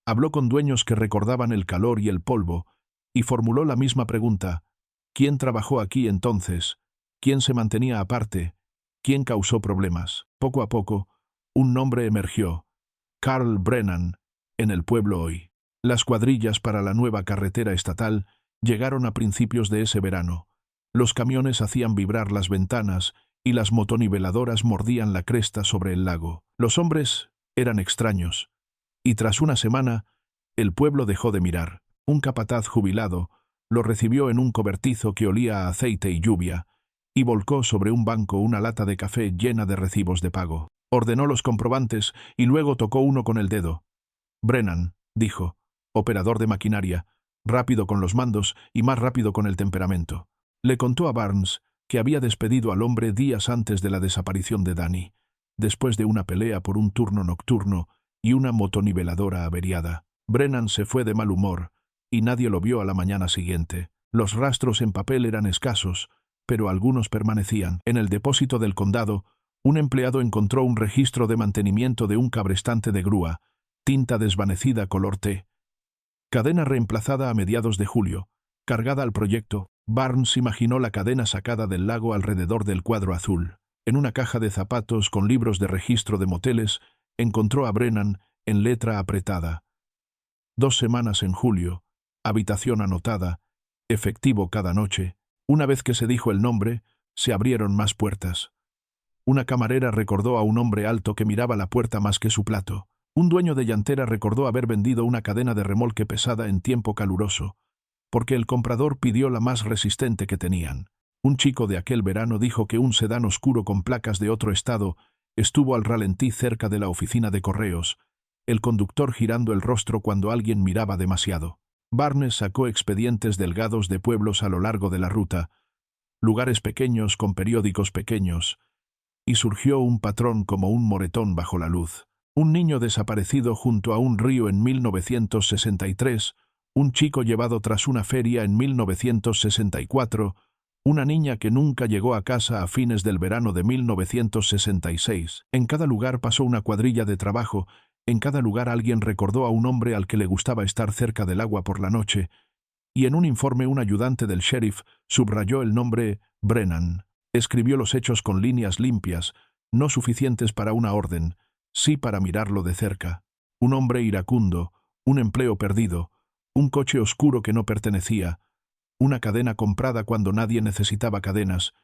habló con dueños que recordaban el calor y el polvo, y formuló la misma pregunta: ¿quién trabajó aquí entonces? ¿Quién se mantenía aparte? ¿Quién causó problemas? Poco a poco, un nombre emergió: Carl Brennan, en el pueblo hoy. Las cuadrillas para la nueva carretera estatal llegaron a principios de ese verano. Los camiones hacían vibrar las ventanas y las motoniveladoras mordían la cresta sobre el lago. Los hombres eran extraños, y tras una semana, el pueblo dejó de mirar. Un capataz jubilado lo recibió en un cobertizo que olía a aceite y lluvia, y volcó sobre un banco una lata de café llena de recibos de pago. Ordenó los comprobantes y luego tocó uno con el dedo. Brennan, dijo, operador de maquinaria, rápido con los mandos y más rápido con el temperamento. Le contó a Barnes que había despedido al hombre días antes de la desaparición de Danny, después de una pelea por un turno nocturno y una motoniveladora averiada. Brennan se fue de mal humor, y nadie lo vio a la mañana siguiente. Los rastros en papel eran escasos, pero algunos permanecían. En el depósito del condado, un empleado encontró un registro de mantenimiento de un cabrestante de grúa, tinta desvanecida color té. Cadena reemplazada a mediados de julio. Cargada al proyecto, Barnes imaginó la cadena sacada del lago alrededor del cuadro azul. En una caja de zapatos con libros de registro de moteles, encontró a Brennan en letra apretada. 2 semanas en julio, habitación anotada, efectivo cada noche. Una vez que se dijo el nombre, se abrieron más puertas. Una camarera recordó a un hombre alto que miraba la puerta más que su plato. Un dueño de llantera recordó haber vendido una cadena de remolque pesada en tiempo caluroso, porque el comprador pidió la más resistente que tenían. Un chico de aquel verano dijo que un sedán oscuro con placas de otro estado estuvo al ralentí cerca de la oficina de correos, el conductor girando el rostro cuando alguien miraba demasiado. Barnes sacó expedientes delgados de pueblos a lo largo de la ruta, lugares pequeños con periódicos pequeños, y surgió un patrón como un moretón bajo la luz. Un niño desaparecido junto a un río en 1963, un chico llevado tras una feria en 1964, una niña que nunca llegó a casa a fines del verano de 1966. En cada lugar pasó una cuadrilla de trabajo, en cada lugar alguien recordó a un hombre al que le gustaba estar cerca del agua por la noche, y en un informe un ayudante del sheriff subrayó el nombre Brennan. Escribió los hechos con líneas limpias, no suficientes para una orden, sí para mirarlo de cerca. Un hombre iracundo, un empleo perdido, un coche oscuro que no pertenecía, una cadena comprada cuando nadie necesitaba cadenas,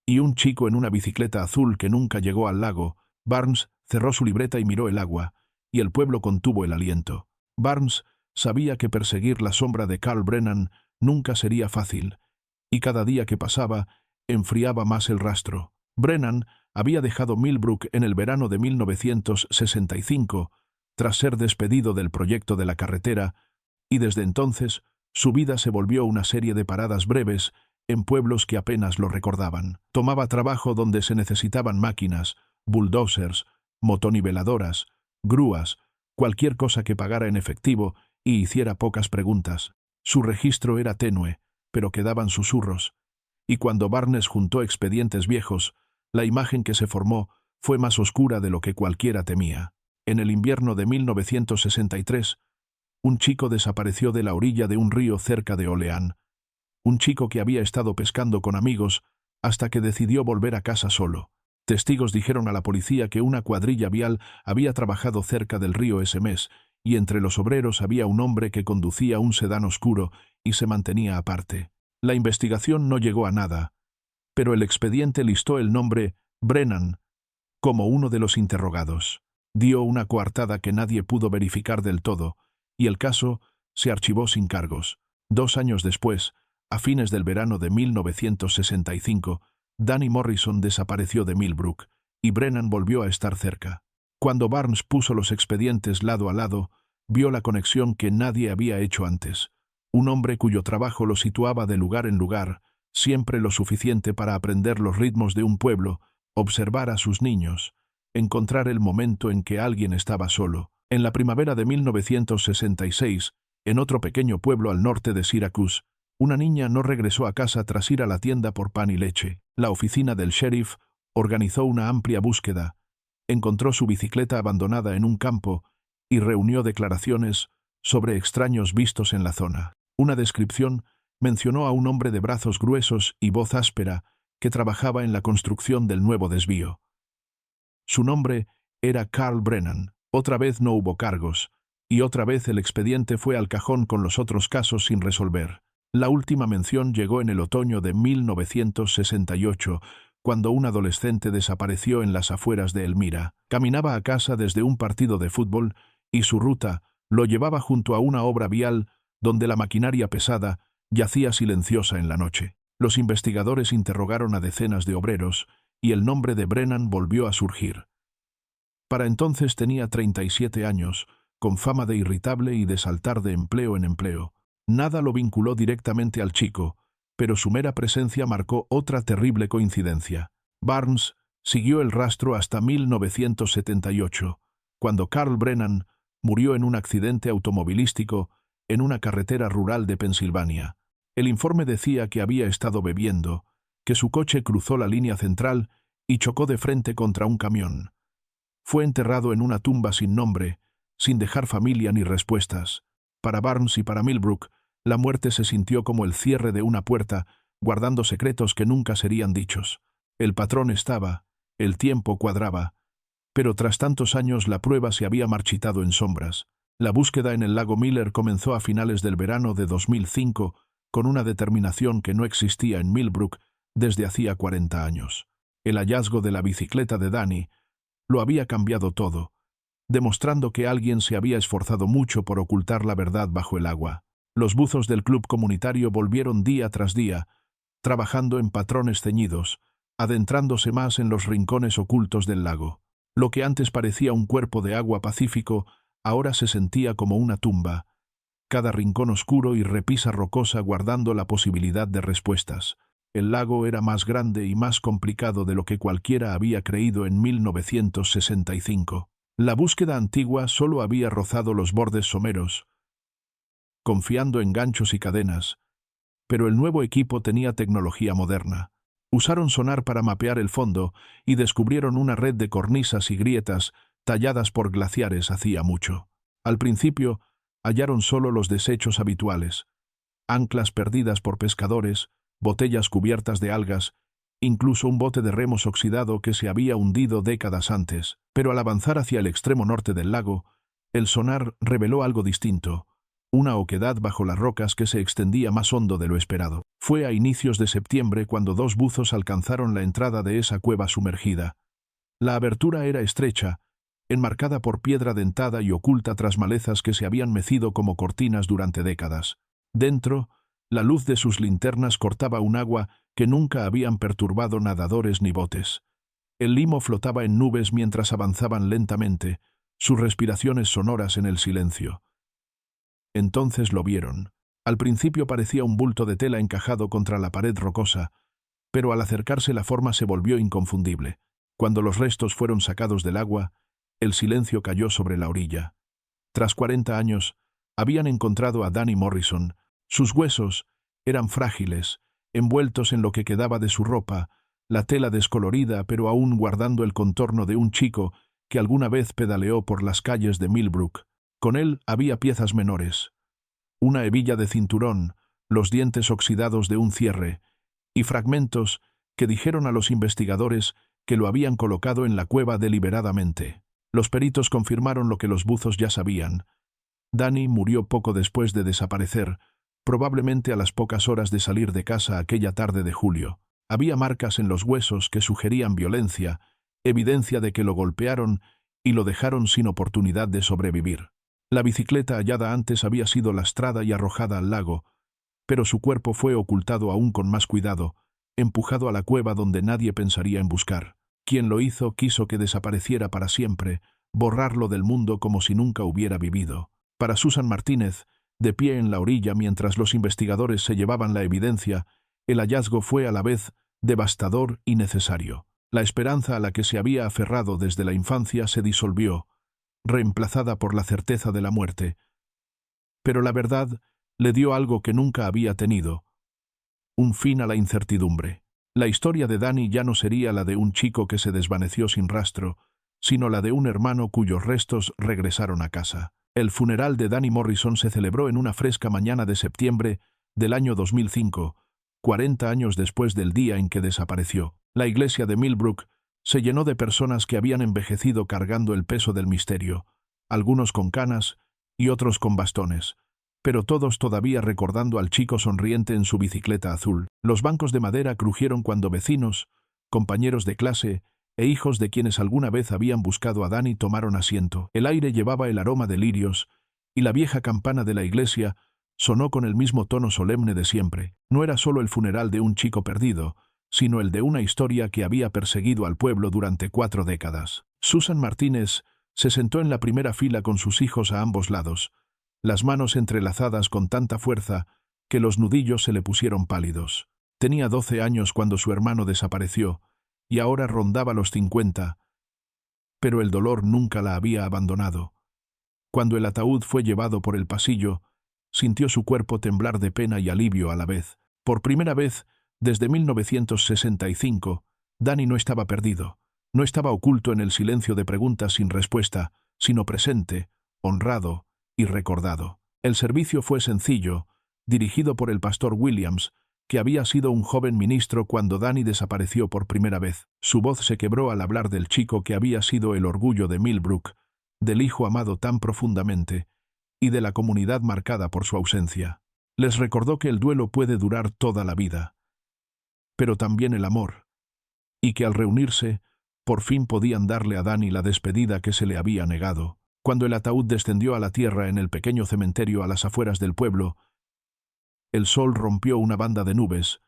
y un chico en una bicicleta azul que nunca llegó al lago. Barnes cerró su libreta y miró el agua, y el pueblo contuvo el aliento. Barnes sabía que perseguir la sombra de Carl Brennan nunca sería fácil, y cada día que pasaba enfriaba más el rastro. Brennan había dejado Millbrook en el verano de 1965, tras ser despedido del proyecto de la carretera, y desde entonces su vida se volvió una serie de paradas breves en pueblos que apenas lo recordaban. Tomaba trabajo donde se necesitaban máquinas, bulldozers, motoniveladoras, grúas, cualquier cosa que pagara en efectivo y hiciera pocas preguntas. Su registro era tenue, pero quedaban susurros. Y cuando Barnes juntó expedientes viejos, la imagen que se formó fue más oscura de lo que cualquiera temía. En el invierno de 1963, un chico desapareció de la orilla de un río cerca de Olean. Un chico que había estado pescando con amigos hasta que decidió volver a casa solo. Testigos dijeron a la policía que una cuadrilla vial había trabajado cerca del río ese mes, y entre los obreros había un hombre que conducía un sedán oscuro y se mantenía aparte. La investigación no llegó a nada, pero el expediente listó el nombre Brennan como uno de los interrogados. Dio una coartada que nadie pudo verificar del todo, y el caso se archivó sin cargos. 2 años después, a fines del verano de 1965, Danny Morrison desapareció de Millbrook, y Brennan volvió a estar cerca. Cuando Barnes puso los expedientes lado a lado, vio la conexión que nadie había hecho antes. Un hombre cuyo trabajo lo situaba de lugar en lugar, siempre lo suficiente para aprender los ritmos de un pueblo, observar a sus niños, encontrar el momento en que alguien estaba solo. En la primavera de 1966, en otro pequeño pueblo al norte de Syracuse, una niña no regresó a casa tras ir a la tienda por pan y leche. La oficina del sheriff organizó una amplia búsqueda, encontró su bicicleta abandonada en un campo y reunió declaraciones sobre extraños vistos en la zona. Una descripción mencionó a un hombre de brazos gruesos y voz áspera que trabajaba en la construcción del nuevo desvío. Su nombre era Carl Brennan. Otra vez no hubo cargos, y otra vez el expediente fue al cajón con los otros casos sin resolver. La última mención llegó en el otoño de 1968, cuando un adolescente desapareció en las afueras de Elmira. Caminaba a casa desde un partido de fútbol y su ruta lo llevaba junto a una obra vial donde la maquinaria pesada yacía silenciosa en la noche. Los investigadores interrogaron a decenas de obreros y el nombre de Brennan volvió a surgir. Para entonces tenía 37 años, con fama de irritable y de saltar de empleo en empleo. Nada lo vinculó directamente al chico, pero su mera presencia marcó otra terrible coincidencia. Barnes siguió el rastro hasta 1978, cuando Carl Brennan murió en un accidente automovilístico en una carretera rural de Pensilvania. El informe decía que había estado bebiendo, que su coche cruzó la línea central y chocó de frente contra un camión. Fue enterrado en una tumba sin nombre, sin dejar familia ni respuestas. Para Barnes y para Millbrook, la muerte se sintió como el cierre de una puerta, guardando secretos que nunca serían dichos. El patrón estaba, el tiempo cuadraba, pero tras tantos años la prueba se había marchitado en sombras. La búsqueda en el lago Miller comenzó a finales del verano de 2005, con una determinación que no existía en Millbrook desde hacía 40 años. El hallazgo de la bicicleta de Danny lo había cambiado todo, demostrando que alguien se había esforzado mucho por ocultar la verdad bajo el agua. Los buzos del club comunitario volvieron día tras día, trabajando en patrones ceñidos, adentrándose más en los rincones ocultos del lago. Lo que antes parecía un cuerpo de agua pacífico, ahora se sentía como una tumba, cada rincón oscuro y repisa rocosa guardando la posibilidad de respuestas. El lago era más grande y más complicado de lo que cualquiera había creído en 1965. La búsqueda antigua solo había rozado los bordes someros, confiando en ganchos y cadenas, pero el nuevo equipo tenía tecnología moderna. Usaron sonar para mapear el fondo y descubrieron una red de cornisas y grietas talladas por glaciares hacía mucho. Al principio, hallaron solo los desechos habituales, anclas perdidas por pescadores, botellas cubiertas de algas, incluso un bote de remos oxidado que se había hundido décadas antes. Pero al avanzar hacia el extremo norte del lago, el sonar reveló algo distinto, una oquedad bajo las rocas que se extendía más hondo de lo esperado. Fue a inicios de septiembre cuando dos buzos alcanzaron la entrada de esa cueva sumergida. La abertura era estrecha, enmarcada por piedra dentada y oculta tras malezas que se habían mecido como cortinas durante décadas. Dentro, la luz de sus linternas cortaba un agua que nunca habían perturbado nadadores ni botes. El limo flotaba en nubes mientras avanzaban lentamente, sus respiraciones sonoras en el silencio. Entonces lo vieron. Al principio parecía un bulto de tela encajado contra la pared rocosa, pero al acercarse la forma se volvió inconfundible. Cuando los restos fueron sacados del agua, el silencio cayó sobre la orilla. Tras 40 años, habían encontrado a Danny Morrison. Sus huesos eran frágiles, envueltos en lo que quedaba de su ropa, la tela descolorida pero aún guardando el contorno de un chico que alguna vez pedaleó por las calles de Millbrook. Con él había piezas menores, una hebilla de cinturón, los dientes oxidados de un cierre, y fragmentos que dijeron a los investigadores que lo habían colocado en la cueva deliberadamente. Los peritos confirmaron lo que los buzos ya sabían. Danny murió poco después de desaparecer, probablemente a las pocas horas de salir de casa aquella tarde de julio. Había marcas en los huesos que sugerían violencia, evidencia de que lo golpearon y lo dejaron sin oportunidad de sobrevivir. La bicicleta hallada antes había sido lastrada y arrojada al lago, pero su cuerpo fue ocultado aún con más cuidado, empujado a la cueva donde nadie pensaría en buscar. Quien lo hizo quiso que desapareciera para siempre, borrarlo del mundo como si nunca hubiera vivido. Para Susan Martínez, de pie en la orilla mientras los investigadores se llevaban la evidencia, el hallazgo fue a la vez devastador y necesario. La esperanza a la que se había aferrado desde la infancia se disolvió, reemplazada por la certeza de la muerte. Pero la verdad le dio algo que nunca había tenido, un fin a la incertidumbre. La historia de Danny ya no sería la de un chico que se desvaneció sin rastro, sino la de un hermano cuyos restos regresaron a casa. El funeral de Danny Morrison se celebró en una fresca mañana de septiembre del año 2005, 40 años después del día en que desapareció. La iglesia de Millbrook se llenó de personas que habían envejecido cargando el peso del misterio, algunos con canas y otros con bastones, pero todos todavía recordando al chico sonriente en su bicicleta azul. Los bancos de madera crujieron cuando vecinos, compañeros de clase e hijos de quienes alguna vez habían buscado a Danny tomaron asiento. El aire llevaba el aroma de lirios, y la vieja campana de la iglesia sonó con el mismo tono solemne de siempre. No era solo el funeral de un chico perdido, sino el de una historia que había perseguido al pueblo durante 4 décadas. Susan Martínez se sentó en la primera fila con sus hijos a ambos lados, las manos entrelazadas con tanta fuerza que los nudillos se le pusieron pálidos. Tenía 12 años cuando su hermano desapareció, y ahora rondaba los 50, pero el dolor nunca la había abandonado. Cuando el ataúd fue llevado por el pasillo, sintió su cuerpo temblar de pena y alivio a la vez. Por primera vez, desde 1965, Danny no estaba perdido. No estaba oculto en el silencio de preguntas sin respuesta, sino presente, honrado y recordado. El servicio fue sencillo, dirigido por el pastor Williams, que había sido un joven ministro cuando Danny desapareció por primera vez. Su voz se quebró al hablar del chico que había sido el orgullo de Millbrook, del hijo amado tan profundamente, y de la comunidad marcada por su ausencia. Les recordó que el duelo puede durar toda la vida, pero también el amor, y que al reunirse, por fin podían darle a Danny la despedida que se le había negado. Cuando el ataúd descendió a la tierra en el pequeño cementerio a las afueras del pueblo, el sol rompió una banda de nubes,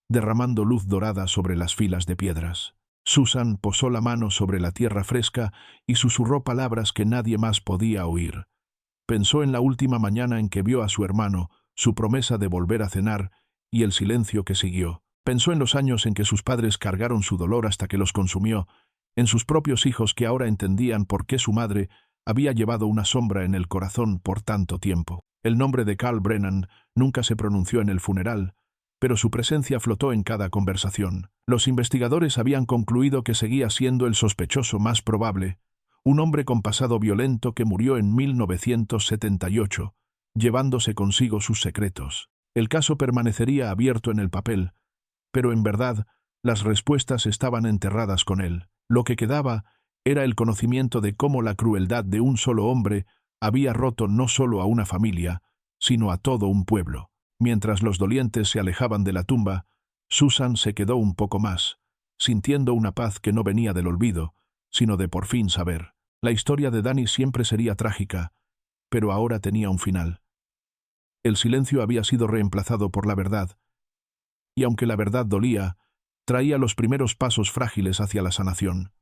derramando luz dorada sobre las filas de piedras. Susan posó la mano sobre la tierra fresca y susurró palabras que nadie más podía oír. Pensó en la última mañana en que vio a su hermano, su promesa de volver a cenar y el silencio que siguió. Pensó en los años en que sus padres cargaron su dolor hasta que los consumió, en sus propios hijos que ahora entendían por qué su madre había llevado una sombra en el corazón por tanto tiempo. El nombre de Carl Brennan nunca se pronunció en el funeral, pero su presencia flotó en cada conversación. Los investigadores habían concluido que seguía siendo el sospechoso más probable, un hombre con pasado violento que murió en 1978, llevándose consigo sus secretos. El caso permanecería abierto en el papel, pero en verdad las respuestas estaban enterradas con él. Lo que quedaba era el conocimiento de cómo la crueldad de un solo hombre había roto no solo a una familia, sino a todo un pueblo. Mientras los dolientes se alejaban de la tumba, Susan se quedó un poco más, sintiendo una paz que no venía del olvido, sino de por fin saber. La historia de Danny siempre sería trágica, pero ahora tenía un final. El silencio había sido reemplazado por la verdad, y aunque la verdad dolía, traía los primeros pasos frágiles hacia la sanación.